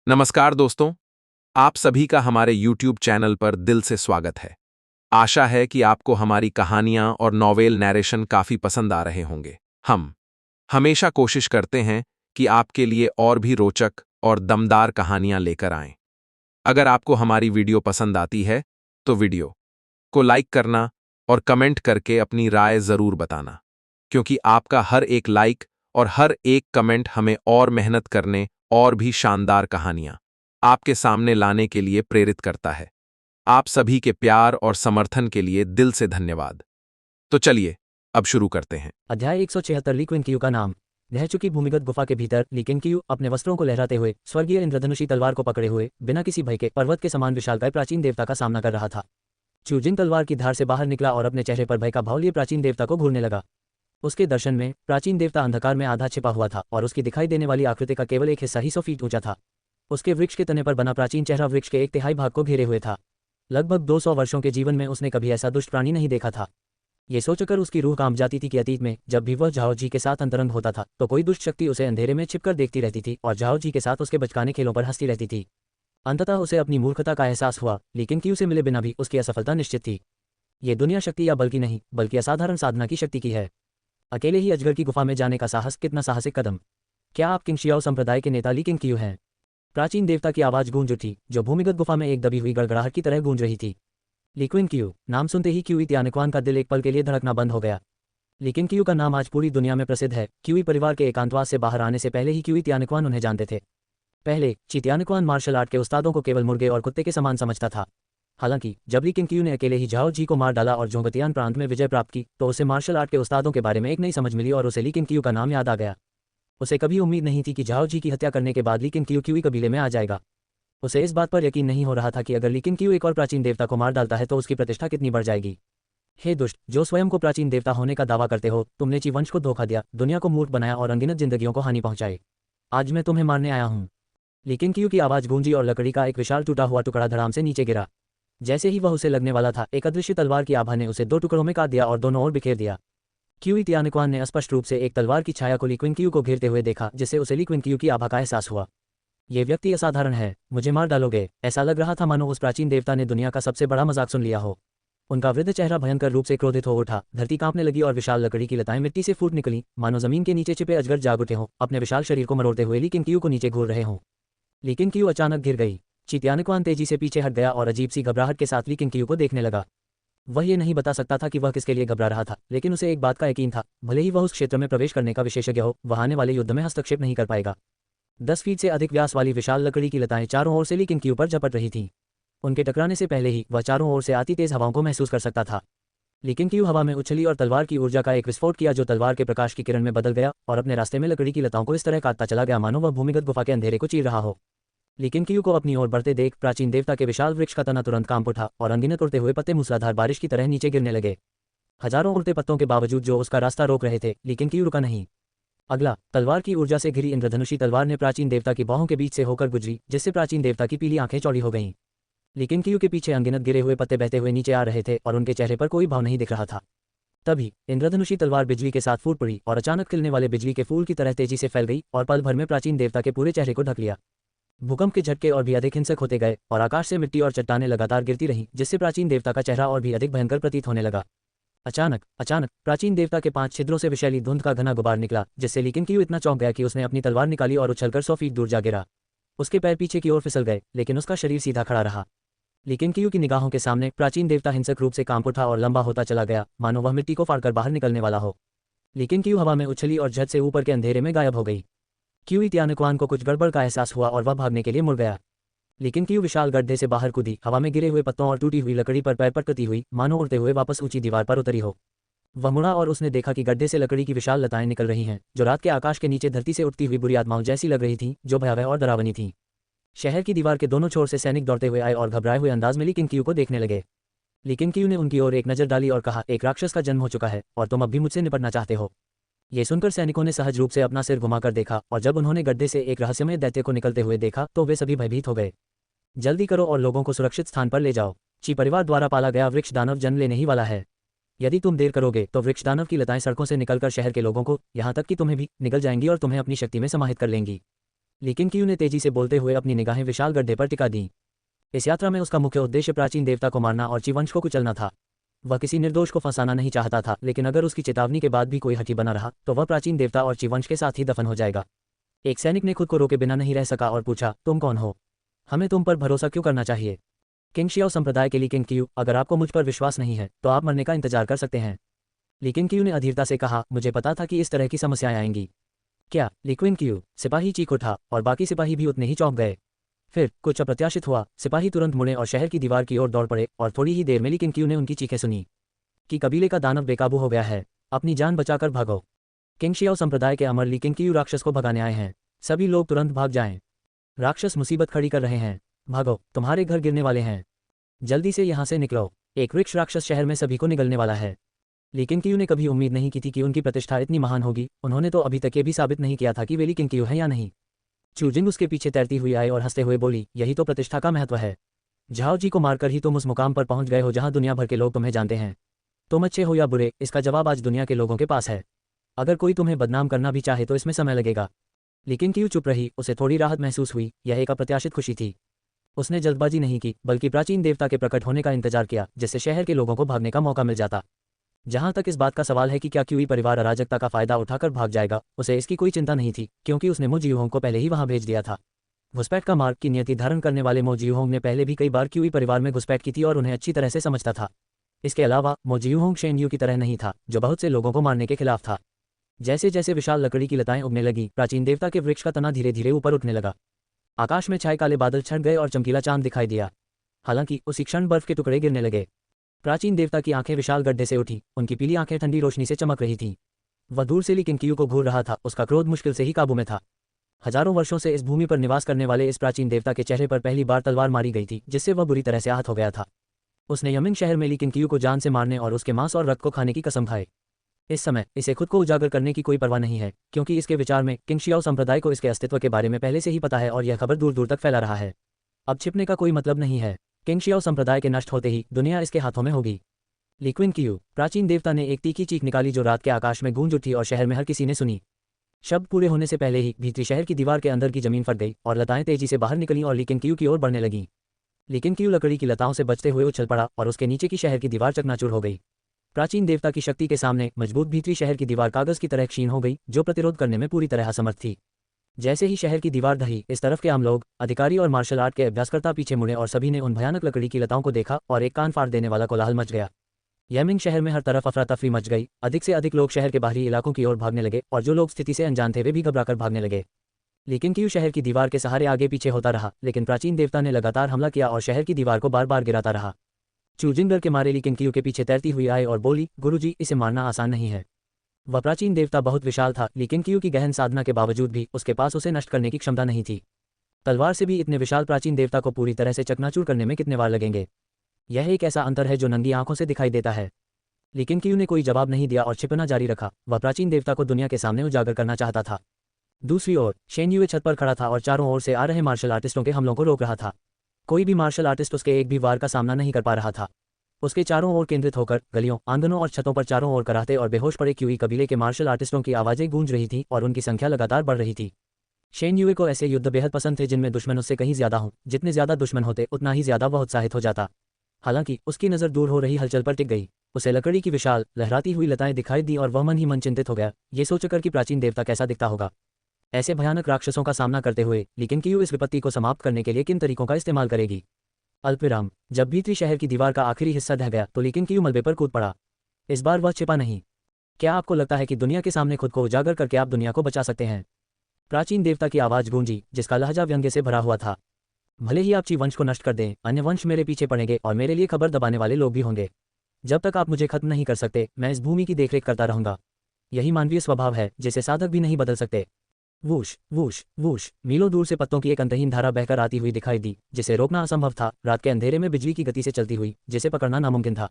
नमस्कार दोस्तों, आप सभी का हमारे YouTube चैनल पर दिल से स्वागत है। आशा है कि आपको हमारी कहानियां और नॉवेल नैरेशन काफी पसंद आ रहे होंगे। हम हमेशा कोशिश करते हैं कि आपके लिए और भी रोचक और दमदार कहानियां लेकर आएं। अगर आपको हमारी वीडियो पसंद आती है, तो वीडियो को लाइक करना और कमेंट करके अपनी राय जरूर बताना, क्योंकि आपका हर एक लाइक और हर एक कमेंट हमें और मेहनत करने और भी शानदार कहानियां आपके सामने लाने के लिए प्रेरित करता है। आप सभी के प्यार और समर्थन के लिए दिल से धन्यवाद। तो चलिए, अब शुरू करते हैं। अध्याय 176 ली क्विंकियू का नाम। रह चुकी भूमिगत गुफा के भीतर ली क्विंकियू अपने वस्त्रों को लहराते हुए स्वर्गीय इंद्रधनुषी तलवार को पकड़े हुए बिना किसी भय के पर्वत के समान विशालकाय प्राचीन देवता का सामना कर रहा था। चूजिंग तलवार की धार से बाहर निकला और अपने चेहरे पर भय का भाव लिए प्राचीन देवता को घूरने लगा। उसके दर्शन में प्राचीन देवता अंधकार में आधा छिपा हुआ था और उसकी दिखाई देने वाली आकृति का केवल एक हिस्सा ही 100 फीट ऊंचा था। उसके वृक्ष के तने पर बना प्राचीन चेहरा वृक्ष के 1/3 भाग को घेरे हुए था। लगभग 200 वर्षों के जीवन में उसने कभी ऐसा दुष्ट प्राणी नहीं देखा था। ये सोचकर उसकी रूह कांप जाती थी कि अतीत में जब भी वह झाओ जी के साथ अंतरंग होता था तो कोई दुष्ट शक्ति उसे अंधेरे में छिपकर देखती रहती थी और झाओ जी के साथ उसके बचकाने खेलों पर हंसती रहती थी। अंततः उसे अपनी मूर्खता का एहसास हुआ, लेकिन क्यू से मिले बिना भी उसकी असफलता निश्चित थी। ये दुनिया शक्ति या बल की नहीं, बल्कि असाधारण साधना की शक्ति की है। अकेले ही अजगर की गुफा में जाने का साहस, कितना साहसिक कदम। क्या आप किंगशियाओ संप्रदाय के नेता ली किंगकियू हैं? प्राचीन देवता की आवाज गूंज उठी, जो भूमिगत गुफा में एक दबी हुई गड़गड़ाहट की तरह गूंज रही थी। ली क्विंकियू नाम सुनते ही क्यूई त्यानक्वान का दिल एक पल के लिए धड़कना बंद हो गया। ली क्विंकियू का नाम आज पूरी दुनिया में प्रसिद्ध है। क्यूई परिवार के एकांतवास से बाहर आने से पहले ही क्यूई त्यानक्वान उन्हें जानते थे। पहले ची त्यानक्वान मार्शल आर्ट के उस्तादों को केवल मुर्गे और कुत्ते के समान समझता था। हालांकि जब ली क्विंकियू ने अकेले ही झाओ जी को मार डाला और जोंगतियान प्रांत में विजय प्राप्त की, तो उसे मार्शल आर्ट के उस्तादों के बारे में एक नई समझ मिली और उसे ली क्विंकियू का नाम याद आ गया। उसे कभी उम्मीद नहीं थी कि झाओ जी की हत्या करने के बाद ली क्विंकियू क्यूई कबीले में आ जाएगा। उसे इस बात पर यकीन नहीं हो रहा था कि अगर ली क्विंकियू एक और प्राचीन देवता को मार डालता है तो उसकी प्रतिष्ठा कितनी बढ़ जाएगी। हे दुष्ट, जो स्वयं को प्राचीन देवता होने का दावा करते हो, तुमने ची वंश को धोखा दिया, दुनिया को मूर्ख बनाया और अनगिनत जिंदगियों को हानि पहुंचाई। आज मैं तुम्हें मारने आया हूं। ली क्विंकियू की आवाज गूंजी और लकड़ी का एक विशाल टूटा हुआ टुकड़ा धड़ाम से नीचे गिरा। जैसे ही वह उसे लगने वाला था, एक अदृश्य तलवार की आभा ने उसे 2 टुकड़ों में काट दिया और दोनों ओर बिखेर दिया। क्यूई त्यानक्वान ने स्पष्ट रूप से एक तलवार की छाया को ली क्विंकियू को घेरते हुए देखा, जिससे उसे ली क्विंकियू की आभा का एहसास हुआ। ये व्यक्ति असाधारण है, मुझे मार डालोगे? ऐसा लग रहा था मानो उस प्राचीन देवता ने दुनिया का सबसे बड़ा मजाक सुन लिया हो। उनका वृद्ध चेहरा भयंकर रूप से क्रोधित हो उठा, धरती कांपने लगी और विशाल लकड़ी की लताएं मिट्टी से फूट निकली, मानो जमीन के नीचे छिपे अजगर जाग उठे हों, अपने विशाल शरीर को मरोड़ते हुए ली क्विंकियू को नीचे घूर रहे हों। ली क्विंकियू अचानक गिर गई। ची त्यानक्वान तेजी से पीछे हट गया और अजीब सी घबराहट के साथ ली क्विंकियू को देखने लगा। वह ये नहीं बता सकता था कि वह किसके लिए घबरा रहा था, लेकिन उसे एक बात का यकीन था, भले ही वह उस क्षेत्र में प्रवेश करने का विशेषज्ञ हो, वह आने वाले युद्ध में हस्तक्षेप नहीं कर पाएगा। 10 फीट से अधिक व्यास वाली विशाल लकड़ी की लताएं चारों ओर से ली क्विंकियू पर झपट रही थीं। उनके टकराने से पहले ही वह चारों ओर से आती तेज हवाओं को महसूस कर सकता था। ली क्विंकियू हवा में उछली और तलवार की ऊर्जा का एक विस्फोट किया, जो तलवार के प्रकाश की किरण में बदल गया और अपने रास्ते में लकड़ी की लताओं को इस तरह काटता चला गया मानो वह भूमिगत गुफा के अंधेरे को चीर रहा हो। ली क्विंकियू को अपनी ओर बढ़ते देख प्राचीन देवता के विशाल वृक्ष का तना तुरंत कांप उठा और अनगिनत उड़ते हुए पत्ते मूसलाधार बारिश की तरह नीचे गिरने लगे। हजारों उड़ते पत्तों के बावजूद जो उसका रास्ता रोक रहे थे, ली क्विंकियू रुका नहीं। अगला, तलवार की ऊर्जा से घिरी इंद्रधनुषी तलवार ने प्राचीन देवता की बाहों के बीच से होकर गुजरी, जिससे प्राचीन देवता की पीली आंखें चौड़ी हो गईं। ली क्विंकियू के पीछे अनगिनत गिरे हुए पत्ते बहते हुए नीचे आ रहे थे और उनके चेहरे पर कोई भाव नहीं दिख रहा था। तभी इंद्रधनुषी तलवार बिजली के साथ फूट पड़ी और अचानक खिलने वाले बिजली के फूल की तरह तेजी से फैल गई और पल भर में प्राचीन देवता के पूरे चेहरे को ढक लिया। भूकंप के झटके और भी अधिक हिंसक होते गए और आकाश से मिट्टी और चट्टानें लगातार गिरती रहीं, जिससे प्राचीन देवता का चेहरा और भी अधिक भयंकर प्रतीत होने लगा। अचानक प्राचीन देवता के 5 छिद्रों से विषैली धुंध का घना गुबार निकला, जिससे ली क्विंकियू इतना चौंक गया कि उसने अपनी तलवार निकाली और उछलकर 100 फीट दूर जा गिरा। उसके पैर पीछे की ओर फिसल गए, लेकिन उसका शरीर सीधा खड़ा रहा। ली क्विंकियू की निगाहों के सामने प्राचीन देवता हिंसक रूप से कांप उठा और लंबा होता चला गया, मानो वह मिट्टी को फाड़कर बाहर निकलने वाला हो। ली क्विंकियू हवा में उछली और झट से ऊपर के अंधेरे में गायब हो गई। क्यूई त्यानक्वान को कुछ गड़बड़ का एहसास हुआ और वह भागने के लिए मुड़ गया। ली क्विंकियू विशाल गड्ढे से बाहर कूदी, हवा में गिरे हुए पत्तों और टूटी हुई लकड़ी पर पैर पटकती हुई, मानो उड़ते हुए वापस ऊंची दीवार पर उतरी हो। वह मुड़ा और उसने देखा कि गड्ढे से लकड़ी की विशाल लताएं निकल रही हैं, जो रात के आकाश के नीचे धरती से उठती हुई बुरी आत्माओं जैसी लग रही थीं, जो भयावह और डरावनी थीं। शहर की दीवार के दोनों छोर से सैनिक दौड़ते हुए आए और घबराए हुए अंदाज में ली क्विंकियू को देखने लगे। ली क्विंकियू ने उनकी ओर एक नजर डाली और कहा, एक राक्षस का जन्म हो चुका है और तुम अब भी मुझसे निपटना चाहते हो। ये सुनकर सैनिकों ने सहज रूप से अपना सिर घुमाकर देखा और जब उन्होंने गड्ढे से एक रहस्यमय दैत्य को निकलते हुए देखा तो वे सभी भयभीत हो गए। जल्दी करो और लोगों को सुरक्षित स्थान पर ले जाओ। ची परिवार द्वारा पाला गया वृक्ष दानव जन्म लेने ही वाला है। यदि तुम देर करोगे तो वृक्ष दानव की लताएं सड़कों से निकलकर शहर के लोगों को, यहाँ तक कि तुम्हें भी, निगल जाएंगी और तुम्हें अपनी शक्ति में समाहित कर लेंगी। लेकिन क्यू ने तेजी से बोलते हुए अपनी निगाहें विशाल गड्ढे पर टिका दी। इस यात्रा में उसका मुख्य उद्देश्य प्राचीन देवता को मारना और चीवंश को कुचलना था। वह किसी निर्दोष को फंसाना नहीं चाहता था, लेकिन अगर उसकी चेतावनी के बाद भी कोई हठी बना रहा तो वह प्राचीन देवता और चीवंश के साथ ही दफन हो जाएगा। एक सैनिक ने खुद को रोके बिना नहीं रह सका और पूछा, तुम कौन हो? हमें तुम पर भरोसा क्यों करना चाहिए? किंग शियाओ संप्रदाय के ली किंग क्यू, अगर आपको मुझ पर विश्वास नहीं है तो आप मरने का इंतजार कर सकते हैं। ली किंग क्यू ने अधीरता से कहा, मुझे पता था कि इस तरह की समस्याएं आएंगी। क्या? ली क्विन क्यू, सिपाही चीख उठा और बाकी सिपाही भी उतने ही चौंक गए। फिर कुछ अप्रत्याशित हुआ। सिपाही तुरंत मुड़े और शहर की दीवार की ओर दौड़ पड़े और थोड़ी ही देर में ली किंग क्यू ने उनकी चीखें सुनी कि कबीले का दानव बेकाबू हो गया है, अपनी जान बचाकर भागो। किंग शियाओ संप्रदाय के अमर ली किंग क्यू राक्षस को भगाने आए हैं, सभी लोग तुरंत भाग जाएं। राक्षस मुसीबत खड़ी कर रहे हैं, भागो, तुम्हारे घर गिरने वाले हैं, जल्दी से यहाँ से निकलो। एक वृक्ष राक्षस शहर में सभी को निगलने वाला है। लेकिन क्यू ने कभी उम्मीद नहीं की थी कि उनकी प्रतिष्ठा इतनी महान होगी। उन्होंने तो अभी तक ये भी साबित नहीं किया था कि वे ली किंग क्यू है या नहीं। चूजिंग उसके पीछे तैरती हुई आई और हंसते हुए बोली, यही तो प्रतिष्ठा का महत्व है। झाओ जी को मारकर ही तुम उस मुकाम पर पहुंच गए हो जहां दुनिया भर के लोग तुम्हें जानते हैं। तुम अच्छे हो या बुरे, इसका जवाब आज दुनिया के लोगों के पास है। अगर कोई तुम्हें बदनाम करना भी चाहे तो इसमें समय लगेगा। लेकिन क्यू चुप रही। उसे थोड़ी राहत महसूस हुई। यह एक अप्रत्याशित खुशी थी। उसने जल्दबाजी नहीं की, बल्कि प्राचीन देवता के प्रकट होने का इंतजार किया, जिससे शहर के लोगों को भागने का मौका मिल जाता। जहां तक इस बात का सवाल है कि क्या क्यूई परिवार अराजकता का फायदा उठाकर भाग जाएगा, उसे इसकी कोई चिंता नहीं थी, क्योंकि उसने मो जियूहोंग को पहले ही वहां भेज दिया था। घुसपैठ का मार्ग की नियति धारण करने वाले मो जियूहोंग ने पहले भी कई बार क्यूई परिवार में घुसपैठ की थी और उन्हें अच्छी तरह से समझता था। इसके अलावा मो जियूहोंग शेन यू की तरह नहीं था, जो बहुत से लोगों को मारने के खिलाफ था। जैसे जैसे विशाल लकड़ी की लताएं उगने लगी, प्राचीन देवता के वृक्ष का तना धीरे धीरे ऊपर उठने लगा। आकाश में छाए काले बादल छट गए और चमकीला चांद दिखाई दिया। हालांकि उसी क्षण बर्फ के टुकड़े गिरने लगे। प्राचीन देवता की आंखें विशाल गड्ढे से उठी। उनकी पीली आंखें ठंडी रोशनी से चमक रही थीं। वह दूर से ली किंग क्यू को घूर रहा था। उसका क्रोध मुश्किल से ही काबू में था। हजारों वर्षों से इस भूमि पर निवास करने वाले इस प्राचीन देवता के चेहरे पर पहली बार तलवार मारी गई थी, जिससे वह बुरी तरह से आहत हो गया था। उसने यमिंग शहर में ली किंग क्यू को जान से मारने और उसके मांस और रक्त को खाने की कसम खाई। इस समय इसे खुद को उजागर करने की कोई परवाह नहीं है, क्योंकि इसके विचार में किंग शियाओ संप्रदाय को इसके अस्तित्व के बारे में पहले से ही पता है और यह खबर दूर दूर तक फैला रहा है। अब छिपने का कोई मतलब नहीं है। किंग शियाओ संप्रदाय के नष्ट होते ही दुनिया इसके हाथों में होगी। ली क्विन क्यू, प्राचीन देवता ने एक तीखी चीख निकाली जो रात के आकाश में गूंज उठी और शहर में हर किसी ने सुनी। शब्द पूरे होने से पहले ही भीतरी शहर की दीवार के अंदर की जमीन फट गई और लताएं तेजी से बाहर निकलीं और ली किंग क्यू की ओर बढ़ने लगीं। ली किंग क्यू लकड़ी की लताओं से बचते हुए उछल पड़ा और उसके नीचे की शहर की दीवार चकनाचूर हो गई। प्राचीन देवता की शक्ति के सामने मजबूत भीतरी शहर की दीवार कागज की तरह क्षीण हो गई, जो प्रतिरोध करने में पूरी तरह असमर्थ थी। जैसे ही शहर की दीवार ढही, इस तरफ के आम लोग, अधिकारी और मार्शल आर्ट के अभ्यासकर्ता पीछे मुड़े और सभी ने उन भयानक लकड़ी की लताओं को देखा और एक कान फाड़ देने वाला कोलाहल मच गया। यमिंग शहर में हर तरफ अफरा तफरी मच गई। अधिक से अधिक लोग शहर के बाहरी इलाकों की ओर भागने लगे और जो लोग स्थिति से अनजान थे वे भी घबराकर भागने लगे। लेकिन क्यू शहर की दीवार के सहारे आगे पीछे होता रहा, लेकिन प्राचीन देवता ने लगातार हमला किया और शहर की दीवार को बार बार गिराता रहा। चूजिंग डर के मारे ली किंग क्यू के पीछे तैरती हुई आई और बोली, गुरुजी, इसे मारना आसान नहीं है। वह प्राचीन देवता बहुत विशाल था, लेकिन क्यू की गहन साधना के बावजूद भी उसके पास उसे नष्ट करने की क्षमता नहीं थी। तलवार से भी इतने विशाल प्राचीन देवता को पूरी तरह से चकनाचूर करने में कितने वार लगेंगे? यह एक ऐसा अंतर है जो नंगी आंखों से दिखाई देता है। लेकिन क्यू ने कोई जवाब नहीं दिया और छिपना जारी रखा। वह प्राचीन देवता को दुनिया के सामने उजागर करना चाहता था। दूसरी ओर शेन यूए छत पर खड़ा था और चारों ओर से आ रहे मार्शल आर्टिस्टों के हमलों को रोक रहा था। कोई भी मार्शल आर्टिस्ट उसके एक भी वार का सामना नहीं कर पा रहा था। उसके चारों ओर केंद्रित होकर गलियों, आंगनों और छतों पर चारों ओर कराहते और बेहोश पड़े क्यूई कबीले के मार्शल आर्टिस्टों की आवाजें गूंज रही थी और उनकी संख्या लगातार बढ़ रही थी। शेन यूए को ऐसे युद्ध बेहद पसंद थे जिनमें दुश्मन उससे कहीं ज्यादा हों। जितने ज्यादा दुश्मन होते उतना ही ज्यादा वह उत्साहित हो जाता। हालांकि उसकी नजर दूर हो रही हलचल पर टिक गई। उसे लकड़ी की विशाल लहराती हुई लताएं दिखाई दी और वह मन ही मन चिंतित हो गया, ये सोचकर कि प्राचीन देवता कैसा दिखता होगा ऐसे भयानक राक्षसों का सामना करते हुए। लेकिन क्यू इस विपत्ति को समाप्त करने के लिए किन तरीकों का इस्तेमाल करेगी? अल्पविराम। जब भीतरी शहर की दीवार का आखिरी हिस्सा ढह गया तो लेकिन क्यू मलबे पर कूद पड़ा। इस बार वह छिपा नहीं। क्या आपको लगता है कि दुनिया के सामने खुद को उजागर करके आप दुनिया को बचा सकते हैं? प्राचीन देवता की आवाज गूंजी, जिसका लहजा व्यंग्य से भरा हुआ था। भले ही आप ची वंश को नष्ट कर दें, अन्य वंश मेरे पीछे पड़ेंगे और मेरे लिए खबर दबाने वाले लोग भी होंगे। जब तक आप मुझे खत्म नहीं कर सकते, मैं इस भूमि की देखरेख करता रहूंगा। यही मानवीय स्वभाव है जिसे साधक भी नहीं बदल सकते। वूश वूश वूश, मीलों दूर से पत्तों की एक अंतहीन धारा बहकर आती हुई दिखाई दी, जिसे रोकना असंभव था। रात के अंधेरे में बिजली की गति से चलती हुई, जिसे पकड़ना नामुमकिन था।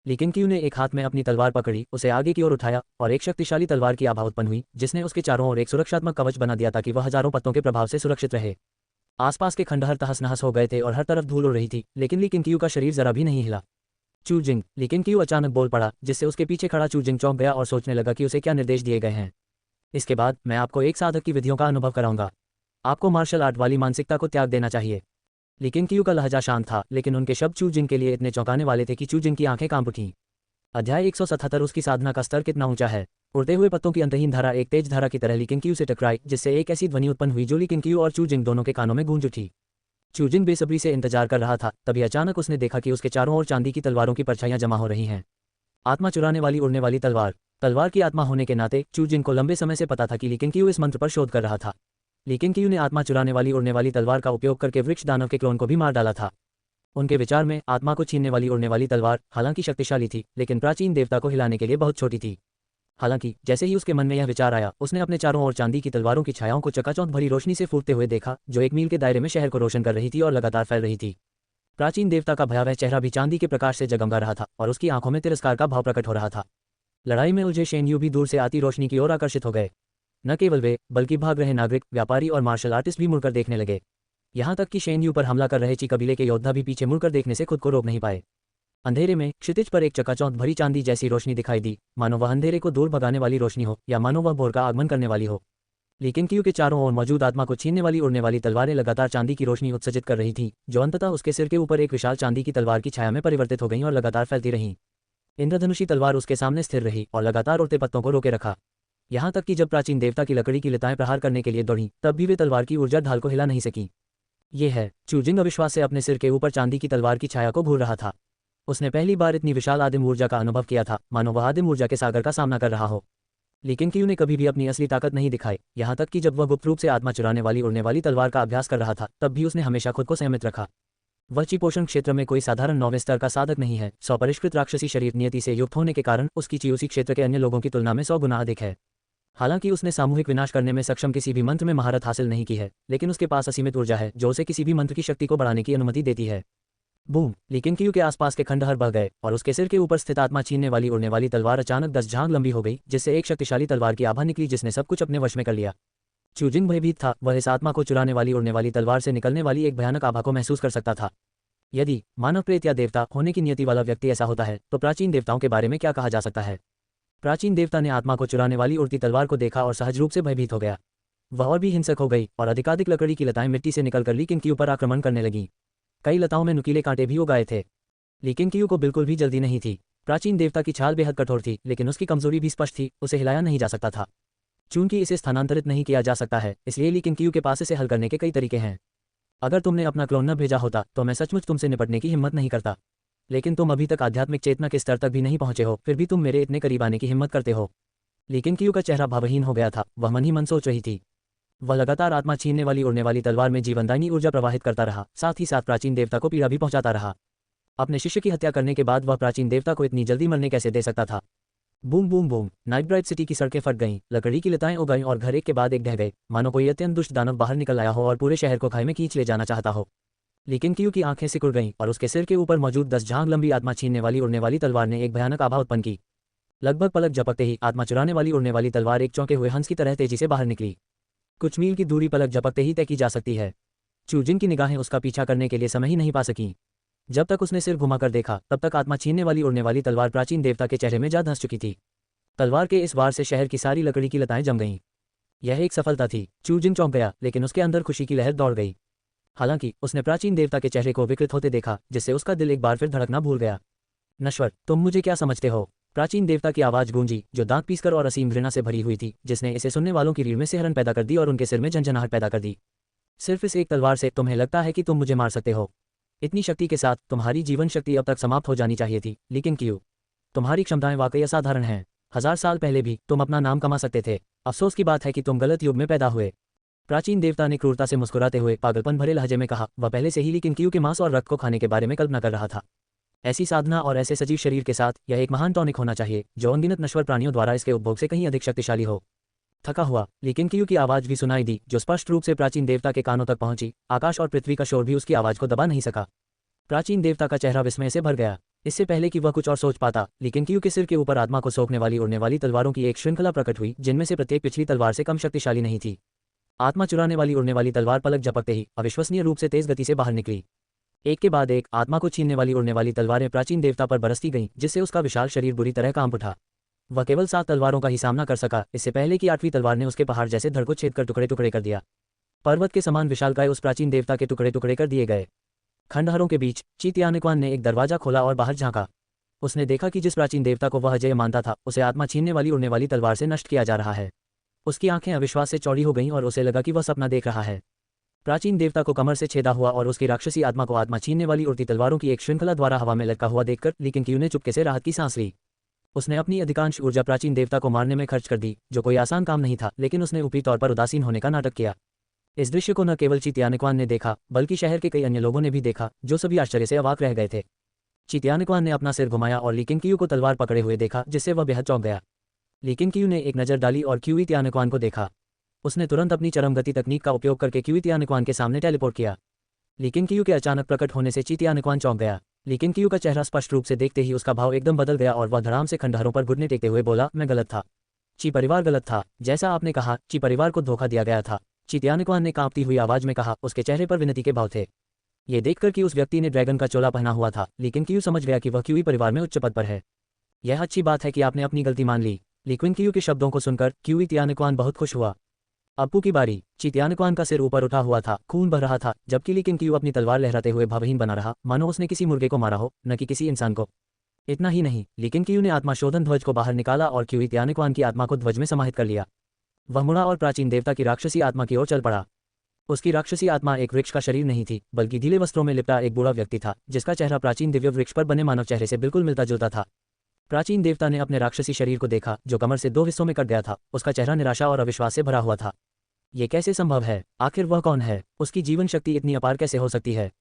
लेकिन क्यू ने एक हाथ में अपनी तलवार पकड़ी, उसे आगे की ओर उठाया और एक शक्तिशाली तलवार की आभा उत्पन्न हुई, जिसने उसके चारों ओर एक सुरक्षात्मक कवच बना दिया ताकि वह हजारों पत्तों के प्रभाव से सुरक्षित रहे। आसपास के खंडहर तहस नहस हो गए थे और हर तरफ धूल उड़ रही थी, लेकिन ली किंग क्यू का शरीर जरा भी नहीं हिला। चूजिंग, ली किंग क्यू अचानक बोल पड़ा, जिससे उसके पीछे खड़ा चूजिंग चौंक गया और सोचने लगा कि उसे क्या निर्देश दिए गए हैं। इसके बाद मैं आपको एक साधक की विधियों का अनुभव कराऊंगा। आपको मार्शल आर्ट वाली मानसिकता को त्याग देना चाहिए। लीकेन क्यू का लहजा शांत था, लेकिन उनके शब्द चू जिंग के लिए इतने चौंकाने वाले थे कि चू जिंग की आंखें कांप उठीं। अध्याय 177 उसकी साधना का स्तर कितना ऊंचा है। उड़ते हुए पत्तों की अंतहीन धारा एक तेज धारा की तरह लीकेन क्यू से टकराई, जिससे एक ऐसी ध्वनि उत्पन्न हुई जो लीकेन क्यू और चू जिंग दोनों के कानों में गूंज उठी। चू जिंग बेसब्री से इंतजार कर रहा था, तभी अचानक उसने देखा कि उसके चारों ओर चांदी की तलवारों की परछाइयां जमा हो रही हैं। आत्मा चुराने वाली उड़ने वाली तलवार। तलवार की आत्मा होने के नाते चू जिंग को लंबे समय से पता था कि लीकेन क्यू इस मंत्र पर शोध कर रहा था। लीकेन क्यू ने आत्मा चुराने वाली उड़ने वाली तलवार का उपयोग करके वृक्ष दानव के क्लोन को भी मार डाला था। उनके विचार में आत्मा को छीनने वाली उड़ने वाली तलवार हालांकि शक्तिशाली थी, लेकिन प्राचीन देवता को हिलाने के लिए बहुत छोटी थी। हालांकि जैसे ही उसके मन में यह विचार आया, उसने अपने चारों ओर चांदी की तलवारों की छायाओं को चकाचौंध भरी रोशनी से फूटते हुए देखा, जो 1 मील के दायरे में शहर को रोशन कर रही थी और लगातार फैल रही थी। प्राचीन देवता का भयावह चेहरा भी चांदी के प्रकाश से जगमगा रहा था और उसकी आंखों में तिरस्कार का भाव प्रकट हो रहा था। लड़ाई में उलझे शेनयू भी दूर से आती रोशनी की ओर आकर्षित हो गए। न केवल वे, बल्कि भाग रहे नागरिक, व्यापारी और मार्शल आर्टिस्ट भी मुड़कर देखने लगे। यहाँ तक कि शेनयू पर हमला कर रहे ची कबीले के योद्धा भी पीछे मुड़कर देखने से खुद को रोक नहीं पाए। अंधेरे में क्षितिज पर एक चकाचौंध भरी चांदी जैसी रोशनी दिखाई दी, मानो वह अंधेरे को दूर भगाने वाली रोशनी हो या मानो वह भोर का आगमन करने वाली हो। लेकिन क्यू के चारों ओर मौजूद आत्मा को छीनने वाली उड़ने वाली तलवारें लगातार चांदी की रोशनी उत्सर्जित कर रही थीं, जो अंततः उसके सिर के ऊपर एक विशाल चांदी की तलवार की छाया में परिवर्तित हो गईं और लगातार फैलती रहीं। इंद्रधनुषी तलवार उसके सामने स्थिर रही और लगातार उड़ते पत्तों को रोके रखा। यहाँ तक कि जब प्राचीन देवता की लकड़ी की लताएं प्रहार करने के लिए दौड़ीं, तब भी वे तलवार की ऊर्जा ढाल को हिला नहीं सकी। ये है, चू जिंग अविश्वास से अपने सिर के ऊपर चांदी की तलवार की छाया को घूर रहा था। उसने पहली बार इतनी विशाल आदिम ऊर्जा का अनुभव किया था, मानो वह आदिम ऊर्जा के सागर का सामना कर रहा हो। लेकिन क्यू ने कभी भी अपनी असली ताकत नहीं दिखाई। यहाँ तक कि जब वह गुप्त रूप से आत्मा चुराने वाली उड़ने वाली तलवार का अभ्यास कर रहा था, तब भी उसने हमेशा खुद को संयमित रखा। वह ची पोषण क्षेत्र में कोई साधारण 9वें स्तर का साधक नहीं है। स्वपरिष्कृत राक्षसी शरीर नियति से युक्त होने के कारण उसकी ची उसी क्षेत्र के अन्य लोगों की तुलना में 100 गुना अधिक है। हालांकि उसने सामूहिक विनाश करने में सक्षम किसी भी मंत्र में महारत हासिल नहीं की है, लेकिन उसके पास असीमित ऊर्जा है जो उसे किसी भी मंत्र की शक्ति को बढ़ाने की अनुमति देती है। बूम! लेकिन क्यू के आसपास के खंडहर बढ़ गए और उसके सिर के ऊपर स्थित आत्मा छीनने वाली उड़ने वाली तलवार अचानक 10 झांग लंबी हो गई, जिससे एक शक्तिशाली तलवार की आभा निकली जिसने सब कुछ अपने वश में कर लिया। चू जिंग भयभीत था, वह इस आत्मा को चुराने वाली उड़ने वाली तलवार से निकलने वाली एक भयानक आभा को महसूस कर सकता था। यदि मानव प्रेत या देवता होने की नियति वाला व्यक्ति ऐसा होता है, तो प्राचीन देवताओं के बारे में क्या कहा जा सकता है। प्राचीन देवता ने आत्मा को चुराने वाली उड़ती तलवार को देखा और सहज रूप से भयभीत हो गया। वह और भी हिंसक हो गई और अधिकाधिक लकड़ी की लताएं मिट्टी से निकलकर लीकेन क्यू पर आक्रमण करने लगीं। कई लताओं में नुकीले कांटे भी उगाए थे। लीकेन क्यू को बिल्कुल भी जल्दी नहीं थी। प्राचीन देवता की छाल बेहद कठोर थी, लेकिन उसकी कमजोरी भी स्पष्ट थी, उसे हिलाया नहीं जा सकता था। चूंकि इसे स्थानांतरित नहीं किया जा सकता है, इसलिए लीकेन क्यू के पास इसे हल करने के कई तरीके हैं। अगर तुमने अपना क्लोन न भेजा होता तो मैं सचमुच तुमसे निपटने की हिम्मत नहीं करता। लेकिन तुम अभी तक आध्यात्मिक चेतना के स्तर तक भी नहीं पहुंचे हो, फिर भी तुम मेरे इतने करीब आने की हिम्मत करते हो। लीकेन क्यू का चेहरा भावहीन हो गया था। वह मन ही मन सोच रही थी। वह लगातार आत्मा छीनने वाली उड़ने वाली तलवार में जीवनदायिनी ऊर्जा प्रवाहित करता रहा, साथ ही साथ प्राचीन देवता को पीड़ा भी पहुंचाता रहा। अपने शिष्य की हत्या करने के बाद वह प्राचीन देवता को इतनी जल्दी मरने कैसे दे सकता था। Boom boom boom! Night bright city की सड़कें फट गईं, लकड़ी की लताएं उग गईं और घर एक के बाद एक ढह गए, मानो कोई अत्यंत दुष्ट दानव बाहर निकल आया हो और पूरे शहर को खाई में खींच ले जाना चाहता हो। लीकेन क्यू की आंखें सिकुड़ गईं और उसके सिर के ऊपर मौजूद 10 झांग लंबी आत्मा छीनने वाली उड़ने वाली तलवार ने एक भयानक आभा उत्पन्न की। लगभग पलक झपकते ही आत्मा चुराने वाली उड़ने वाली तलवार एक चौंके हुए हंस की तरह तेजी से बाहर निकली। कुछ मील की दूरी पलक झपकते ही तय की जा सकती है। चू जिंग की निगाहें उसका पीछा करने के लिए समय ही नहीं पा सकीं। जब तक उसने सिर घुमाकर देखा, तब तक आत्मा छीनने वाली उड़ने वाली तलवार प्राचीन देवता के चेहरे में जा धंस चुकी थी। तलवार के इस वार से शहर की सारी लकड़ी की लताएं जम गईं। यह एक सफलता थी। चू जिंग चौंक गया, लेकिन उसके अंदर खुशी की लहर दौड़ गई। हालांकि उसने प्राचीन देवता के चेहरे को विकृत होते देखा, जिससे उसका दिल एक बार फिर धड़कना भूल गया। नश्वर, तुम मुझे क्या समझते हो? प्राचीन देवता की आवाज गूंजी, जो दांत पीसकर और असीम घृणा से भरी हुई थी, जिसने इसे सुनने वालों की रीढ़ में सिहरन पैदा कर दी और उनके सिर में झंझनाहट पैदा कर दी। सिर्फ इस एक तलवार से तुम्हें लगता है कि तुम मुझे मार सकते हो? इतनी शक्ति के साथ तुम्हारी जीवन शक्ति अब तक समाप्त हो जानी चाहिए थी। लेकिन क्यों? तुम्हारी क्षमताएं वाकई असाधारण हैं। 1000 साल पहले भी तुम अपना नाम कमा सकते थे। अफसोस की बात है कि तुम गलत युग में पैदा हुए। प्राचीन देवता ने क्रूरता से मुस्कुराते हुए पागलपन भरे लहजे में कहा। वह पहले से ही लीकेन क्यू के मांस और रक्त को खाने के बारे में कल्पना कर रहा था। ऐसी साधना और ऐसे सजीव शरीर के साथ यह एक महान टॉनिक होना चाहिए, जो अनगिनत नश्वर प्राणियों द्वारा इसके उपभोग से कहीं अधिक शक्तिशाली हो। थका हुआ लीकेन क्यू की आवाज भी सुनाई दी, जो स्पष्ट रूप से प्राचीन देवता के कानों तक पहुंची। आकाश और पृथ्वी का शोर भी उसकी आवाज को दबा नहीं सका। प्राचीन देवता का चेहरा विस्मय से भर गया। इससे पहले कि वह कुछ और सोच पाता, लीकेन क्यू के सिर के ऊपर आत्मा को सौंपने वाली उड़ने वाली तलवारों की एक श्रृंखला प्रकट हुई, जिनमें से प्रत्येक पिछली तलवार से कम शक्तिशाली नहीं थी। आत्मा चुराने वाली उड़ने वाली तलवार पलक झपकते ही अविश्वसनीय रूप से तेज गति से बाहर निकली। एक के बाद एक आत्मा को छीनने वाली उड़ने वाली तलवारें प्राचीन देवता पर बरसती गईं, जिससे उसका विशाल शरीर बुरी तरह कांप उठा। वह केवल 7 तलवारों का ही सामना कर सका, इससे पहले कि 8वीं तलवार ने उसके पहाड़ जैसे धड़ को छेद कर टुकड़े टुकड़े कर दिया। पर्वत के समान विशालकाय उस प्राचीन देवता के टुकड़े टुकड़े कर दिए गए। खंडहरों के बीच चीतियानक्वान ने एक दरवाजा खोला और बाहर झांका। उसने देखा कि जिस प्राचीन देवता को वह अजेय मानता था, उसे आत्मा छीनने वाली उड़ने वाली तलवार से नष्ट किया जा रहा है। उसकी आंखें अविश्वास से चौड़ी हो गईं और उसे लगा कि वह सपना देख रहा है। प्राचीन देवता को कमर से छेदा हुआ और उसकी राक्षसी आत्मा को आत्मा छीनने वाली उड़ती तलवारों की एक श्रृंखला द्वारा हवा में लटका हुआ देखकर ली केंगियू ने चुपके से राहत की सांस ली। उसने अपनी अधिकांश ऊर्जा प्राचीन देवता को मारने में खर्च कर दी, जो कोई आसान काम नहीं था, लेकिन उसने ऊपरी तौर पर उदासीन होने का नाटक किया। इस दृश्य को न केवल चीतियानक्वान ने देखा, बल्कि शहर के कई अन्य लोगों ने भी देखा, जो सभी आश्चर्य से अवाक रह गए थे। चीतियानक्वान ने अपना सिर घुमाया और ली केंगियू को तलवार पकड़े हुए देखा, जिससे वह बेहद चौंक गया। ली केंगियू ने एक नज़र डाली और चीतियानक्वान को देखा। उसने तुरंत अपनी चरम गति तकनीक का उपयोग करके चीतियानक्वान के सामने टेलीपोर्ट किया। ली केंगियू के अचानक प्रकट होने से चीतियानक्वान चौंक गया। ली केंगियू का चेहरा स्पष्ट रूप से देखते ही उसका भाव एकदम बदल गया और वह धड़ाम से खंडहरों पर घुटने टेकते हुए बोला, मैं गलत था। ची परिवार गलत था, जैसा आपने कहा, ची परिवार को धोखा दिया गया था। चीतियानक्वान ने कांपती हुई आवाज में कहा, उसके चेहरे पर विनती के भाव थे। ये देखकर कि उस व्यक्ति ने ड्रैगन का चोला पहना हुआ था, ली केंगियू समझ गया कि वह क्यूई परिवार में उच्च पद पर है। यह अच्छी बात है कि आपने अपनी गलती मान ली। ली केंगियू के शब्दों को सुनकर चीतियानक्वान बहुत खुश हुआ। अप्पू की बारी। चीतियानक्वान का सिर ऊपर उठा हुआ था, खून बह रहा था, जबकि ली केंगियू अपनी तलवार लहराते हुए भावहीन बना रहा, मानो उसने किसी मुर्गे को मारा हो, न कि किसी इंसान को। इतना ही नहीं, ली केंगियू ने आत्मा शोधन ध्वज को बाहर निकाला और चीतियानक्वान की आत्मा को ध्वज में समाहित कर लिया। वह मुड़ा और प्राचीन देवता की राक्षसी आत्मा की ओर चल पड़ा। उसकी राक्षसी आत्मा एक वृक्ष का शरीर नहीं थी, बल्कि ढीले वस्त्रों में लिपटा एक बूढ़ा व्यक्ति था, जिसका चेहरा प्राचीन दिव्य वृक्ष पर बने मानव चेहरे से बिल्कुल मिलता जुलता था। प्राचीन देवता ने अपने राक्षसी शरीर को देखा, जो कमर से 2 हिस्सों में कट गया था। उसका चेहरा निराशा और अविश्वास से भरा हुआ था। ये कैसे संभव है? आखिर वह कौन है? उसकी जीवन शक्ति इतनी अपार कैसे हो सकती है?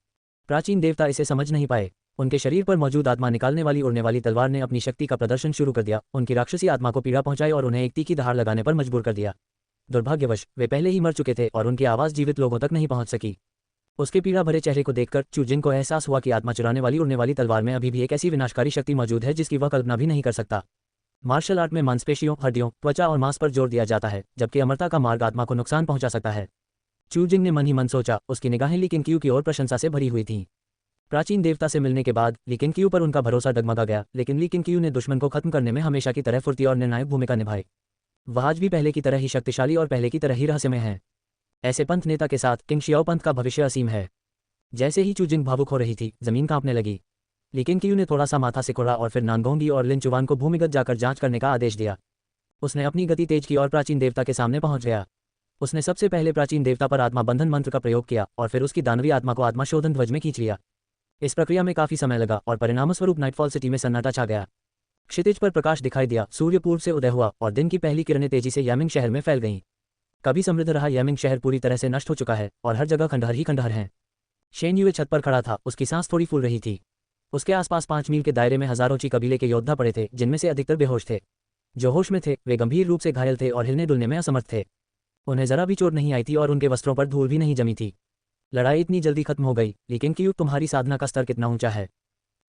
प्राचीन देवता इसे समझ नहीं पाए। उनके शरीर पर मौजूद आत्मा निकालने वाली उड़ने वाली तलवार ने अपनी शक्ति का प्रदर्शन शुरू कर दिया, उनकी राक्षसी आत्मा को पीड़ा पहुंचाई और उन्हें एक तीखी दहाड़ लगाने पर मजबूर कर दिया। दुर्भाग्यवश वे पहले ही मर चुके थे और उनकी आवाज़ जीवित लोगों तक नहीं पहुंच सकी। उसके पीड़ा भरे चेहरे को देखकर चूजिंग को एहसास हुआ कि आत्मा चुराने वाली उड़ने वाली तलवार में अभी भी एक ऐसी विनाशकारी शक्ति मौजूद है जिसकी वह कल्पना भी नहीं कर सकता। मार्शल आर्ट में मांसपेशियों, हड्डियों, त्वचा और मांस पर जोर दिया जाता है, जबकि अमरता का मार्ग आत्मा को नुकसान पहुंचा सकता है। चूजिंग ने मन ही मन सोचा। उसकी निगाहें ली केंगियू की ओर प्रशंसा से भरी हुई थीं। प्राचीन देवता से मिलने के बाद ली केंगियू पर उनका भरोसा डगमगा गया, लेकिन ली केंगियू ने दुश्मन को खत्म करने में हमेशा की तरह फुर्ती और निर्णायक भूमिका निभाई। वह आज भी पहले की तरह ही शक्तिशाली और पहले की तरह ही रहस्यमय है। ऐसे पंथ नेता के साथ किंग शियाओ पंथ का भविष्य असीम है। जैसे ही चूजिंग भावुक हो रही थी, जमीन कांपने लगी। ली केंगियू ने थोड़ा सा माथा सिकुड़ा और फिर नानगोंगी और लिन चुवान को भूमिगत जाकर जांच करने का आदेश दिया। उसने अपनी गति तेज की और प्राचीन देवता के सामने पहुंच गया। उसने सबसे पहले प्राचीन देवता पर आत्मा बंधन मंत्र का प्रयोग किया और फिर उसकी दानवी आत्मा को आत्मा शोधन ध्वज में खींच लिया। इस प्रक्रिया में काफी समय लगा और परिणामस्वरूप नाइटफॉल सिटी में सन्नाटा छा गया। क्षितिज पर प्रकाश दिखाई दिया, सूर्य पूर्व से उदय हुआ और दिन की पहली किरणें तेजी से यामिंग शहर में फैल गईं। कभी समृद्ध रहा यामिंग शहर पूरी तरह से नष्ट हो चुका है और हर जगह खंडहर ही खंडहर हैं। शेन युए छत पर खड़ा था, उसकी सांस थोड़ी फूल रही थी। उसके आसपास 5 मील के दायरे में हजारों ची कबीले के योद्धा पड़े थे, जिनमें से अधिकतर बेहोश थे। जो होश में थे वे गंभीर रूप से घायल थे और हिलने डुलने में असमर्थ थे। उन्हें जरा भी चोट नहीं आई थी और उनके वस्त्रों पर धूल भी नहीं जमी थी। लड़ाई इतनी जल्दी खत्म हो गई, लेकिन क्यों तुम्हारी साधना का स्तर कितना ऊंचा है?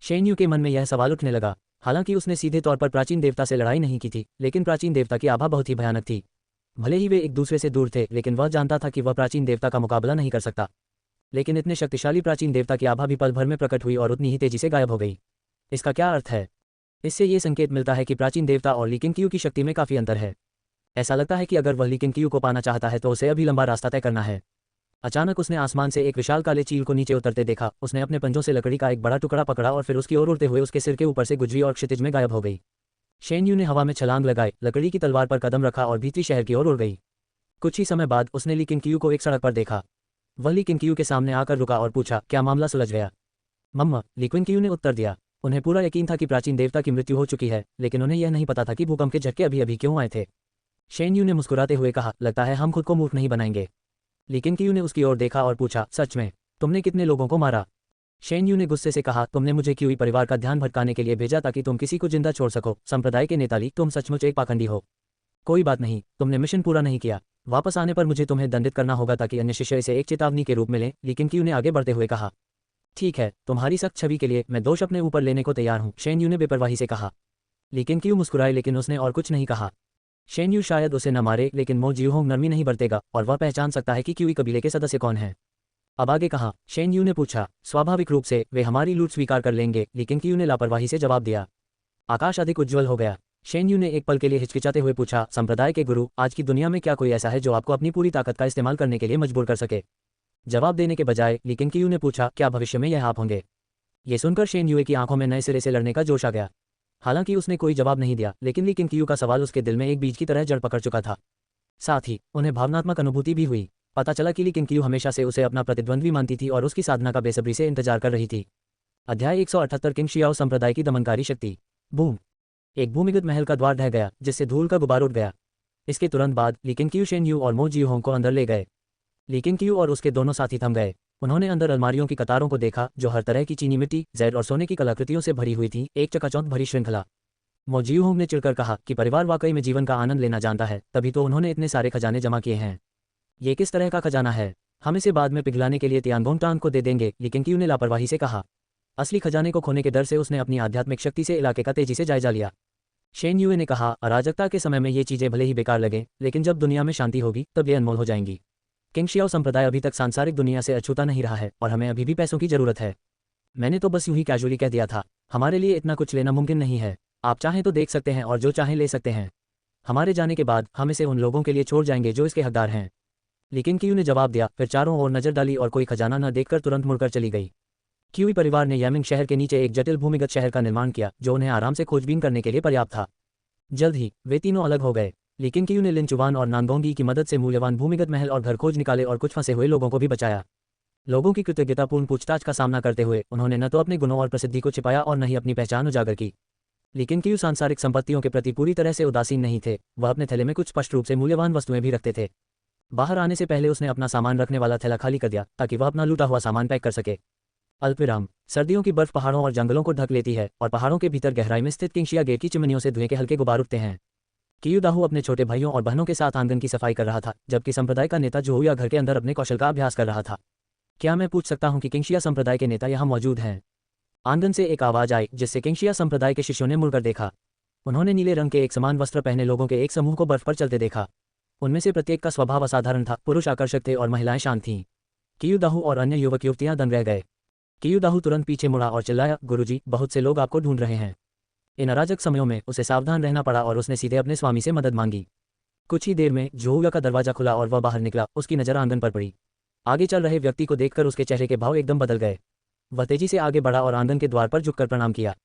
शेन यू के मन में यह सवाल उठने लगा। हालांकि उसने सीधे तौर पर प्राचीन देवता से लड़ाई नहीं की थी, लेकिन प्राचीन देवता की आभा बहुत ही भयानक थी। भले ही वे एक दूसरे से दूर थे, लेकिन वह जानता था कि वह प्राचीन देवता का मुकाबला नहीं कर सकता। लेकिन इतने शक्तिशाली प्राचीन देवता की आभा भी पल भर में प्रकट हुई और उतनी ही तेजी से गायब हो गई। इसका क्या अर्थ है? इससे ये संकेत मिलता है कि प्राचीन देवता और ली केंगियू की शक्ति में काफी अंतर है। ऐसा लगता है कि अगर वह ली केंगियू को पाना चाहता है तो उसे अभी लंबा रास्ता तय करना है। अचानक उसने आसमान से एक विशाल काले चील को नीचे उतरते देखा। उसने अपने पंजों से लकड़ी का एक बड़ा टुकड़ा पकड़ा और फिर उसकी ओर उड़ते हुए उसके सिर के ऊपर से गुजरी और क्षितिज में गायब हो गई। शेन यू ने हवा में छलांग लगाई, लकड़ी की तलवार पर कदम रखा और भीतरी शहर की ओर उड़ गई। कुछ ही समय बाद उसने ली केंगियू को एक सड़क पर देखा। वह ली केंगियू के सामने आकर रुका और पूछा, क्या मामला सुलझ गया? मम्मा, ली केंगियू ने उत्तर दिया। उन्हें पूरा यकीन था कि प्राचीन देवता की मृत्यु हो चुकी है, लेकिन उन्हें यह नहीं पता था कि भूकंप के झटके अभी अभी क्यों आए थे। शेन यू ने मुस्कुराते हुए कहा, लगता है हम खुद को मूर्ख नहीं बनाएंगे। ली केंगियू ने उसकी ओर देखा और पूछा, सच में? तुमने कितने लोगों को मारा? शेन यू ने गुस्से से कहा, तुमने मुझे क्यूई परिवार का ध्यान भटकाने के लिए भेजा ताकि तुम किसी को जिंदा छोड़ सको। संप्रदाय के नेता ली, तुम सचमुच एक पाखंडी हो। कोई बात नहीं, तुमने मिशन पूरा नहीं किया। वापस आने पर मुझे तुम्हें दंडित करना होगा ताकि अन्य शिष्य इसे एक चेतावनी के रूप में लें। ली केंगियू ने आगे बढ़ते हुए कहा, ठीक है, तुम्हारी सख्त छवि के लिए मैं दोष अपने ऊपर लेने को तैयार हूं। शेन यू ने बेपरवाही से कहा। ली केंगियू मुस्कुराए, लेकिन उसने और कुछ नहीं कहा। शेन यू शायद उसे न मारे, लेकिन मो जियोहोंग नरमी नहीं बरतेगा और वह पहचान सकता है कि क्यूई कबीले के सदस्य कौन हैं। अब आगे कहाँ? शेन यू ने पूछा। स्वाभाविक रूप से वे हमारी लूट स्वीकार कर लेंगे, ली केंगियू ने लापरवाही से जवाब दिया। आकाश अधिक उज्ज्वल हो गया। शेन यू ने एक पल के लिए हिचकिचाते हुए पूछा, संप्रदाय के गुरु, आज की दुनिया में क्या कोई ऐसा है जो आपको अपनी पूरी ताकत का इस्तेमाल करने के लिए मजबूर कर सके? जवाब देने के बजाय ली केंगकेयू ने पूछा, क्या भविष्य में यह आप होंगे? ये सुनकर शेन यूए की आंखों में नए सिरे से लड़ने का जोश आ गया। हालांकि उसने कोई जवाब नहीं दिया, लेकिन ली केंगकेयू का सवाल उसके दिल में एक बीज की तरह जड़ पकड़ चुका था। साथ ही उन्हें भावनात्मक अनुभूति भी हुई। पता चला कि ली केंगकेयू हमेशा से उसे अपना प्रतिद्वंद्वी मानती थी और उसकी साधना का बेसब्री से इंतजार कर रही थी। अध्याय 178 किंग शियाओ संप्रदाय की दमनकारी शक्ति। बूम! एक भूमिगत महल का द्वार ढह गया, जिससे धूल का गुबार उठ गया। इसके तुरंत बाद ली केंगकेयू शेन यू और मो जियोहोंग को अंदर ले गए। ली केंगकेयू और उसके दोनों साथी थम गए। उन्होंने अंदर अलमारियों की कतारों को देखा, जो हर तरह की चीनी मिट्टी, जैड और सोने की कलाकृतियों से भरी हुई थी, एक चकाचौंध भरी श्रृंखला। मो जियोहोंग ने चिढ़कर कहा कि परिवार वाकई में जीवन का आनंद लेना जानता है, तभी तो उन्होंने इतने सारे खजाने जमा किए हैं। ये किस तरह का खजाना है? हम इसे बाद में पिघलाने के लिए तियानगोंग टांग को दे देंगे, ली केंगकेयू ने लापरवाही से कहा। असली खजाने को खोने के डर से उसने अपनी आध्यात्मिक शक्ति से इलाके का तेजी से जायजा लिया। शेन यूए ने कहा, अराजकता के समय में ये चीजें भले ही बेकार लगें, लेकिन जब दुनिया में शांति होगी तब ये अनमोल हो जाएंगी। किंग शियाओ संप्रदाय अभी तक सांसारिक दुनिया से अछूता नहीं रहा है और हमें अभी भी पैसों की जरूरत है। मैंने तो बस यूं ही कैजुअली कह दिया था, हमारे लिए इतना कुछ लेना मुमकिन नहीं है। आप चाहें तो देख सकते हैं और जो चाहें ले सकते हैं। हमारे जाने के बाद हम इसे उन लोगों के लिए छोड़ जाएंगे जो इसके हकदार हैं। लेकिन क्यू ने जवाब दिया, फिर चारों ओर नजर डाली और कोई खजाना न देखकर तुरंत मुड़कर चली गई। क्यूई परिवार ने यामिंग शहर के नीचे एक जटिल भूमिगत शहर का निर्माण किया, जो उन्हें आराम से खोजबीन करने के लिए पर्याप्त था। जल्द ही वे तीनों अलग हो गए, लेकिन क्यू ने लिन चुवान और नानगोंगी की मदद से मूल्यवान भूमिगत महल और घर खोज निकाले और कुछ फंसे हुए लोगों को भी बचाया। लोगों की कृतज्ञतापूर्ण पूछताछ का सामना करते हुए उन्होंने न तो अपने गुणों और प्रसिद्धि को छिपाया और न ही अपनी पहचान उजागर की। लेकिन क्यू सांसारिक संपत्तियों के प्रति पूरी तरह से उदासीन नहीं थे। वह अपने थैले में कुछ स्पष्ट रूप से मूल्यवान वस्तुएं भी रखते थे। बाहर आने से पहले उसने अपना सामान रखने वाला थैला खाली कर दिया, ताकि वह अपना लूटा हुआ सामान पैक कर सके। अल्पविराम। सर्दियों की बर्फ पहाड़ों और जंगलों को ढक लेती है और पहाड़ों के भीतर गहराई में स्थित किंगशिया गेट की चिमनियों से धुएं के हल्के गुबार उठते हैं। कियू दाहू अपने छोटे भाइयों और बहनों के साथ आंगन की सफाई कर रहा था, जबकि संप्रदाय का नेता जोहुया घर के अंदर अपने कौशल का अभ्यास कर रहा था। क्या मैं पूछ सकता हूं कि किंगशिया संप्रदाय के नेता यहाँ मौजूद हैं? आंगन से एक आवाज आई, जिससे किंगशिया संप्रदाय के शिष्यों ने मुड़कर देखा। उन्होंने नीले रंग के एक समान वस्त्र पहने लोगों के एक समूह को बर्फ पर चलते देखा। उनमें से प्रत्येक का स्वभाव असाधारण था, पुरुष आकर्षक थे और महिलाएं शांत थीं। कियू दाहू और अन्य युवक युवतियां दंग रह गए। कियू दाहू तुरंत पीछे मुड़ा और चिल्लाया, गुरुजी, बहुत से लोग आपको ढूंढ रहे हैं। इन अराजक समयों में उसे सावधान रहना पड़ा और उसने सीधे अपने स्वामी से मदद मांगी। कुछ ही देर में जोहुया का दरवाजा खुला और वह बाहर निकला। उसकी नज़र आंगन पर पड़ी। आगे चल रहे व्यक्ति को देखकर उसके चेहरे के भाव एकदम बदल गए। वह तेजी से आगे बढ़ा और आंगन के द्वार पर झुककर प्रणाम किया।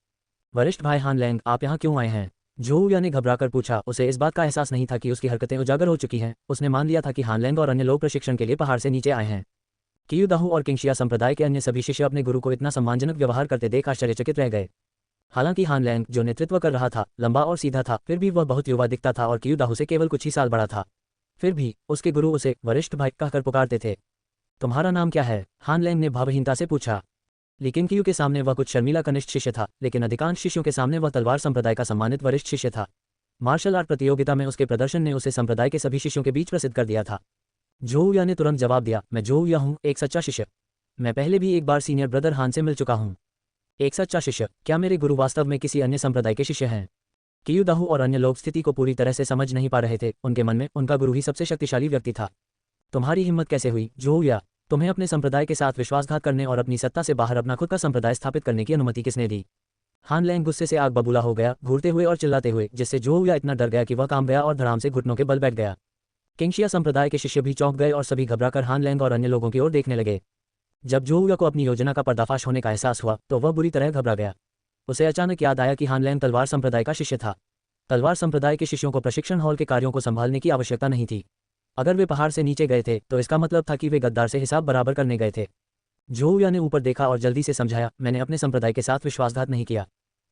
वरिष्ठ भाई हान लैंग, आप यहाँ क्यों आए हैं? जोहुया ने घबराकर पूछा। उसे इस बात का एहसास नहीं था कि उसकी हरकतें उजागर हो चुकी हैं। उसने मान लिया था कि हान लैंग और अन्य लोग प्रशिक्षण के लिए पहाड़ से नीचे आए हैं। कियू दाहू और किंगशिया संप्रदाय के अन्य सभी शिष्य अपने गुरु को इतना सम्मानजनक व्यवहार करते देख आश्चर्यचकित रह गए। हालांकि हान लैंग, जो नेतृत्व कर रहा था, लंबा और सीधा था, फिर भी वह बहुत युवा दिखता था और कियू दाहू से केवल कुछ ही साल बड़ा था। फिर भी उसके गुरु उसे वरिष्ठ भाई कहकर पुकारते थे। तुम्हारा नाम क्या है? हान लैंग ने भावहीनता से पूछा। लेकिन कियू के सामने वह कुछ शर्मीला कनिष्ठ शिष्य था, लेकिन अधिकांश शिष्यों के सामने वह तलवार संप्रदाय का सम्मानित वरिष्ठ शिष्य था। मार्शल आर्ट प्रतियोगिता में उसके प्रदर्शन ने उसे संप्रदाय के सभी शिष्यों के बीच प्रसिद्ध कर दिया था। जोहुया ने तुरंत जवाब दिया, मैं जोहुया हूँ, एक सच्चा शिष्य। मैं पहले भी एक बार सीनियर ब्रदर हान से मिल चुका हूँ। एक सच्चा शिष्य? क्या मेरे गुरु वास्तव में किसी अन्य संप्रदाय के शिष्य हैं? कियू दाहू और अन्य लोग स्थिति को पूरी तरह से समझ नहीं पा रहे थे। उनके मन में उनका गुरु ही सबसे शक्तिशाली व्यक्ति था। तुम्हारी हिम्मत कैसे हुई जोहुया? तुम्हें अपने संप्रदाय के साथ विश्वासघात करने और अपनी सत्ता से बाहर अपना खुद का संप्रदाय स्थापित करने की अनुमति किसने दी? हान लैंग गुस्से से आग बबूला हो गया, घूरते हुए और चिल्लाते हुए, जिससे जोहुया इतना डर गया कि वह कांप गया और धड़ाम से घुटनों के बल बैठ गया। किंगशिया संप्रदाय के शिष्य भी चौंक गए और सभी घबराकर हान लैंग और अन्य लोगों की ओर देखने लगे। जब जोहुया को अपनी योजना का पर्दाफाश होने का एहसास हुआ तो वह बुरी तरह घबरा गया। उसे अचानक याद आया कि हान लैंग तलवार संप्रदाय का शिष्य था। तलवार संप्रदाय के शिष्यों को प्रशिक्षण हॉल के कार्यों को संभालने की आवश्यकता नहीं थी। अगर वे पहाड़ से नीचे गए थे तो इसका मतलब था कि वे गद्दार से हिसाब बराबर करने गए थे। जोहुया ने ऊपर देखा और जल्दी से समझाया, मैंने अपने संप्रदाय के साथ विश्वासघात नहीं किया।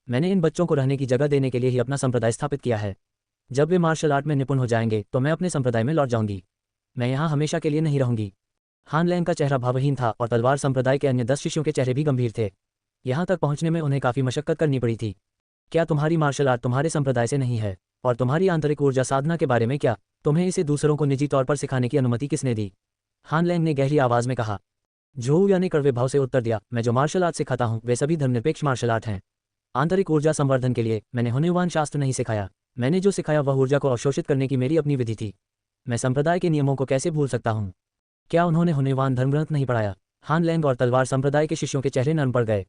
मैंने इन बच्चों को रहने की जगह देने के लिए ही अपना संप्रदाय स्थापित किया है। जब वे मार्शल आर्ट में निपुण हो जाएंगे तो मैं अपने संप्रदाय में लौट जाऊंगी। मैं यहाँ हमेशा के लिए नहीं रहूंगी। हान लैंग का चेहरा भावहीन था और तलवार संप्रदाय के अन्य 10 शिष्यों के चेहरे भी गंभीर थे। यहाँ तक पहुँचने में उन्हें काफ़ी मशक्कत करनी पड़ी थी। क्या तुम्हारी मार्शल आर्ट तुम्हारे संप्रदाय से नहीं है? और तुम्हारी आंतरिक ऊर्जा साधना के बारे में क्या? तुम्हें इसे दूसरों को निजी तौर पर सिखाने की अनुमति किसने दी? हान लैंग ने गहरी आवाज में कहा। जोहुया ने कड़वे भाव से उत्तर दिया, मैं जो मार्शल आर्ट सिखाता हूँ वे सभी धर्मनिरपेक्ष मार्शल आर्ट हैं। आंतरिक ऊर्जा संवर्धन के लिए मैंने हुनयुआन शास्त्र नहीं सिखाया। मैंने जो सिखाया वह ऊर्जा को अवशोषित करने की मेरी अपनी विधि थी। मैं संप्रदाय के नियमों को कैसे भूल सकता हूँ? क्या उन्होंने हुनयुआन धर्मग्रंथ नहीं पढ़ाया? हान लैंग और तलवार संप्रदाय के शिष्यों के चेहरे नरम पड़ गए।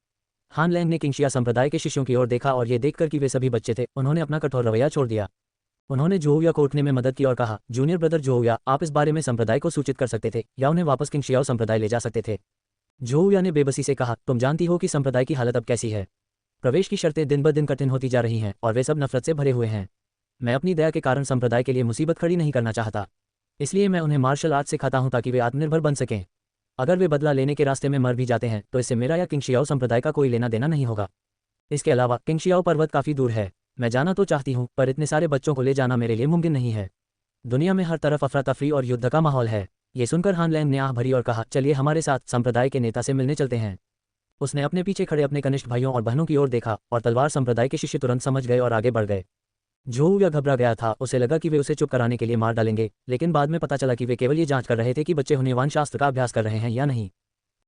हान लैंग ने किंगशिया संप्रदाय के शिष्यों की ओर देखा और ये देखकर कि वे सभी बच्चे थे, उन्होंने अपना कठोर रवैया छोड़ दिया। उन्होंने जोहुया को उठने में मदद की और कहा, जूनियर ब्रदर जोहुया, आप इस बारे में संप्रदाय को सूचित कर सकते थे या उन्हें वापस किंगशियाओ संप्रदाय ले जा सकते थे। जोहुया ने बेबसी से कहा, तुम जानती हो कि संप्रदाय की हालत अब कैसी है। प्रवेश की शर्तें दिन ब दिन कठिन होती जा रही हैं और वे सब नफरत से भरे हुए हैं। मैं अपनी दया के कारण संप्रदाय के लिए मुसीबत खड़ी नहीं करना चाहता, इसलिए मैं उन्हें मार्शल आर्ट सिखाता हूं ताकि वे आत्मनिर्भर बन सकें। अगर वे बदला लेने के रास्ते में मर भी जाते हैं तो इससे मेरा या किंगशियाओ संप्रदाय का कोई लेना देना नहीं होगा। इसके अलावा किंगशियाओ पर्वत काफ़ी दूर है, मैं जाना तो चाहती हूँ पर इतने सारे बच्चों को ले जाना मेरे लिए मुमकिन नहीं है। दुनिया में हर तरफ अफरा तफरी और युद्ध का माहौल है। ये सुनकर हान लैंग ने आह भरी और कहा, चलिए हमारे साथ संप्रदाय के नेता से मिलने चलते हैं। उसने अपने पीछे खड़े अपने कनिष्ठ भाइयों और बहनों की ओर देखा और तलवार संप्रदाय के शिष्य तुरंत समझ गए और आगे बढ़ गए। जोहुया घबरा गया था, उसे लगा कि वे उसे चुप कराने के लिए मार डालेंगे, लेकिन बाद में पता चला कि वे केवल ये जांच कर रहे थे कि बच्चे हुनवान शास्त्र का अभ्यास कर रहे हैं या नहीं।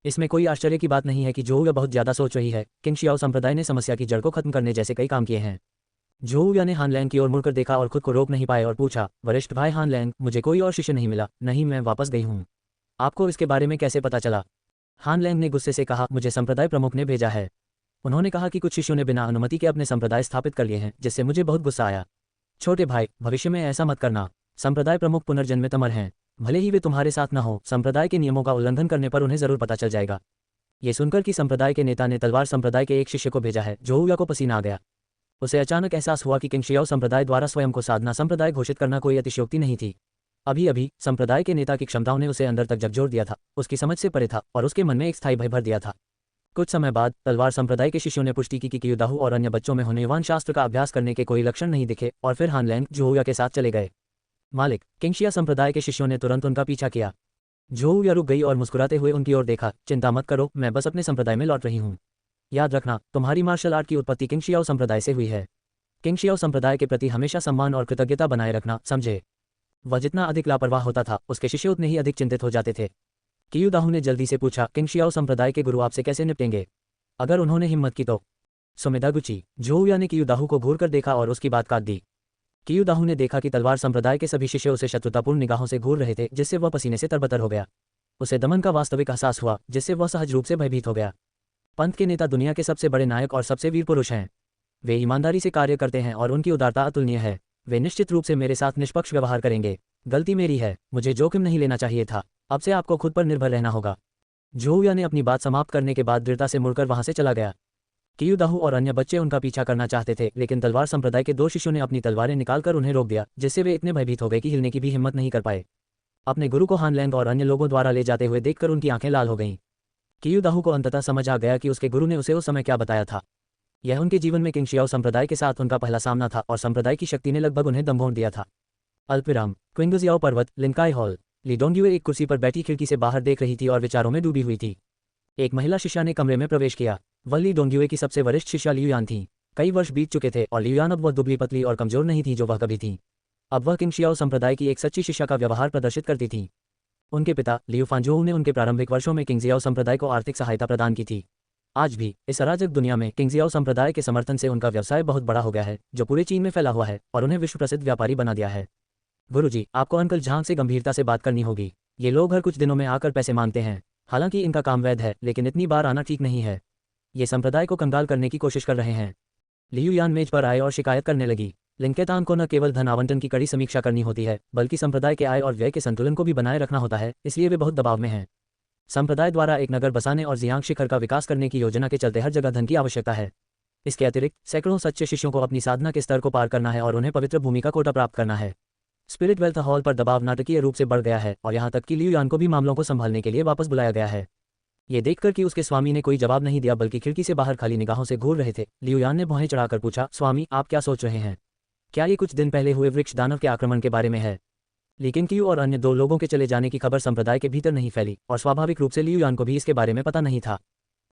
इसमें कोई आश्चर्य की बात नहीं है कि जोहुया बहुत ज़्यादा सोच रही है। किंगशियाओ संप्रदाय ने समस्या की जड़ को खत्म करने जैसे कई काम किए हैं। जोहुया ने हान लैंग की ओर मुड़कर देखा और खुद को रोक नहीं पाए और पूछा, वरिष्ठ भाई हान लैंग, मुझे कोई और शिष्य नहीं मिला। नहीं, मैं वापस गई हूँ। आपको इसके बारे में कैसे पता चला? हान लैंग ने गुस्से से कहा, मुझे संप्रदाय प्रमुख ने भेजा है। उन्होंने कहा कि कुछ शिष्यों ने बिना अनुमति के अपने संप्रदाय स्थापित कर लिए हैं, जिससे मुझे बहुत गुस्सा आया। छोटे भाई, भविष्य में ऐसा मत करना। संप्रदाय प्रमुख पुनर्जन्मित अमर हैं, भले ही वे तुम्हारे साथ न हो, संप्रदाय के नियमों का उल्लंघन करने पर उन्हें जरूर पता चल जाएगा। ये सुनकर कि संप्रदाय के नेता ने तलवार संप्रदाय के एक शिष्य को भेजा है, जोहुया को पसीना आ गया। उसे अचानक एहसास हुआ कि किंगशियाओ संप्रदाय द्वारा स्वयं को साधना संप्रदाय घोषित करना कोई अतिशयोक्ति नहीं थी। अभी अभी संप्रदाय के नेता की क्षमताओं ने उसे अंदर तक झकझोर दिया था, उसकी समझ से परे था और उसके मन में एक स्थायी भय भर दिया था। कुछ समय बाद तलवार संप्रदाय के शिष्यों ने पुष्टि की कि कियुदाहु और अन्य बच्चों में हुनवान शास्त्र का अभ्यास करने के कोई लक्षण नहीं दिखे और फिर हान लैंग जोहुया के साथ चले गए। मालिक, किंगशिया संप्रदाय के शिष्यों ने तुरंत उनका पीछा किया। जोहुया रुक गई और मुस्कुराते हुए उनकी ओर देखा, चिंता मत करो, मैं बस अपने संप्रदाय में लौट रही हूँ। याद रखना, तुम्हारी मार्शल आर्ट की उत्पत्ति किंगशियाओ संप्रदाय से हुई है। किंगशियाओ संप्रदाय के प्रति हमेशा सम्मान और कृतज्ञता बनाए रखना, समझे? वह जितना अधिक लापरवाह होता था, उसके शिष्य उतने ही अधिक चिंतित हो जाते थे। कियुदाहु ने जल्दी से पूछा, किंगशियाओ संप्रदाय के गुरु आपसे कैसे निपटेंगे? अगर उन्होंने हिम्मत की तो? सुमेदागुची। जोहुया ने कियुदाहु को घूर कर देखा और उसकी बात काट दी। कियुदाहु ने देखा कि तलवार संप्रदाय के सभी शिष्य उसे शत्रुतापूर्ण निगाहों से घूर रहे थे, जिससे वह पसीने से तरबतर हो गया। उसे दमन का वास्तविक एहसास हुआ, जिससे वह सहज रूप से भयभीत हो गया। पंथ के नेता दुनिया के सबसे बड़े नायक और सबसे वीर पुरुष हैं। वे ईमानदारी से कार्य करते हैं और उनकी उदारता अतुलनीय है। वे निश्चित रूप से मेरे साथ निष्पक्ष व्यवहार करेंगे। गलती मेरी है, मुझे जोखिम नहीं लेना चाहिए था। अब से आपको खुद पर निर्भर रहना होगा। जोहुया ने अपनी बात समाप्त करने के बाद दृढ़ता से मुड़कर वहां से चला गया। कियुदाहु और अन्य बच्चे उनका पीछा करना चाहते थे, लेकिन तलवार संप्रदाय के 2 शिष्यों ने अपनी तलवारें निकालकर उन्हें रोक दिया, जिससे वे इतने भयभीत हो गए कि हिलने की भी हिम्मत नहीं कर पाए। अपने गुरु को हान लैंग और अन्य लोगों द्वारा ले जाते हुए देखकर उनकी आंखें लाल हो गईं। कियुदाहु को अंततः समझ आ गया कि उसके गुरु ने उसे उस समय क्या बताया था। यह उनके जीवन में किंगशियाओ संप्रदाय के साथ उनका पहला सामना था और संप्रदाय की शक्ति ने लगभग उन्हें दम दिया था। अल्पविराम। क्विंगजियाओ पर्वत, लिंकाई हॉल। ली डोंगयुए एक कुर्सी पर बैठी खिड़की से बाहर देख रही थी और विचारों में डूबी हुई थी। एक महिला शिष्या ने कमरे में प्रवेश किया। वह ली डोंगयुए की सबसे वरिष्ठ शिष्या लियुयान थी। कई वर्ष बीत चुके थे और लियुयान अब वह दुबली पतली और कमजोर नहीं थी जो वह कभी थी। अब वह किंगशियाओ संप्रदाय की एक सच्ची शिष्या का व्यवहार प्रदर्शित करती थी। उनके पिता लियू फांजोऊ ने उनके प्रारंभिक वर्षों में किंगजियाओ संप्रदाय को आर्थिक सहायता प्रदान की थी। आज भी इस अराजक दुनिया में किंगजियाओ संप्रदाय के समर्थन से उनका व्यवसाय बहुत बड़ा हो गया है, जो पूरे चीन में फैला हुआ है और उन्हें विश्व प्रसिद्ध व्यापारी बना दिया है। गुरुजी, आपको अंकल झांग से गंभीरता से बात करनी होगी। ये लोग हर कुछ दिनों में आकर पैसे मांगते हैं। हालांकि इनका काम वैध है, लेकिन इतनी बार आना ठीक नहीं है। ये संप्रदाय को कंगाल करने की कोशिश कर रहे हैं। लियुयान मेज पर आए और शिकायत करने लगी। लिंकेतान को न केवल धन आवंटन की कड़ी समीक्षा करनी होती है, बल्कि संप्रदाय के आय और व्यय के संतुलन को भी बनाए रखना होता है, इसलिए वे बहुत दबाव में हैं। संप्रदाय द्वारा एक नगर बसाने और जियांग शिखर का विकास करने की योजना के चलते हर जगह धन की आवश्यकता है। इसके अतिरिक्त सैकड़ों सच्चे शिष्यों को अपनी साधना के स्तर को पार करना है और उन्हें पवित्र भूमि का कोटा प्राप्त करना है। स्पिरिट वेल्थ हॉल पर दबाव नाटकीय रूप से बढ़ गया है और यहाँ तक कि लियुयान को भी मामलों को संभालने के लिए वापस बुलाया गया है। ये देखकर कि उसके स्वामी ने कोई जवाब नहीं दिया बल्कि खिड़की से बाहर खाली निगाहों से घूर रहे थे, लियुयान ने भौहें चढ़ाकर पूछा, स्वामी, आप क्या सोच रहे हैं? क्या ये कुछ दिन पहले हुए वृक्ष दानव के आक्रमण के बारे में है? लेकिन कियू और अन्य 2 लोगों के चले जाने की खबर संप्रदाय के भीतर नहीं फैली और स्वाभाविक रूप से लियुयान को भी इसके बारे में पता नहीं था।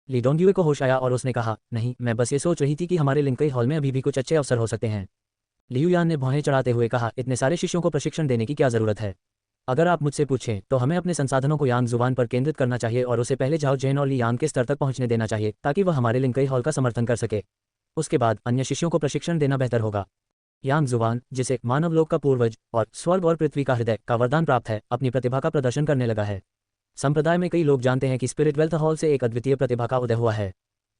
ली डोंगयुए को होश आया और उसने कहा, नहीं, मैं बस ये सोच रही थी कि हमारे लिंकई हॉल में अभी भी कुछ अच्छे अवसर हो सकते हैं। लियुयान ने भौहें चढ़ाते हुए कहा, इतने सारे शिष्यों को प्रशिक्षण देने की क्या जरूरत है? अगर आप मुझसे पूछें तो हमें अपने संसाधनों को यांग जुबान पर केंद्रित करना चाहिए और उसे पहले झाओ जैन और लियांग के स्तर तक पहुंचने देना चाहिए ताकि वह हमारे लिंकई हॉल का समर्थन कर सके। उसके बाद अन्य शिष्यों को प्रशिक्षण देना बेहतर होगा। यांग जुबान, जिसे मानव लोक का पूर्वज और स्वर्ग और पृथ्वी का हृदय का वरदान प्राप्त है, अपनी प्रतिभा का प्रदर्शन करने लगा है। संप्रदाय में कई लोग जानते हैं कि स्पिरिट वेल्थ हॉल से एक अद्वितीय प्रतिभा का उदय हुआ है।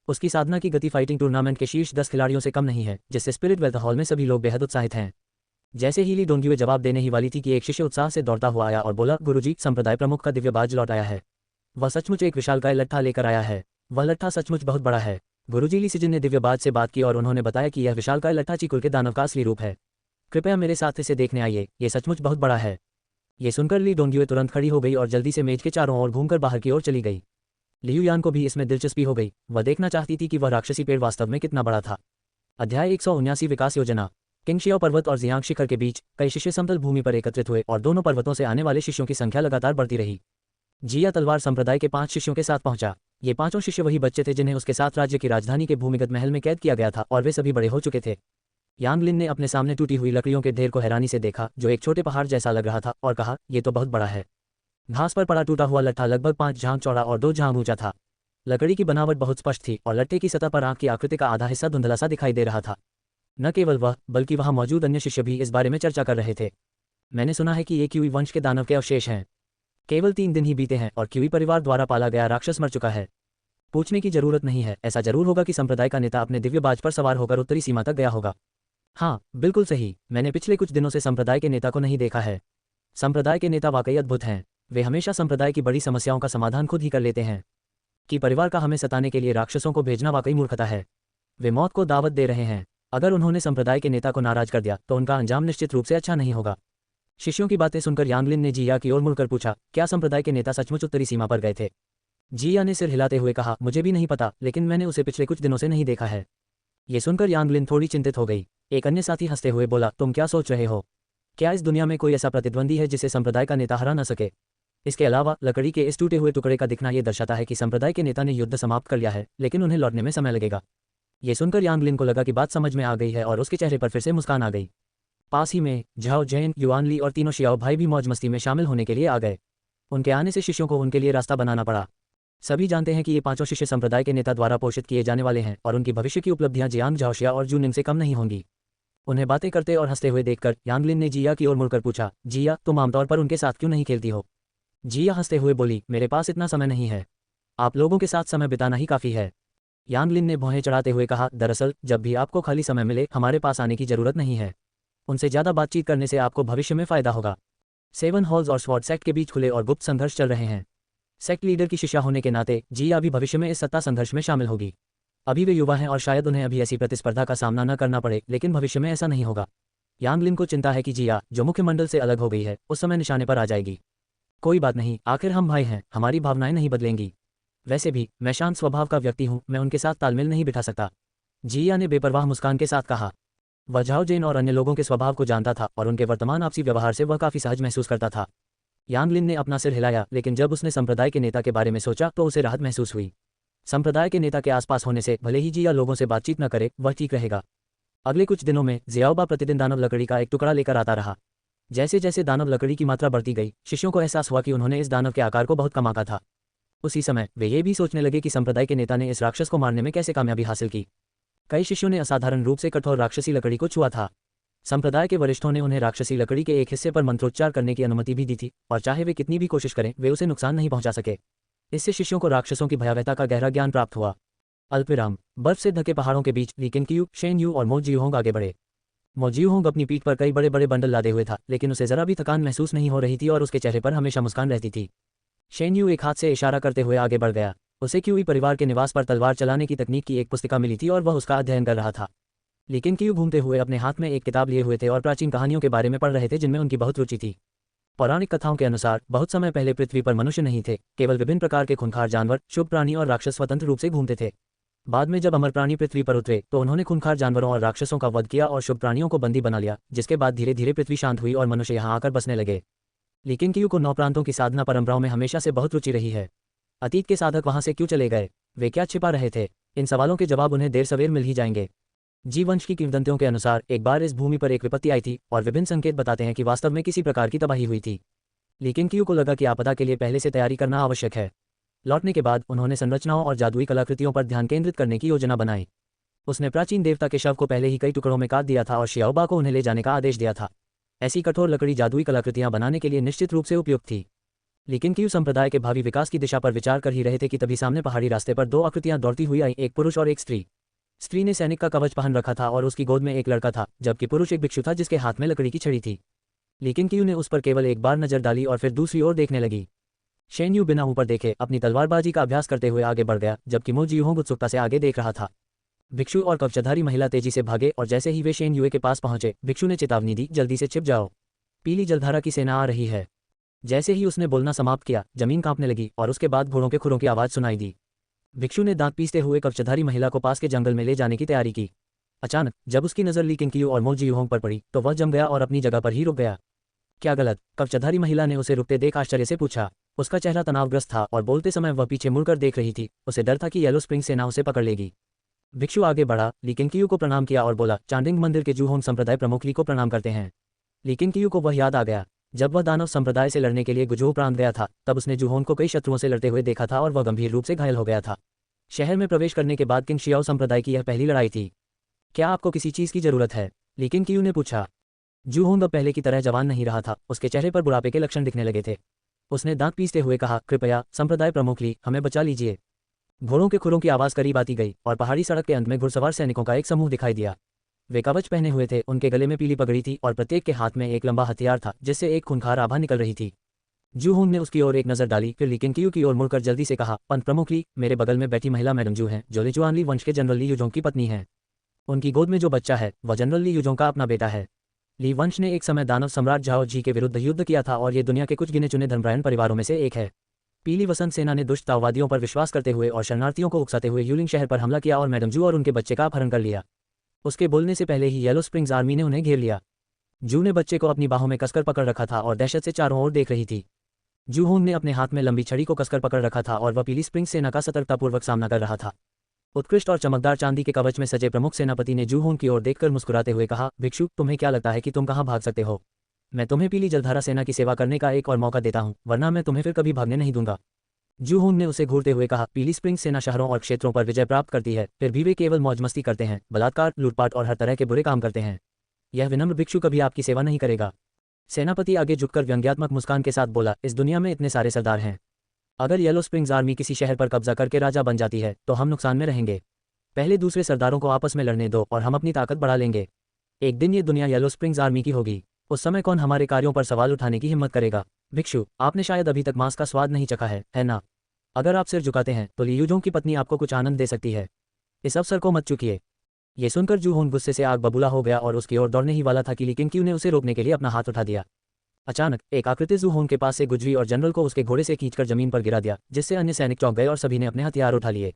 उसकी साधना की गति फाइटिंग टूर्नामेंट के शीर्ष 10 खिलाड़ियों से कम नहीं है, जिससे स्पिरिट वेल्थ हॉल में सभी लोग बेहद उत्साहित हैं। जैसे ही ली डोंग्युए जवाब देने ही वाली थी कि एक शिष्य उत्साह से दौड़ता हुआ आया और बोला, गुरुजी, संप्रदाय प्रमुख का दिव्य बाज लौट आया है। वह सचमुच एक विशालकाय लट्ठा लेकर आया है। वह लट्ठा सचमुच बहुत बड़ा है। गुरुजी ली सिजिन ने दिव्य बाज से बात की और उन्होंने बताया कि यह विशालकाय लट्ठा चीकुल के दानव का असली रूप है। कृपया मेरे साथ इसे देखने आइए, ये सचमुच बहुत बड़ा है। ये सुनकर ली डोंग्युए तुरंत खड़ी हो गई और जल्दी से मेज के चारों ओर घूमकर बाहर की ओर चली गई। लियू यान को भी इसमें दिलचस्पी हो गई। वह देखना चाहती थी कि वह राक्षसी पेड़ वास्तव में कितना बड़ा था। अध्याय 179 विकास योजना। किंगशियाओ पर्वत और जियांग शिखर के बीच कई शिष्य समतल भूमि पर एकत्रित हुए और दोनों पर्वतों से आने वाले शिष्यों की संख्या लगातार बढ़ती रही। जिया तलवार संप्रदाय के 5 शिष्यों के साथ पहुंचा। ये पांचों शिष्य वही बच्चे थे जिन्हें उसके साथ राज्य की राजधानी के भूमिगत महल में कैद किया गया था और वे सभी बड़े हो चुके थे। यांग लिन ने अपने सामने टूटी हुई लकड़ियों के ढेर को हैरानी से देखा, जो एक छोटे पहाड़ जैसा लग रहा था, और कहा, यह तो बहुत बड़ा है। घास पर पड़ा टूटा हुआ लट्ठा लगभग 5 झांग चौड़ा और 2 झांग ऊंचा था। लकड़ी की बनावट बहुत स्पष्ट थी और लट्ठे की सतह पर आंख की आकृति का आधा हिस्सा धुंधला सा दिखाई दे रहा था। न केवल वह, बल्कि वहां मौजूद अन्य शिष्य भी इस बारे में चर्चा कर रहे थे। मैंने सुना है कि ये क्यूई वंश के दानव के अवशेष हैं। केवल 3 दिन ही बीते हैं और क्यूई परिवार द्वारा पाला गया राक्षस मर चुका है। पूछने की जरूरत नहीं है, ऐसा जरूर होगा कि संप्रदाय का नेता अपने दिव्य बाज पर सवार होकर उत्तरी सीमा तक गया होगा। हाँ, बिल्कुल सही। मैंने पिछले कुछ दिनों से संप्रदाय के नेता को नहीं देखा है। संप्रदाय के नेता वाकई अद्भुत हैं। वे हमेशा संप्रदाय की बड़ी समस्याओं का समाधान खुद ही कर लेते हैं। कि परिवार का हमें सताने के लिए राक्षसों को भेजना वाकई मूर्खता है। वे मौत को दावत दे रहे हैं। अगर उन्होंने संप्रदाय के नेता को नाराज कर दिया तो उनका अंजाम निश्चित रूप से अच्छा नहीं होगा। शिष्यों की बातें सुनकर यांगलिन ने जिया की ओर मुड़कर पूछा, क्या संप्रदाय के नेता सचमुच उत्तरी सीमा पर गए थे? जिया ने सिर हिलाते हुए कहा, मुझे भी नहीं पता, लेकिन मैंने उसे पिछले कुछ दिनों से नहीं देखा है। ये सुनकर यांगलिन थोड़ी चिंतित हो गई। एक अन्य साथी हंसते हुए बोला, तुम क्या सोच रहे हो? क्या इस दुनिया में कोई ऐसा प्रतिद्वंदी है जिसे संप्रदाय का नेता हरा न सके? इसके अलावा लकड़ी के इस टूटे हुए टुकड़े का दिखना यह दर्शाता है कि संप्रदाय के नेता ने युद्ध समाप्त कर लिया है, लेकिन उन्हें लौटने में समय लगेगा। ये सुनकर यांगलिन को लगा कि बात समझ में आ गई है और उसके चेहरे पर फिर से मुस्कान आ गई। पास ही में झाओ जैन, युआन ली और तीनों शियाओ भाई भी मौज मस्ती में शामिल होने के लिए आ गए। उनके आने से शिष्यों को उनके लिए रास्ता बनाना पड़ा। सभी जानते हैं कि ये पांचों शिष्य संप्रदाय के नेता द्वारा पोषित किए जाने वाले हैं और उनकी भविष्य की उपलब्धियां जियांग, झाओशिया और जूनिंग से कम नहीं होंगी। उन्हें बातें करते और हंसते हुए देखकर यांगलिन ने जिया की ओर मुड़कर पूछा, जिया, तुम आमतौर पर उनके साथ क्यों नहीं खेलती हो? जिया हंसते हुए बोली, मेरे पास इतना समय नहीं है। आप लोगों के साथ समय बिताना ही काफी है। यांगलिन ने भौहें चढ़ाते हुए कहा, दरअसल जब भी आपको खाली समय मिले हमारे पास आने की जरूरत नहीं है। उनसे ज्यादा बातचीत करने से आपको भविष्य में फायदा होगा। 7 हॉल्स और स्वॉर्ड सेक्ट के बीच खुले और गुप्त संघर्ष चल रहे हैं। सेक्ट लीडर की शिष्या होने के नाते जिया भी भविष्य में इस सत्ता संघर्ष में शामिल होगी। अभी वे युवा हैं और शायद उन्हें अभी ऐसी प्रतिस्पर्धा का सामना न करना पड़े, लेकिन भविष्य में ऐसा नहीं होगा। यांगलिन को चिंता है कि जिया, जो मुख्य मंडल से अलग हो गई है, उस समय निशाने पर आ जाएगी। कोई बात नहीं, आखिर हम भाई हैं, हमारी भावनाएं नहीं बदलेंगी। वैसे भी मैं शांत स्वभाव का व्यक्ति हूं, मैं उनके साथ तालमेल नहीं बिठा सकता। जिया ने बेपरवाह मुस्कान के साथ कहा। वह झाओ जैन और अन्य लोगों के स्वभाव को जानता था और उनके वर्तमान आपसी व्यवहार से वह काफी सहज महसूस करता था। यांगलिन ने अपना सिर हिलाया, लेकिन जब उसने संप्रदाय के नेता के बारे में सोचा तो उसे राहत महसूस हुई। संप्रदाय के नेता के आसपास होने से भले ही जिया लोगों से बातचीत न करे, वह ठीक रहेगा। अगले कुछ दिनों में जियाओबा प्रतिदिन दानव लकड़ी का एक टुकड़ा लेकर आता रहा। जैसे जैसे दानव लकड़ी की मात्रा बढ़ती गई, शिष्यों को एहसास हुआ कि उन्होंने इस दानव के आकार को बहुत कम आंका था। उसी समय वे ये भी सोचने लगे कि संप्रदाय के नेता ने इस राक्षस को मारने में कैसे कामयाबी हासिल की। कई शिष्यों ने असाधारण रूप से कठोर राक्षसी लकड़ी को छुआ था। संप्रदाय के वरिष्ठों ने उन्हें राक्षसी लकड़ी के एक हिस्से पर मंत्रोच्चार करने की अनुमति भी दी थी, और चाहे वे कितनी भी कोशिश करें, वे उसे नुकसान नहीं पहुंचा सके। इससे शिष्यों को राक्षसों की भयावहता का गहरा ज्ञान प्राप्त हुआ। अल्पविराम। बर्फ से ढके पहाड़ों के बीच ली केंगकियू, शेन यू और मो जियूहोंग आगे बढ़े। मो जियूहोंग अपनी पीठ पर कई बड़े बड़े बंडल लादे हुए था, लेकिन उसे जरा भी थकान महसूस नहीं हो रही थी और उसके चेहरे पर हमेशा मुस्कान रहती थी। शेन यू एक हाथ से इशारा करते हुए आगे बढ़ गया। उसे क्यूई परिवार के निवास पर तलवार चलाने की तकनीक की एक पुस्तिका मिली थी और वह उसका अध्ययन कर रहा था। लेकिन क्यू घूमते हुए अपने हाथ में एक किताब लिए हुए थे और प्राचीन कहानियों के बारे में पढ़ रहे थे जिनमें उनकी बहुत रुचि थी। पौराणिक कथाओं के अनुसार बहुत समय पहले पृथ्वी पर मनुष्य नहीं थे, केवल विभिन्न प्रकार के खूंखार जानवर, शुभ प्राणी और राक्षस स्वतंत्र रूप से घूमते थे। बाद में जब अमर प्राणी पृथ्वी पर उतरे तो उन्होंने खूंखार जानवरों और राक्षसों का वध किया और शुभ प्राणियों को बंदी बना लिया, जिसके बाद धीरे धीरे पृथ्वी शांत हुई और मनुष्य यहाँ आकर बसने लगे। लेकिन क्यू को 9 प्रांतों की साधना परंपराओं में हमेशा से बहुत रुचि रही है। अतीत के साधक वहां से क्यों चले गए? वे क्या छिपा रहे थे? इन सवालों के जवाब उन्हें देर सवेर मिल ही जाएंगे। जीववंश की किंवदंतियों के अनुसार एक बार इस भूमि पर एक विपत्ति आई थी और विभिन्न संकेत बताते हैं कि वास्तव में किसी प्रकार की तबाही हुई थी। लेकिन क्यू को लगा कि आपदा के लिए पहले से तैयारी करना आवश्यक है। लौटने के बाद उन्होंने संरचनाओं और जादुई कलाकृतियों पर ध्यान केंद्रित करने की योजना बनाई। उसने प्राचीन देवता के शव को पहले ही कई टुकड़ों में काट दिया था और शियाओबा को उन्हें ले जाने का आदेश दिया था। ऐसी कठोर लकड़ी जादुई कलाकृतियां बनाने के लिए निश्चित रूप से उपयुक्त थी। लेकिन क्यू संप्रदाय के भावी विकास की दिशा पर विचार कर ही रहे थे कि तभी सामने पहाड़ी रास्ते पर दो आकृतियां दौड़ती हुई आई, एक पुरुष और एक स्त्री। स्त्री ने सैनिक का कवच पहन रखा था और उसकी गोद में एक लड़का था, जबकि पुरुष एक भिक्षु था जिसके हाथ में लकड़ी की छड़ी थी। लेकिन क्यू ने उस पर केवल एक बार नजर डाली और फिर दूसरी ओर देखने लगी। शेन यू बिना ऊपर देखे अपनी तलवारबाजी का अभ्यास करते हुए आगे बढ़ गया, जबकि मो जियोंग उत्सुकता से आगे देख रहा था। भिक्षु और कवचधारी महिला तेजी से भागे और जैसे ही वे शेन युए के पास पहुंचे, भिक्षु ने चेतावनी दी, जल्दी से छिप जाओ, पीली जलधारा की सेना आ रही है। जैसे ही उसने बोलना समाप्त किया, जमीन कांपने लगी और उसके बाद घोड़ों के खुरों की आवाज सुनाई दी। भिक्षु ने दांत पीसते हुए कवचधारी महिला को पास के जंगल में ले जाने की तैयारी की। अचानक जब उसकी नजर ली किंग और मो जियोंग पर पड़ी तो वह जम गया और अपनी जगह पर ही रुक गया। क्या गलत? कवचधारी महिला ने उसे रुकते देख आश्चर्य से पूछा। उसका चेहरा तनावग्रस्त था और बोलते समय वह पीछे मुड़कर देख रही थी। उसे डर था कि येलो स्प्रिंग सेना उसे पकड़ लेगी। भिक्षु आगे बढ़ा, ली किंग को प्रणाम किया और बोला, चांडिंग मंदिर के जूहोंग संप्रदाय प्रमुख ली को प्रणाम करते हैं। ली किंग को वह याद आ गया जब वह दानव संप्रदाय से लड़ने के लिए गुजोह प्रांत गया था। तब उसने जूहोंग को कई शत्रुओं से लड़ते हुए देखा था और वह गंभीर रूप से घायल हो गया था। शहर में प्रवेश करने के बाद किंग शियाओ संप्रदाय की यह पहली लड़ाई थी। क्या आपको किसी चीज की जरूरत है? ली किंग ने पूछा। जूहोंग अब पहले की तरह जवान नहीं रहा था, उसके चेहरे पर बुढ़ापे के लक्षण दिखने लगे थे। उसने दांत पीसते हुए कहा, कृपया संप्रदाय प्रमुख ली, हमें बचा लीजिए। घोड़ों के खुरों की आवाज करीब आती गई और पहाड़ी सड़क के अंत में घुड़सवार सैनिकों का एक समूह दिखाई दिया। वे कवच पहने हुए थे, उनके गले में पीली पगड़ी थी और प्रत्येक के हाथ में एक लंबा हथियार था जिससे एक खूंखार आभा निकल रही थी। जूहोंग ने उसकी ओर एक नजर डाली, फिर ली किंग की ओर मुड़कर जल्दी से कहा, पंत प्रमुख ली, मेरे बगल में बैठी महिला मैडम जू हैं, जो लिजुआन ली वंश के जनरल ली युजोंग की पत्नी है। उनकी गोद में जो बच्चा है वह जनरल ली युजोंग का अपना बेटा है। ली वंश ने एक समय दानव सम्राट झाओ जी के विरुद्ध युद्ध किया था और ये दुनिया के कुछ गिने चुने धर्मपरायण परिवारों में से एक है। पीली वसंत सेना ने दुष्ट ताओवादियों पर विश्वास करते हुए और शरणार्थियों को उकसाते हुए यूलिंग शहर पर हमला किया और मैडम जू और उनके बच्चे का अपहरण कर लिया। उसके बोलने से पहले ही येलो स्प्रिंग्स आर्मी ने उन्हें घेर लिया। जू ने बच्चे को अपनी बाहों में कसकर पकड़ रखा था और दहशत से चारों ओर देख रही थी। जूहोंग ने अपने हाथ में लंबी छड़ी को कसकर पकड़ रखा था और वह पीली स्प्रिंग्स सेना का सतर्कतापूर्वक सामना कर रहा था। उत्कृष्ट और चमकदार चांदी के कवच में सजे प्रमुख सेनापति ने जूहोंग की ओर देखकर मुस्कुराते हुए कहा, भिक्षु, तुम्हें क्या लगता है कि तुम कहाँ भाग सकते हो? मैं तुम्हें पीली जलधारा सेना की सेवा करने का एक और मौका देता हूँ, वरना मैं तुम्हें फिर कभी भागने नहीं दूंगा। जूहोंग ने उसे घूरते हुए कहा, पीली स्प्रिंग सेना शहरों और क्षेत्रों पर विजय प्राप्त करती है, फिर भी वे केवल मौज मस्ती करते हैं, बलात्कार, लूटपाट और हर तरह के बुरे काम करते हैं। यह विनम्र भिक्षु कभी आपकी सेवा नहीं करेगा। सेनापति आगे झुककर व्यंग्यात्मक मुस्कान के साथ बोला, इस दुनिया में इतने सारे सरदार हैं। अगर येलो स्प्रिंग्स आर्मी किसी शहर पर कब्जा करके राजा बन जाती है तो हम नुकसान में रहेंगे। पहले दूसरे सरदारों को आपस में लड़ने दो और हम अपनी ताकत बढ़ा लेंगे। एक दिन ये दुनिया येलो स्प्रिंग्स आर्मी की होगी। उस समय कौन हमारे कार्यों पर सवाल उठाने की हिम्मत करेगा? भिक्षु, आपने शायद अभी तक मांस का स्वाद नहीं चखा है ना? अगर आप सिर झुकाते हैं तो ली युजोंग की पत्नी आपको कुछ आनंद दे सकती है। इस अवसर को मत चूकिए। ये सुनकर जूहोंग गुस्से से आग बबूला हो गया और उसकी ओर दौड़ने ही वाला था कि ली किंग ने उसे रोकने के लिए अपना हाथ उठा दिया। अचानक एक आकृति जूहोंग के पास से गुजरी और जनरल को उसके घोड़े से खींचकर जमीन पर गिरा दिया, जिससे अन्य सैनिक चौंक गए और सभी ने अपने हथियार उठा लिए।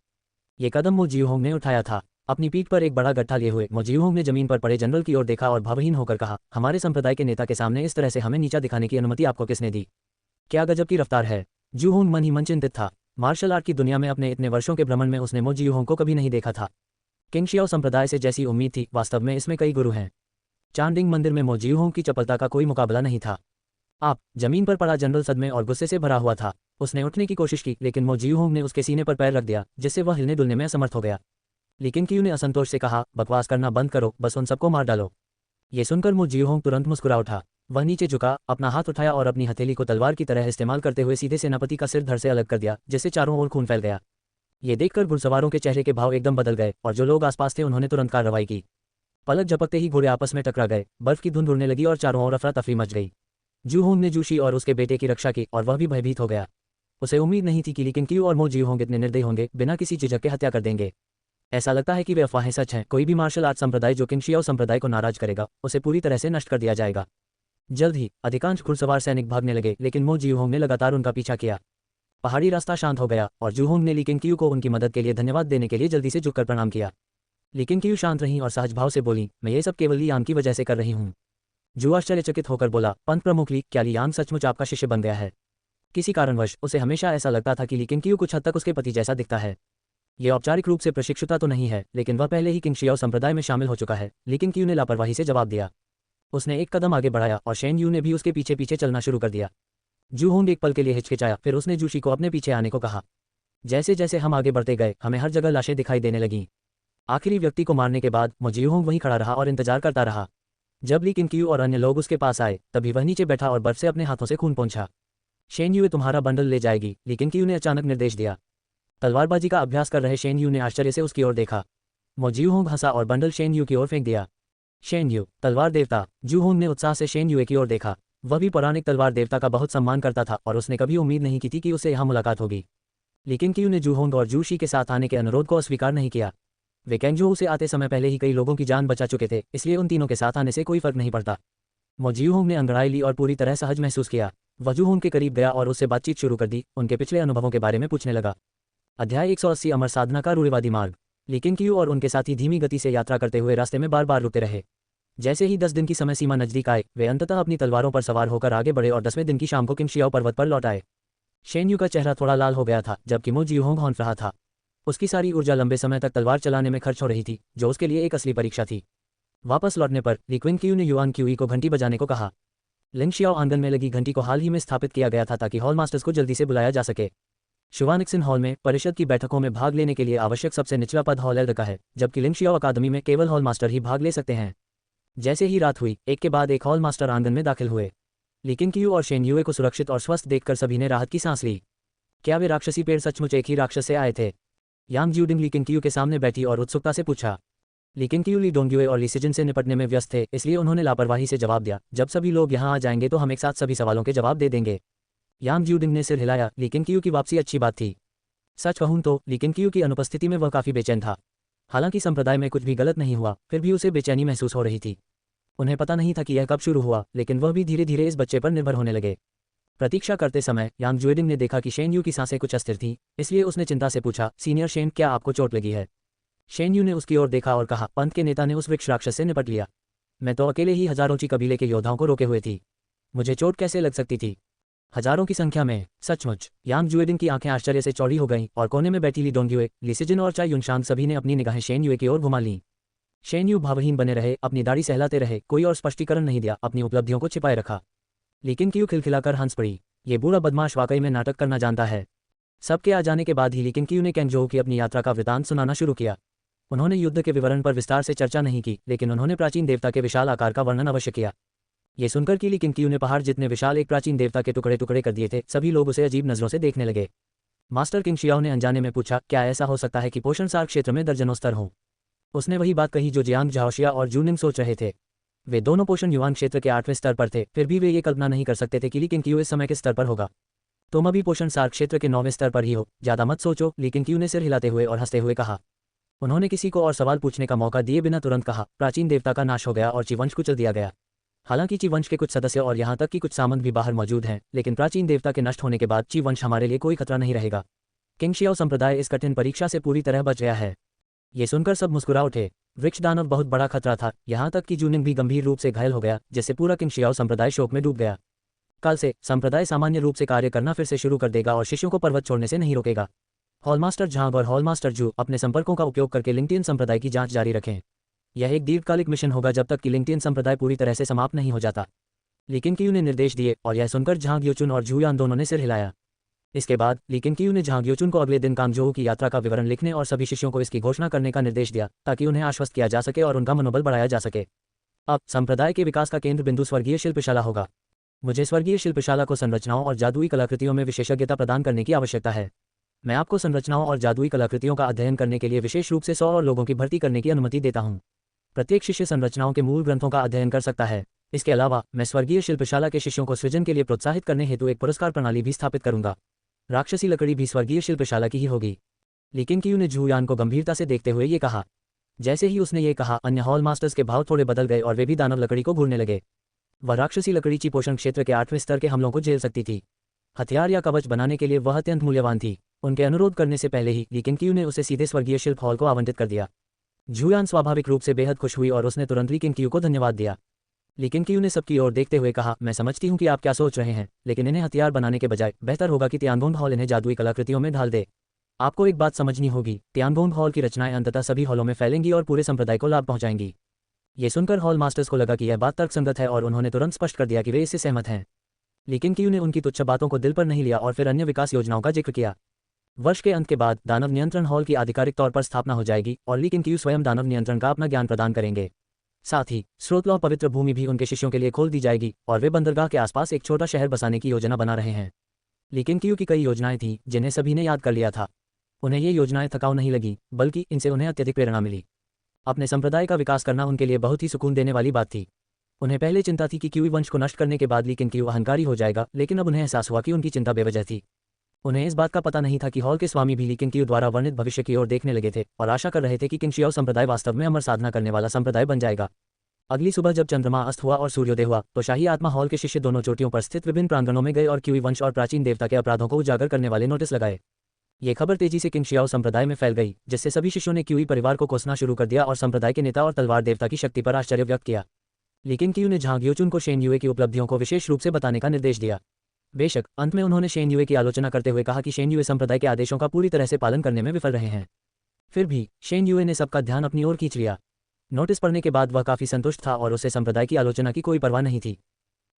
ये कदम मो जियोंग ने उठाया था। अपनी पीठ पर एक बड़ा गट्ठा लिए हुए मो जियोंग ने जमीन पर पड़े जनरल की ओर देखा और भावहीन होकर कहा, हमारे संप्रदाय के नेता के सामने इस तरह से हमें नीचा दिखाने की अनुमति आपको किसने दी? क्या गजब की रफ्तार है। जूहोंग मन ही मन चिंतित था। मार्शल आर्ट की दुनिया में अपने इतने वर्षों के भ्रमण में उसने मो जियोंग को कभी नहीं देखा था। किंग शियाओ संप्रदाय से जैसी उम्मीद थी, वास्तव में इसमें कई गुरु हैं। चांडिंग मंदिर में मो जियोंग की चपलता का कोई मुकाबला नहीं था। आप जमीन पर पड़ा जनरल सदमे और गुस्से से भरा हुआ था। उसने उठने की कोशिश की, लेकिन मो जियोंग ने उसके सीने पर पैर रख दिया, जिससे वह हिलने डुलने में असमर्थ हो गया। लेकिन क्यू ने असंतोष से कहा, बकवास करना बंद करो, बस उन सबको मार डालो। ये सुनकर मो जियोंग तुरंत मुस्कुरा उठा। वह नीचे झुका, अपना हाथ उठाया और अपनी हथेली को तलवार की तरह इस्तेमाल करते हुए सीधे सेनापति का सिर धड़ से अलग कर दिया, जिससे चारों ओर खून फैल गया। ये देखकर घुड़सवारों के चेहरे के भाव एकदम बदल गए और जो लोग आसपास थे उन्होंने तुरंत कार्रवाई की। पलक झपकते ही घोड़े आपस में टकरा गए, बर्फ की धुंध उड़ने लगी और चारों ओर अफरा तफरी मच गई। जूहोंग ने जूशी और उसके बेटे की रक्षा की और वह भी भयभीत हो गया। उसे उम्मीद नहीं थी कि लेकिन क्यू और मो जियोंग इतने निर्दयी होंगे, बिना किसी झिझक के हत्या कर देंगे। ऐसा लगता है कि वे अफवाहें सच हैं। कोई भी मार्शल आर्ट संप्रदाय जो किंग शियाओ संप्रदाय को नाराज करेगा, उसे पूरी तरह से नष्ट कर दिया जाएगा। जल्द ही अधिकांश घुड़सवार सैनिक भागने लगे, लेकिन मो जियोंग ने लगातार उनका पीछा किया। पहाड़ी रास्ता शांत हो गया और जूहोंग ने ली किंग को उनकी मदद के लिए धन्यवाद देने के लिए जल्दी से झुककर प्रणाम किया। ली किंग शांत रहीं और सहज भाव से बोली, मैं ये सब केवल ली यान की वजह से कर रही हूँ। जू आश्चर्यचकित होकर बोला, पंत प्रमुख ली, क्या ली यान सचमुच आपका शिष्य बन गया है? किसी कारणवश उसे हमेशा ऐसा लगता था कि ली किंग कुछ हद तक उसके पति जैसा दिखता है। ये औपचारिक रूप से प्रशिक्षुता तो नहीं है, लेकिन वह पहले ही किंग शियाओ संप्रदाय में शामिल हो चुका है। लेकिन क्यू ने लापरवाही से जवाब दिया। उसने एक कदम आगे बढ़ाया और शेन यू ने भी उसके पीछे पीछे चलना शुरू कर दिया। जूहोंग एक पल के लिए हिचकिचाया, फिर उसने जूशी को अपने पीछे आने को कहा। जैसे जैसे हम आगे बढ़ते गए, हमें हर जगह लाशें दिखाई देने लगीं। आखिरी व्यक्ति को मारने के बाद मो जियोंग वहीं खड़ा रहा और इंतजार करता रहा। जब ली किंग और अन्य लोग उसके पास आए, तभी वह नीचे बैठा और बर्फ से अपने हाथों से खून पोंछा। शेन यूए तुम्हारा बंडल ले जाएगी, लिकेन क्यू ने अचानक निर्देश दिया। तलवारबाजी का अभ्यास कर रहे शेन यू ने आश्चर्य से उसकी ओर देखा। मो जूहोंग हंसा और बंडल शेन यू की ओर फेंक दिया। शेन यू, तलवार देवता। जूहोंग ने उत्साह से शेन यूए की ओर देखा। वह भी पौराणिक तलवार देवता का बहुत सम्मान करता था और उसने कभी उम्मीद नहीं की थी कि उससे यहाँ मुलाकात होगी। लेकिन क्यू ने जूहोंग और जूशी के साथ आने के अनुरोध को अस्वीकार नहीं किया। वे कैंगजोऊ से आते समय पहले ही कई लोगों की जान बचा चुके थे, इसलिए उन तीनों के साथ आने से कोई फर्क नहीं पड़ता। मो जूहोंग ने अंगड़ाई ली और पूरी तरह सहज महसूस किया। वह जूहोंग के करीब गया और उससे बातचीत शुरू कर दी, उनके पिछले अनुभवों के बारे में पूछने लगा। अध्याय 180 अमर साधना का रूढ़िवादी मार्ग। लेकिन क्यू और उनके साथी धीमी गति से यात्रा करते हुए रास्ते में बार बार रुकते रहे। जैसे ही 10 दिन की समय सीमा नजदीक आए, वे अंततः अपनी तलवारों पर सवार होकर आगे बढ़े और 10वें दिन की शाम को किंगशियाओ पर्वत पर लौट आए। शेन यू का चेहरा थोड़ा लाल हो गया था, जबकि मो जूहोंग हौंफ रहा था। उसकी सारी ऊर्जा लंबे समय तक तलवार चलाने में खर्च हो रही थी, जो उसके लिए एक असली परीक्षा थी। वापस लौटने पर ली क्विन क्यू ने युआन क्यूई को घंटी बजाने को कहा। लिंगशियाओ आंगन में लगी घंटी को हाल ही में स्थापित किया गया था ताकि हॉल मास्टर्स को जल्दी से बुलाया जा सके। शुवानिक्सिन हॉल में परिषद की बैठकों में भाग लेने के लिए आवश्यक सबसे निचला पद हॉल एल्डर का है, जबकि लिंगशियाओ अकादमी में केवल हॉल मास्टर ही भाग ले सकते हैं। जैसे ही रात हुई, एक के बाद एक हॉल मास्टर आंगन में दाखिल हुए। लेकिन क्यू और शेन यूए को सुरक्षित और स्वस्थ देखकर सभी ने राहत की सांस ली। क्या वे राक्षसी पेड़ सचमुच एक ही राक्षस से आए थे? यांग ज्यूडिंग ली क्यू के सामने बैठी और उत्सुकता से पूछा। लेकिन क्यू ली डोंगयुए और ली सिजन से निपटने में व्यस्त थे, इसलिए उन्होंने लापरवाही से जवाब दिया, जब सभी लोग यहाँ आ जाएंगे तो हम एक साथ सभी सवालों के जवाब दे देंगे। यांग ज्यूडिंग ने सिर हिलाया। लेकिन क्यू की वापसी अच्छी बात थी। सच कहूं तो लेकिन क्यू की अनुपस्थिति में वह काफी बेचैन था। हालांकि संप्रदाय में कुछ भी गलत नहीं हुआ, फिर भी उसे बेचैनी महसूस हो रही थी। उन्हें पता नहीं था कि यह कब शुरू हुआ, लेकिन वह भी धीरे धीरे इस बच्चे पर निर्भर होने लगे। प्रतीक्षा करते समय यांग ज्यूडिंग ने देखा कि शेन यू की सांसें कुछ अस्थिर थीं, इसलिए उसने चिंता से पूछा, सीनियर शेन, क्या आपको चोट लगी है? शेन यू ने उसकी ओर देखा और कहा, पंथ के नेता ने उस वृक्ष राक्षस से निपट लिया। मैं तो अकेले ही हजारों ची कबीले के योद्धाओं को रोके हुए थी। मुझे चोट कैसे लग सकती थी? हजारों की संख्या में? सचमुच? यांग ज्यूडिंग की आंखें आश्चर्य से चौड़ी हो गईं और कोने में बैठी ली डोंगयुए, ली सिजन और चाय युनशांग सभी ने अपनी निगाहें शेन यूए की ओर घुमा लीं। शेन यू भावहीन बने रहे, अपनी दाढ़ी सहलाते रहे, कोई और स्पष्टीकरण नहीं दिया, अपनी उपलब्धियों को छिपाए रखा। लेकिन क्यू खिलखिलाकर हंस पड़ी। ये बूढ़ा बदमाश वाकई में नाटक करना जानता है। सबके आ जाने के बाद ही लेकिन क्यू ने कैंगजोऊ की अपनी यात्रा का वृतांत सुनाना शुरू किया। उन्होंने युद्ध के विवरण पर विस्तार से चर्चा नहीं की, लेकिन उन्होंने प्राचीन देवता के विशाल आकार का वर्णन अवश्य किया। ये सुनकर कि लेकिन क्यू ने पहाड़ जितने विशाल एक प्राचीन देवता के टुकड़े टुकड़े कर दिए थे, सभी लोग उसे अजीब नजरों से देखने लगे। मास्टर किंगशियाओ ने अनजाने में पूछा, क्या ऐसा हो सकता है कि पोषण सार क्षेत्र में दर्जनों स्तर हों? उसने वही बात कही जो जियांग झाओशिया और जूनिंग सोच रहे थे। वे दोनों पोषण युवान क्षेत्र के 8वें स्तर पर थे, फिर भी वे ये कल्पना नहीं कर सकते थे कि लेकिन क्यू इस समय के स्तर पर होगा। तुम अभी पोषण सार क्षेत्र के 9वें स्तर पर ही हो, ज्यादा मत सोचो, लेकिन क्यू ने सिर हिलाते हुए और हंसते हुए कहा। उन्होंने किसी को और सवाल पूछने का मौका दिए बिना तुरंत कहा, प्राचीन देवता का नाश हो गया और चिवंश कुचल दिया गया। हालांकि चिवंश के कुछ सदस्य और यहाँ तक कि कुछ सामंत भी बाहर मौजूद हैं, लेकिन प्राचीन देवता के नष्ट होने के बाद चिवंश हमारे लिए कोई खतरा नहीं रहेगा। किंगशियाओ संप्रदाय इस कठिन परीक्षा से पूरी तरह बच गया है। ये सुनकर सब मुस्कुरा उठे। वृक्ष दानव बहुत बड़ा खतरा था, यहाँ तक कि जूनिंग भी गंभीर रूप से घायल हो गया, जिससे पूरा किंगशियाओ संप्रदाय शोक में डूब गया। कल से संप्रदाय सामान्य रूप से कार्य करना फिर से शुरू कर देगा और शिष्यों को पर्वत छोड़ने से नहीं रोकेगा। हॉलमास्टर झांग और हॉलमास्टर जू अपने संपर्कों का उपयोग करके लिंगटियन संप्रदाय की जांच जारी रखें। यह एक दीर्घकालिक मिशन होगा जब तक कि लिंगटियन संप्रदाय पूरी तरह से समाप्त नहीं हो जाता। लेकिन क्यू ने निर्देश दिए और यह सुनकर झांग योचुन और झूयान दोनों ने सिर हिलाया। इसके बाद लेकिन क्यू ने झांग योचुन को अगले दिन कांगजोऊ की यात्रा का विवरण लिखने और सभी शिष्यों को इसकी घोषणा करने का निर्देश दिया, ताकि उन्हें आश्वस्त किया जा सके और उनका मनोबल बढ़ाया जा सके। अब संप्रदाय के विकास का केंद्र बिंदु स्वर्गीय शिल्पशाला होगा। मुझे स्वर्गीय शिल्पशाला को संरचनाओं और जादुई कलाकृतियों में विशेषज्ञता प्रदान करने की आवश्यकता है। मैं आपको संरचनाओं और जादुई कलाकृतियों का अध्ययन करने के लिए विशेष रूप से 100 और लोगों की भर्ती करने की अनुमति देता हूँ। प्रत्येक शिष्य संरचनाओं के मूल ग्रंथों का अध्ययन कर सकता है। इसके अलावा मैं स्वर्गीय शिल्पशाला के शिष्यों को सृजन के लिए प्रोत्साहित करने हेतु एक पुरस्कार प्रणाली भी स्थापित करूंगा। राक्षसी लकड़ी भी स्वर्गीय शिल्पशाला की ही होगी। लेकिन क्यू ने झूयान को गंभीरता से देखते हुए ये कहा। जैसे ही उसने ये कहा, अन्य हॉल मास्टर्स के भाव थोड़े बदल गए और वे भी दानव लकड़ी को घूरने लगे। वह राक्षसी लकड़ी ची पोषण क्षेत्र के 8वें स्तर के हमलों को झेल सकती थी। हथियार या कवच बनाने के लिए वह अत्यंत मूल्यवान थी। उनके अनुरोध करने से पहले ही लेकिन क्यू ने उसे सीधे स्वर्गीय शिल्प हॉल को आवंटित कर दिया। झूयान स्वाभाविक रूप से बेहद खुश हुई और उसने तुरंत लेकिन क्यू को धन्यवाद दिया। लेकिन क्यू ने सबकी ओर देखते हुए कहा, मैं समझती हूँ कि आप क्या सोच रहे हैं, लेकिन इन्हें हथियार बनाने के बजाय बेहतर होगा कि तियानगोंग हॉल इन्हें जादुई कलाकृतियों में ढाल दे। आपको एक बात समझनी होगी, तियानगोंग हॉल की रचनाएं अंततः सभी हॉलों में फैलेंगी और पूरे संप्रदाय को लाभ पहुंचाएंगी। ये सुनकर हॉल मास्टर्स को लगा कि यह बात तर्कसंगत है और उन्होंने तुरंत स्पष्ट कर दिया कि वे इससे सहमत हैं। लेकिन क्यू ने उनकी तुच्छ बातों को दिल पर नहीं लिया और फिर अन्य विकास योजनाओं का जिक्र किया। वर्ष के अंत के बाद दानव नियंत्रण हॉल की आधिकारिक तौर पर स्थापना हो जाएगी और लेकिन क्यू स्वयं दानव नियंत्रण का अपना ज्ञान प्रदान करेंगे। साथ ही स्रोतलॉ पवित्र भूमि भी उनके शिष्यों के लिए खोल दी जाएगी और वे बंदरगाह के आसपास एक छोटा शहर बसाने की योजना बना रहे हैं। लेकिन क्यू की कई योजनाएं थीं जिन्हें सभी ने याद कर लिया था। उन्हें ये योजनाएं थकाऊ नहीं लगी, बल्कि इनसे उन्हें अत्यधिक प्रेरणा मिली। अपने संप्रदाय का विकास करना उनके लिए बहुत ही सुकून देने वाली बात थी। उन्हें पहले चिंता थी कि क्यूई वंश को नष्ट करने के बाद ली किंग क्यू अहंकारी हो जाएगा, लेकिन अब उन्हें एहसास हुआ कि उनकी चिंता बेवजह थी। उन्हें इस बात का पता नहीं था कि हॉल के स्वामी भी ली किंग क्यू द्वारा वर्णित भविष्य की ओर देखने लगे थे और आशा कर रहे थे कि किंग शियाओ संप्रदाय वास्तव में अमर साधना करने वाला संप्रदाय बन जाएगा। अगली सुबह जब चंद्रमा अस्त हुआ और सूर्योदय हुआ तो शाही आत्मा हॉल के शिष्य दोनों चोटियों पर स्थित विभिन्न प्रांगणों में गए और क्यूई वंश और प्राचीन देवता के अपराधों को उजागर करने वाले नोटिस लगाए। ये खबर तेजी से किंग शियाओ संप्रदाय में फैल गई, जिससे सभी शिष्यों ने क्यूई परिवार को कोसना शुरू कर दिया और संप्रदाय के नेता और तलवार देवता की शक्ति पर आश्चर्य व्यक्त किया। लेकिन क्यू ने झांग योचुन को शेन युए की उपलब्धियों को विशेष रूप से बताने का निर्देश दिया। बेशक अंत में उन्होंने शेन युए की आलोचना करते हुए कहा कि शेन युए संप्रदाय के आदेशों का पूरी तरह से पालन करने में विफल रहे हैं। फिर भी शेन युए ने सबका ध्यान अपनी ओर खींच लिया। नोटिस पढ़ने के बाद वह काफी संतुष्ट था और उसे संप्रदाय की आलोचना की कोई परवाह नहीं थी।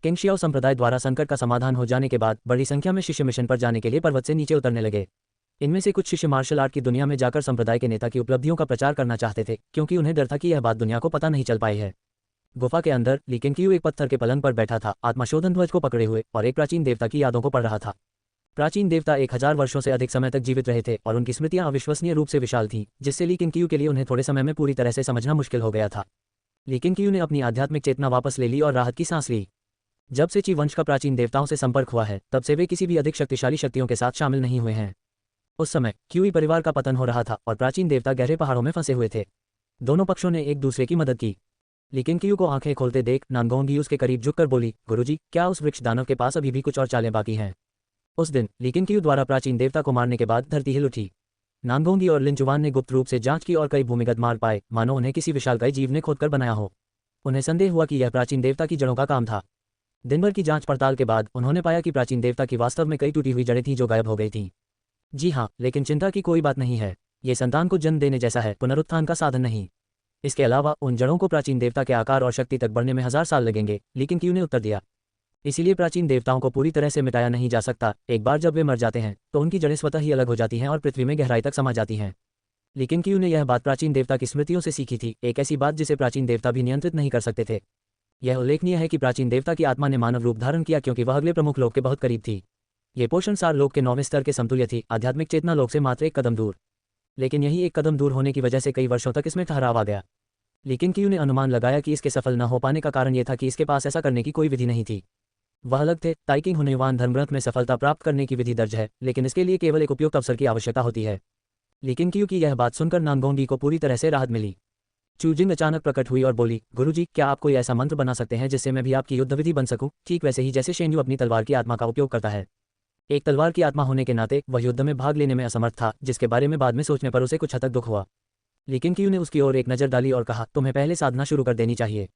किंग शियाओ संप्रदाय द्वारा संकट का समाधान हो जाने के बाद बड़ी संख्या में शिष्य मिशन पर जाने के लिए पर्वत से नीचे उतरने लगे। इनमें से कुछ शिष्य मार्शल आर्ट की दुनिया में जाकर संप्रदाय के नेता की उपलब्धियों का प्रचार करना चाहते थे, क्योंकि उन्हें डर था कि यह बात दुनिया को पता नहीं चल पाई है। गुफा के अंदर ली किंग क्यू एक पत्थर के पलंग पर बैठा था, आत्मशोधन ध्वज को पकड़े हुए, और एक प्राचीन देवता की यादों को पढ़ रहा था। प्राचीन देवता 1000 वर्षों से अधिक समय तक जीवित रहे थे और उनकी स्मृतियां अविश्वसनीय रूप से विशाल थीं, जिससे ली किंग क्यू के लिए उन्हें थोड़े समय में पूरी तरह से समझना मुश्किल हो गया था। ली किंग क्यू ने अपनी आध्यात्मिक चेतना वापस ले ली और राहत की सांस ली। जब से ची वंश का प्राचीन देवताओं से संपर्क हुआ है, तब से वे किसी भी अधिक शक्तिशाली शक्तियों के साथ शामिल नहीं हुए हैं। उस समय क्यूई परिवार का पतन हो रहा था और प्राचीन देवता गहरे पहाड़ों में फंसे हुए थे। दोनों पक्षों ने एक दूसरे की मदद की। लेकिन क्यू को आंखें खोलते देख नानगोंगी उसके करीब झुककर बोली, गुरुजी, क्या उस वृक्ष दानव के पास अभी भी कुछ और चालें बाकी हैं? उस दिन लेकिन क्यू द्वारा प्राचीन देवता को मारने के बाद धरती हिल उठी। नानगोंगी और लिनचुवान ने गुप्त रूप से जांच की और कई भूमिगत मार्ग पाए, मानो उन्हें किसी विशालकाय जीव ने खोदकर बनाया हो। उन्हें संदेह हुआ कि यह प्राचीन देवता की जड़ों का काम था। दिन भर की जांच पड़ताल के बाद उन्होंने पाया कि प्राचीन देवता की वास्तव में कई टूटी हुई जड़ें थीं जो गायब हो गई थीं। जी हाँ, लेकिन चिंता की कोई बात नहीं है। ये संतान को जन्म देने जैसा है, पुनरुत्थान का साधन नहीं। इसके अलावा उन जड़ों को प्राचीन देवता के आकार और शक्ति तक बढ़ने में 1000 साल लगेंगे। लेकिन क्यू ने उत्तर दिया, इसीलिए प्राचीन देवताओं को पूरी तरह से मिटाया नहीं जा सकता। एक बार जब वे मर जाते हैं तो उनकी जड़ें स्वतः ही अलग हो जाती हैं और पृथ्वी में गहराई तक समा जाती हैं। लेकिन क्यू ने यह बात प्राचीन देवता की स्मृतियों से सीखी थी, एक ऐसी बात जिसे प्राचीन देवता भी नियंत्रित नहीं कर सकते थे। यह उल्लेखनीय है कि प्राचीन देवता की आत्मा ने मानव रूप धारण किया क्योंकि वह अगले प्रमुख लोक के बहुत करीब थी। ये पोषण सार लोक के 9वें स्तर के समतुल्य थी, आध्यात्मिक चेतना लोक से मात्र एक कदम दूर। लेकिन यही एक कदम दूर होने की वजह से कई वर्षों तक इसमें ठहराव आ गया। लेकिन क्यू ने अनुमान लगाया कि इसके सफल न हो पाने का कारण यह था कि इसके पास ऐसा करने की कोई विधि नहीं थी। वह अलग थे। ताइकिंग हुनेवान धर्मग्रंथ में सफलता प्राप्त करने की विधि दर्ज है, लेकिन इसके लिए केवल एक उपयुक्त अवसर की आवश्यकता होती है। लेकिन क्यू की यह बात सुनकर नानगोंगी को पूरी तरह से राहत मिली। चूजिंग अचानक प्रकट हुई और बोली, गुरुजी, क्या आप कोई ऐसा मंत्र बना सकते हैं जिससे मैं भी आपकी युद्ध विधि बन सकूं, ठीक वैसे ही जैसे शेन्यू अपनी तलवार की आत्मा का उपयोग करता है। एक तलवार की आत्मा होने के नाते वह युद्ध में भाग लेने में असमर्थ था, जिसके बारे में बाद में सोचने पर उसे कुछ हद तक दुख हुआ। लेकिन क्यू ने उसकी ओर एक नज़र डाली और कहा, तुम्हें पहले साधना शुरू कर देनी चाहिए।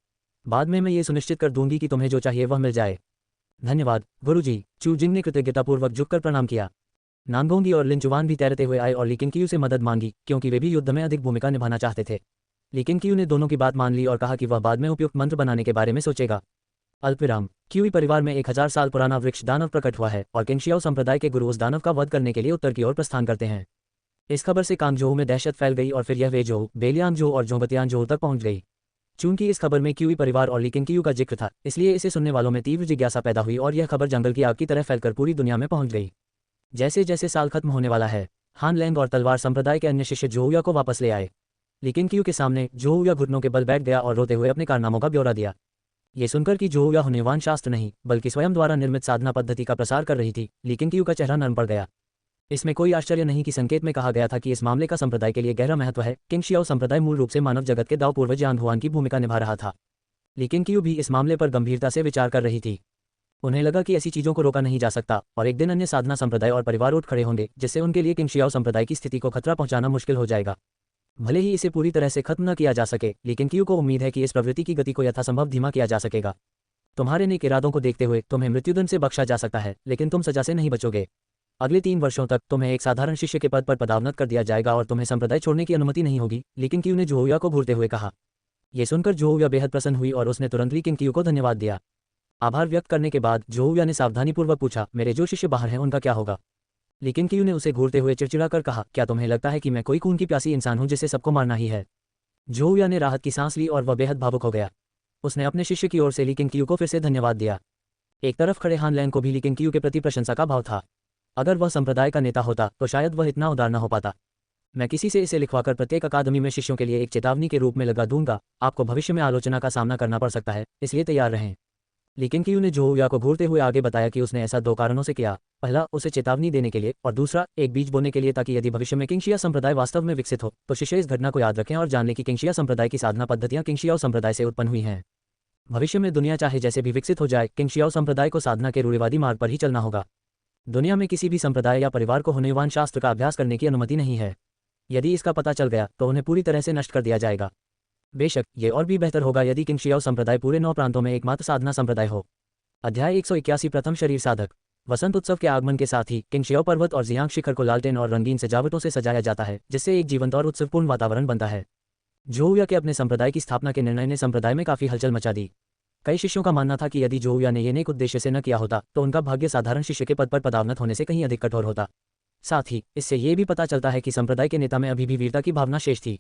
बाद में मैं ये सुनिश्चित कर दूंगी कि तुम्हें जो चाहिए वह मिल जाए। धन्यवाद गुरुजी। चूजिंग ने कृतज्ञतापूर्वक झुककर प्रणाम किया। नानगोंगी और लिनचुवान भी तैरते हुए आए और लेकिन क्यू से मदद मांगी, क्योंकि वे भी युद्ध में अधिक भूमिका निभाना चाहते थे। लेकिन क्यू ने दोनों की बात मान ली और कहा कि वह बाद में उपयुक्त मंत्र बनाने के बारे में सोचेगा। अल्पविराम। क्यूई परिवार में 1000 साल पुराना वृक्ष दानव प्रकट हुआ है और किंग शियाओ संप्रदाय के गुरु उस दानव का वध करने के लिए उत्तर की ओर प्रस्थान करते हैं। इस खबर से कांगझोऊ में दहशत फैल गई और फिर यह वेजोऊ, बेलियांगझोऊ और जोंगतियांगझोऊ तक पहुंच गई। चूंकि इस खबर में क्यूई परिवार और ली किंग क्यू का जिक्र था, इसलिए इसे सुनने वालों में तीव्र जिज्ञासा पैदा हुई और यह खबर जंगल की आग की तरह फैलकर पूरी दुनिया में पहुंच गई। जैसे जैसे साल खत्म होने वाला है, हान लैंग और तलवार संप्रदाय के अन्य शिष्य जोहुया को वापस ले आए। लेकिन क्यू के सामने जोहुया घुटनों के बल बैठ गया और रोते हुए अपने कारनामों का ब्यौरा दिया। ये सुनकर कि जोहुया हुनेवान शास्त्र नहीं बल्कि स्वयं द्वारा निर्मित साधना पद्धति का प्रसार कर रही थी, लेकिन क्यू का चेहरा नरम पड़ गया। इसमें कोई आश्चर्य नहीं कि संकेत में कहा गया था कि इस मामले का संप्रदाय के लिए गहरा महत्व है। किंग शियाओ संप्रदाय मूल रूप से मानव जगत के दाव पूर्वज यान हुआन की भूमिका निभा रहा था। लेकिन क्यू भी इस मामले पर गंभीरता से विचार कर रही थी। उन्हें लगा कि ऐसी चीजों को रोका नहीं जा सकता और एक दिन अन्य साधना संप्रदाय और परिवार उठ खड़े होंगे, जिससे उनके लिए किंग शियाओ संप्रदाय की स्थिति को खतरा पहुंचाना मुश्किल हो जाएगा। भले ही इसे पूरी तरह से खत्म न किया जा सके, लेकिन क्यू को उम्मीद है कि इस प्रवृत्ति की गति को यथासंभव धीमा किया जा सकेगा। तुम्हारे नेक इरादों को देखते हुए तुम्हें मृत्युदंड से बख्शा जा सकता है, लेकिन तुम सजा से नहीं बचोगे। अगले 3 वर्षों तक तुम्हें एक साधारण शिष्य के पद पर पदावनत कर दिया जाएगा और तुम्हें संप्रदाय छोड़ने की अनुमति नहीं होगी। लेकिन क्यू ने जोहुया को घूरते हुए कहा। यह सुनकर जोहुया बेहद प्रसन्न हुई और उसने तुरंत ही किंग क्यू को धन्यवाद दिया। आभार व्यक्त करने के बाद जोहुया ने सावधानीपूर्वक पूछा, मेरे जो शिष्य बाहर हैं उनका क्या होगा? लेकिन क्यू ने उसे घूरते हुए चिड़चिड़ा कर कहा, क्या तुम्हें लगता है कि मैं कोई खून की प्यासी इंसान हूं जिसे सबको मारना ही है? जोहुया ने राहत की सांस ली और वह बेहद भावुक हो गया। उसने अपने शिष्य की ओर से ली किंग क्यू को फिर से धन्यवाद दिया। एक तरफ खड़े हान लैंग को भी ली किंग क्यू के प्रति प्रशंसा का भाव था। अगर वह संप्रदाय का नेता होता तो शायद वह इतना उदार न हो पाता। मैं किसी से इसे लिखवाकर प्रत्येक अकादमी में शिष्यों के लिए एक चेतावनी के रूप में लगा दूंगा। आपको भविष्य में आलोचना का सामना करना पड़ सकता है, इसलिए तैयार रहें। लेकिन क्यू ने जोहुया को घूरते हुए आगे बताया कि उसने ऐसा 2 कारणों से किया। पहला, उसे चेतावनी देने के लिए, और दूसरा, एक बीज बोने के लिए, ताकि यदि भविष्य में किंगशिया संप्रदाय वास्तव में विकसित हो तो शिष्य इस घटना को याद रखें और जान लें कि किंगशिया संप्रदाय की साधना पद्धतियां किंगशियाओ संप्रदाय से उत्पन्न हुई हैं। भविष्य में दुनिया चाहे जैसे भी विकसित हो जाए, किंगशियाओ संप्रदाय को साधना के रूढ़िवादी मार्ग पर ही चलना होगा। दुनिया में किसी भी संप्रदाय या परिवार को हुनयुआन शास्त्र का अभ्यास करने की अनुमति नहीं है। यदि इसका पता चल गया तो उन्हें पूरी तरह से नष्ट कर दिया जाएगा। बेशक ये और भी बेहतर होगा यदि किंगशियाओ संप्रदाय पूरे 9 प्रांतों में एकमात्र साधना संप्रदाय हो। अध्याय 181 प्रथम शरीर साधक। वसंत उत्सव के आगमन के साथ ही किंगशियाओ पर्वत और जियांग शिखर को लालटेन और रंगीन सजावटों से सजाया जाता है, जिससे एक जीवंत और उत्सवपूर्ण वातावरण बनता है। जोहुया के अपने संप्रदाय की स्थापना के निर्णय ने संप्रदाय में काफी हलचल मचा दी। कई शिष्यों का मानना था कि यदि जोहुया ने ये नेक उद्देश्य से न किया होता तो उनका भाग्य साधारण शिष्य के पद पर पदावनत होने से कहीं अधिक कठोर होता। साथ ही इससे ये भी पता चलता है कि संप्रदाय के नेता में अभी भी वीरता की भावना शेष थी।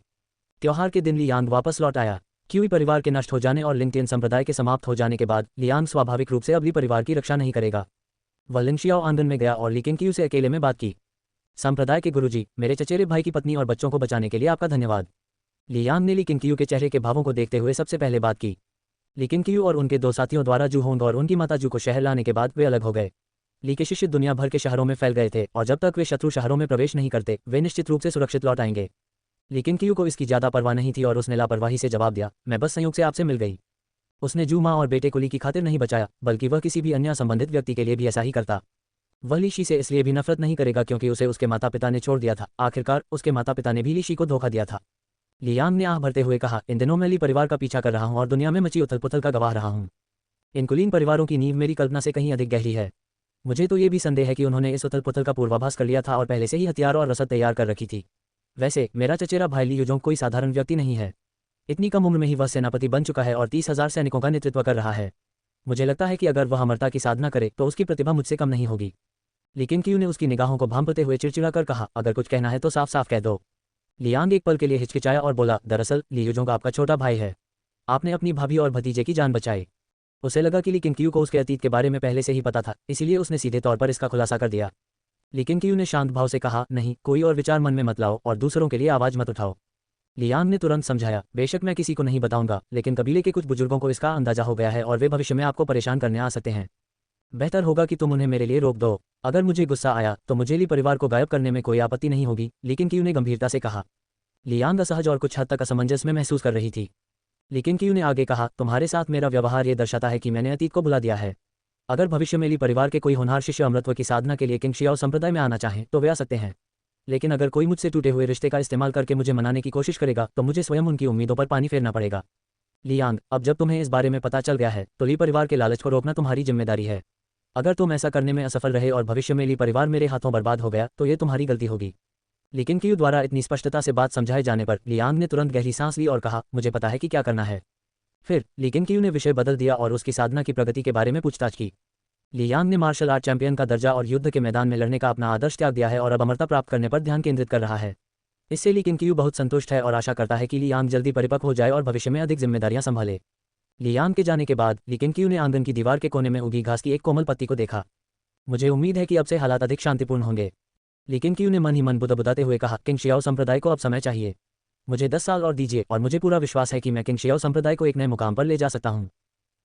त्योहार के दिन लियांग वापस लौट आया। क्यूई परिवार के नष्ट हो जाने और लिंगटियन संप्रदाय के समाप्त हो जाने के बाद लियांग स्वाभाविक रूप से अब ली परिवार की रक्षा नहीं करेगा। वह लिंगशियाओ आंगन में गया और लीकेन क्यू से अकेले में बात की। संप्रदाय के गुरुजी, मेरे चचेरे भाई की पत्नी और बच्चों को बचाने के लिए आपका धन्यवाद। लियांग ने लीकेन क्यू के चेहरे के भावों को देखते हुए सबसे पहले बात की। लीकेन क्यू और उनके 2 साथियों द्वारा जूहोंग और उनकी माता जू को शहर लाने के बाद वे अलग हो गए। ली के शिष्य दुनिया भर के शहरों में फैल गए थे और जब तक वे शत्रु शहरों में प्रवेश नहीं करते वे निश्चित रूप से सुरक्षित लौट आएंगे। लेकिन क्यू को इसकी ज्यादा परवाह नहीं थी और उसने लापरवाही से जवाब दिया, मैं बस संयोग से आपसे मिल गई। उसने जू माँ और बेटे को ली की खातिर नहीं बचाया, बल्कि वह किसी भी अन्य संबंधित व्यक्ति के लिए भी ऐसा ही करता। वह लीशी से इसलिए भी नफरत नहीं करेगा क्योंकि उसे उसके माता पिता ने छोड़ दिया था। आखिरकार उसके माता पिता ने भी लीशी को धोखा दिया था। लियांग ने आह भरते हुए कहा, इन दिनों मैं ली परिवार का पीछा कर रहा हूँ और दुनिया में मची उथल पुथल का गवाह रहा हूँ। इन कुलीन परिवारों की नींव मेरी कल्पना से कहीं अधिक गहरी है। मुझे तो ये भी संदेह है कि उन्होंने इस उथल पुथल का पूर्वाभास कर लिया था और पहले से ही हथियार और रसद तैयार कर रखी थी। वैसे मेरा चचेरा भाई ली युजोंग कोई साधारण व्यक्ति नहीं है। इतनी कम उम्र में ही वह सेनापति बन चुका है और 30,000 सैनिकों का नेतृत्व कर रहा है। मुझे लगता है कि अगर वह अमरता की साधना करे तो उसकी प्रतिभा मुझसे कम नहीं होगी। लेकिन क्यू ने उसकी निगाहों को भांपते हुए चिड़चिड़ा कर कहा, अगर कुछ कहना है तो साफ साफ कह दो। लियांग एक पल के लिए हिचकिचाया और बोला, दरअसल ली युजोंग आपका छोटा भाई है। आपने अपनी भाभी और भतीजे की जान बचाई। उसे लगा कि लेकिन क्यू को उसके अतीत के बारे में पहले से ही पता था, इसीलिए उसने सीधे तौर पर इसका खुलासा कर दिया। लेकिन क्यू ने शांत भाव से कहा, नहीं, कोई और विचार मन में मत लाओ और दूसरों के लिए आवाज मत उठाओ। लियांग ने तुरंत समझाया, बेशक मैं किसी को नहीं बताऊंगा, लेकिन कबीले के कुछ बुजुर्गों को इसका अंदाजा हो गया है और वे भविष्य में आपको परेशान करने आ सकते हैं। बेहतर होगा कि तुम उन्हें मेरे लिए रोक दो। अगर मुझे गुस्सा आया तो मुझे ली परिवार को गायब करने में कोई आपत्ति नहीं होगी। लेकिन क्यू ने गंभीरता से कहा। लियांग असहज और कुछ हद तक असमंजस में महसूस कर रही थी। लेकिन क्यू ने आगे कहा, तुम्हारे साथ मेरा व्यवहार ये दर्शाता है कि मैंने अतीत को भुला दिया है। अगर भविष्य में ली परिवार के कोई होनहार शिष्य अमृतत्व की साधना के लिए किंगशियाओ संप्रदाय में आना चाहें तो वे आ सकते हैं। लेकिन अगर कोई मुझसे टूटे हुए रिश्ते का इस्तेमाल करके मुझे मनाने की कोशिश करेगा तो मुझे स्वयं उनकी उम्मीदों पर पानी फेरना पड़ेगा। लियांग, अब जब तुम्हें इस बारे में पता चल गया है तो ली परिवार के लालच को रोकना तुम्हारी जिम्मेदारी है। अगर तुम ऐसा करने में असफल रहे और भविष्य में ली परिवार मेरे हाथों बर्बाद हो गया तो ये तुम्हारी गलती होगी। लेकिन क्यू द्वारा इतनी स्पष्टता से बात समझाए जाने पर लियांग ने तुरंत गहरी सांस ली और कहा, मुझे पता है कि क्या करना है। फिर लेकिन क्यू ने विषय बदल दिया और उसकी साधना की प्रगति के बारे में पूछताछ की। लियांग ने मार्शल आर्ट चैंपियन का दर्जा और युद्ध के मैदान में लड़ने का अपना आदर्श त्याग दिया है और अब अमरता प्राप्त करने पर ध्यान केंद्रित कर रहा है। इससे लेकिन क्यू बहुत संतुष्ट है और आशा करता है कि लियांग जल्दी परिपक्व हो जाए और भविष्य में अधिक जिम्मेदारियां संभाले। लियांग के जाने के बाद लेकिन क्यू ने आंगन की दीवार के कोने में उगी घास की एक कोमल पत्ती को देखा। मुझे उम्मीद है कि अब से हालात अधिक शांतिपूर्ण होंगे। लेकिन क्यू ने मन ही मन बुदबुदाते हुए कहा, किंगशियाओ संप्रदाय को अब समय चाहिए। मुझे 10 साल और दीजिए और मुझे पूरा विश्वास है कि मैं किंगशियाओ संप्रदाय को एक नए मुकाम पर ले जा सकता हूँ।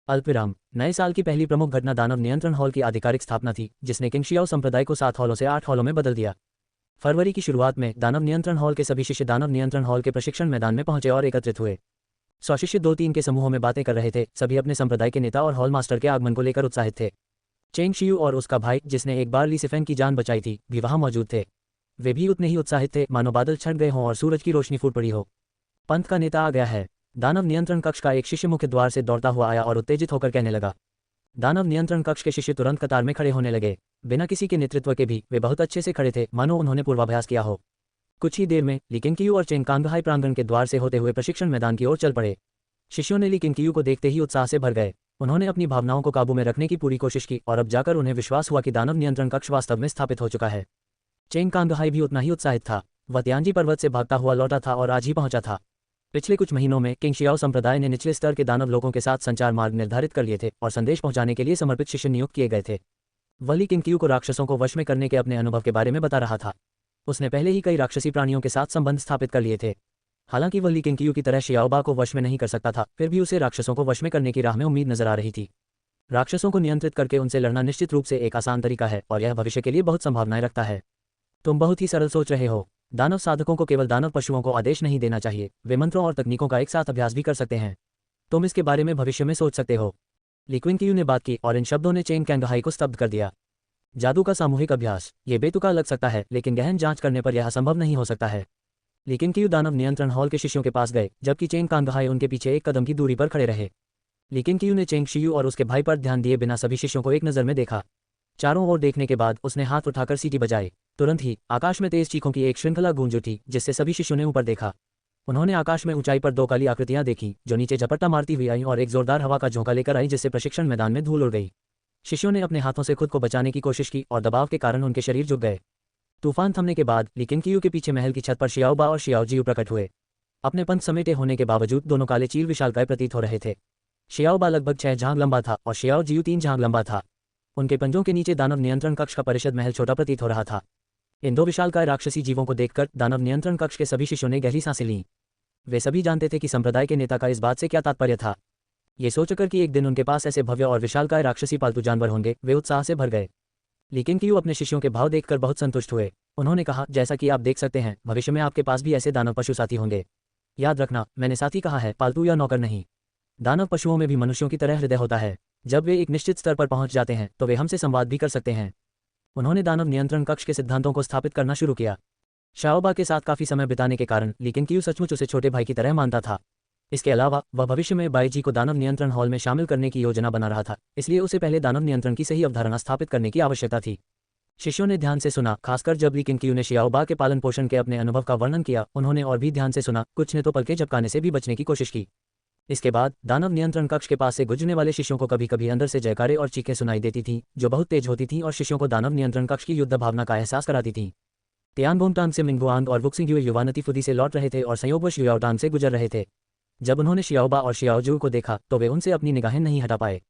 अल्पविराम। नए साल की पहली प्रमुख घटना दानव नियंत्रण हॉल की आधिकारिक स्थापना थी, जिसने किंगशियाओ संप्रदाय को 7 हॉलों से 8 हॉलों में बदल दिया। फरवरी की शुरुआत में दानव नियंत्रण हॉल के सभी शिष्य दानव नियंत्रण हॉल के प्रशिक्षण मैदान में पहुंचे और एकत्रित हुए। 100 शिष्य 2-3 के समूहों में बातें कर रहे थे। सभी अपने संप्रदाय के नेता और हॉल मास्टर के आगमन को लेकर उत्साहित थे। चेंग शियू और उसका भाई, जिसने एक बार ली सिफेंग की जान बचाई थी, भी वहां मौजूद थे। वे भी उतने ही उत्साहित थे मानो बादल छट गए हों और सूरज की रोशनी फूट पड़ी हो। पंथ का नेता आ गया है। दानव नियंत्रण कक्ष का एक शिष्य मुख्य द्वार से दौड़ता हुआ आया और उत्तेजित होकर कहने लगा। दानव नियंत्रण कक्ष के शिष्य तुरंत कतार में खड़े होने लगे। बिना किसी के नेतृत्व के भी वे बहुत अच्छे से खड़े थे, मानो उन्होंने पूर्वाभ्यास किया हो। कुछ ही देर में लीकेन क्यू और चेंग कांगहाई प्रांगण के द्वार से होते हुए प्रशिक्षण मैदान की ओर चल पड़े। शिष्यों ने लीकेन क्यू को देखते ही उत्साह से भर गए। उन्होंने अपनी भावनाओं को काबू में रखने की पूरी कोशिश की और अब जाकर उन्हें विश्वास हुआ कि दानव नियंत्रण कक्ष वास्तव में स्थापित हो चुका है। चेंग कांगहाई भी उतना ही उत्साहित था। वह तियांजी पर्वत से भागता हुआ लौटा था और आज ही पहुंचा था। पिछले कुछ महीनों में किंगशियाओ संप्रदाय ने निचले स्तर के दानव लोगों के साथ संचार मार्ग निर्धारित कर लिए थे और संदेश पहुंचाने के लिए समर्पित शिष्य नियुक्त किए गए थे। वह ली किंग क्यू को राक्षसों को वश में करने के अपने अनुभव के बारे में बता रहा था। उसने पहले ही कई राक्षसी प्राणियों के साथ संबंध स्थापित कर लिए थे। हालांकि वह ली किंग क्यू की तरह शियाओबा को वश में नहीं कर सकता था, फिर भी उसे राक्षसों को वश में करने की राह में उम्मीद नजर आ रही थी। राक्षसों को नियंत्रित करके उनसे लड़ना निश्चित रूप से एक आसान तरीका है और यह भविष्य के लिए बहुत संभावनाएं रखता है। तुम बहुत ही सरल सोच रहे हो। दानव साधकों को केवल दानव पशुओं को आदेश नहीं देना चाहिए, वे मंत्रों और तकनीकों का एक साथ अभ्यास भी कर सकते हैं। तुम इसके बारे में भविष्य में सोच सकते हो। ली क्विन क्यू ने बात की और इन शब्दों ने चेंग कैंगहाई को स्तब्ध कर दिया। जादू का सामूहिक अभ्यास, ये बेतुका लग सकता है, लेकिन गहन जांच करने पर यह असंभव नहीं हो सकता है। लेकिन क्यू दानव नियंत्रण हॉल के शिष्यों के पास गए, जबकि चेंग कांगहाई उनके पीछे एक कदम की दूरी पर खड़े रहे। लेकिन क्यू ने चेंग शियू और उसके भाई पर ध्यान दिए बिना सभी शिष्यों को एक नज़र में देखा। चारों ओर देखने के बाद उसने हाथ उठाकर सीटी बजाई। तुरंत ही आकाश में तेज चीखों की एक श्रृंखला गूंज उठी, जिससे सभी शिष्यों ने ऊपर देखा। उन्होंने आकाश में ऊंचाई पर दो काली आकृतियां देखी, जो नीचे झपट्टा मारती हुई आई और एक जोरदार हवा का झोंका लेकर आई, जिससे प्रशिक्षण मैदान में धूल उड़ गई। शिष्यों ने अपने हाथों से खुद को बचाने की कोशिश की और दबाव के कारण उनके शरीर झुक गए। तूफान थमने के बाद ली किंग क्यू के पीछे महल की छत पर शियाओबा और शियाओ जियू प्रकट हुए। अपने पंख समेटे होने के बावजूद दोनों काले चील विशालकाय प्रतीत हो रहे थे। शियाओबा लगभग 6 झांग लंबा था और शियाओ जियू 3 झांग लंबा था। उनके पंजों के नीचे दानव नियंत्रण कक्ष का परिषद महल छोटा प्रतीत हो रहा था। इन दो विशालकाय राक्षसी जीवों को देखकर दानव नियंत्रण कक्ष के सभी शिष्यों ने गहरी सांसें लीं। वे सभी जानते थे कि संप्रदाय के नेता का इस बात से क्या तात्पर्य था। ये सोचकर कि एक दिन उनके पास ऐसे भव्य और विशालकाय राक्षसी पालतू जानवर होंगे, वे उत्साह से भर गए। लेकिन क्यू अपने शिष्यों के भाव देखकर बहुत संतुष्ट हुए। उन्होंने कहा, जैसा कि आप देख सकते हैं, भविष्य में आपके पास भी ऐसे दानव पशु साथी होंगे। याद रखना, मैंने साथी कहा है, पालतू या नौकर नहीं। दानव पशुओं में भी मनुष्यों की तरह हृदय होता है। जब वे एक निश्चित स्तर पर पहुंच जाते हैं तो वे हमसे संवाद भी कर सकते हैं। उन्होंने दानव नियंत्रण कक्ष के सिद्धांतों को स्थापित करना शुरू किया। शाओबा के साथ काफी समय बिताने के कारण लेकिन क्यू सचमुच उसे छोटे भाई की तरह मानता था। इसके अलावा वह भविष्य में बाई जी को दानव नियंत्रण हॉल में शामिल करने की योजना बना रहा था, इसलिए उसे पहले दानव नियंत्रण की सही अवधारणा स्थापित करने की आवश्यकता थी। शिष्यों ने ध्यान से सुना, खासकर जब ली किंग क्यू ने शियाओबा के पालन पोषण के अपने अनुभव का वर्णन किया। उन्होंने और भी ध्यान से सुना, कुछ ने तो पलके झपकाने से भी बचने की कोशिश की। इसके बाद दानव नियंत्रण कक्ष के पास से गुजरने वाले शिष्यों को कभी कभी अंदर से जयकारे और चीखें सुनाई देती थीं, जो बहुत तेज होती थीं और शिष्यों को दानव नियंत्रण कक्ष की युद्ध भावना का एहसास कराती थीं। तियानबोंगटांग से मिंगबुआंग और वुक्सिंग युवानती फुदी से लौट रहे थे और संयोगवश युयाओटांग से गुजर रहे थे। जब उन्होंने शियाओबा और शियाओजू को देखा तो वे उनसे अपनी निगाहें नहीं हटा पाए।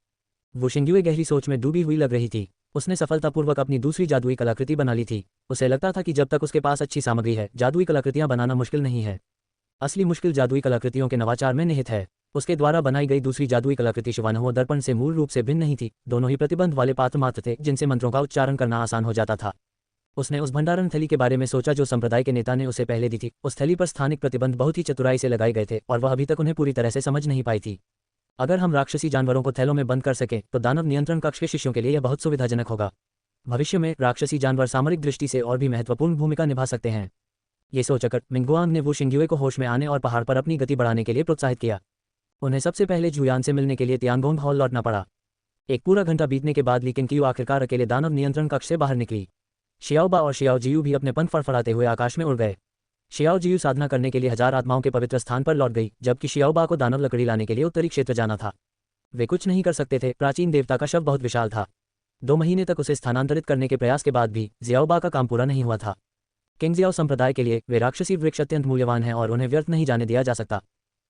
वुशिंग्युए गहरी सोच में डूबी हुई लग रही थी। उसने सफलतापूर्वक अपनी दूसरी जादुई कलाकृति बना ली थी। उसे लगता था कि जब तक उसके पास अच्छी सामग्री है, जादुई कलाकृतियां बनाना मुश्किल नहीं है। असली मुश्किल जादुई कलाकृतियों के नवाचार में निहित है। उसके द्वारा बनाई गई दूसरी जादुई कलाकृति शिवानहुआ दर्पण से मूल रूप से भिन्न नहीं थी। दोनों ही प्रतिबंध वाले पात्र मात्र थे, जिनसे मंत्रों का उच्चारण करना आसान हो जाता था। उसने उस भंडारण थैली के बारे में सोचा जो संप्रदाय के नेता ने उसे पहले दी थी। उस थैली पर स्थानिक प्रतिबंध बहुत ही चतुराई से लगाए गए थे और वह अभी तक उन्हें पूरी तरह से समझ नहीं पाई थी। अगर हम राक्षसी जानवरों को थैलों में बंद कर सकें तो दानव नियंत्रण कक्ष के शिष्यों के लिए यह बहुत सुविधाजनक होगा। भविष्य में राक्षसी जानवर सामरिक दृष्टि से और भी महत्वपूर्ण भूमिका निभा सकते हैं। ये सोचकर मिंगबुआंग ने वुशिंग्युए को होश में आने और पहाड़ पर अपनी गति बढ़ाने के लिए प्रोत्साहित किया। उन्हें सबसे पहले जुयान से मिलने के लिए तियानगोंग हॉल लौटना पड़ा। एक पूरा घंटा बीतने के बाद ली किंग क्यू आखिरकार अकेले दानव नियंत्रण कक्ष से बाहर निकली। शियाओबा और शियाओ जियू भी अपने पंख फड़फड़ाते हुए आकाश में उड़ गए। शियाओ जियू साधना करने के लिए 1000 आत्माओं के पवित्र स्थान पर लौट गई, जबकि शियाओबा को दानव लकड़ी लाने के लिए उत्तरी क्षेत्र जाना था। वे कुछ नहीं कर सकते थे, प्राचीन देवता का शव बहुत विशाल था। 2 महीने तक उसे स्थानांतरित करने के प्रयास के बाद भी जियाओबा का काम पूरा नहीं हुआ था। किंग जियाओ संप्रदाय के लिए वे राक्षसी वृक्ष अत्यंत मूल्यवान हैं और उन्हें व्यर्थ नहीं जाने दिया जा सकता।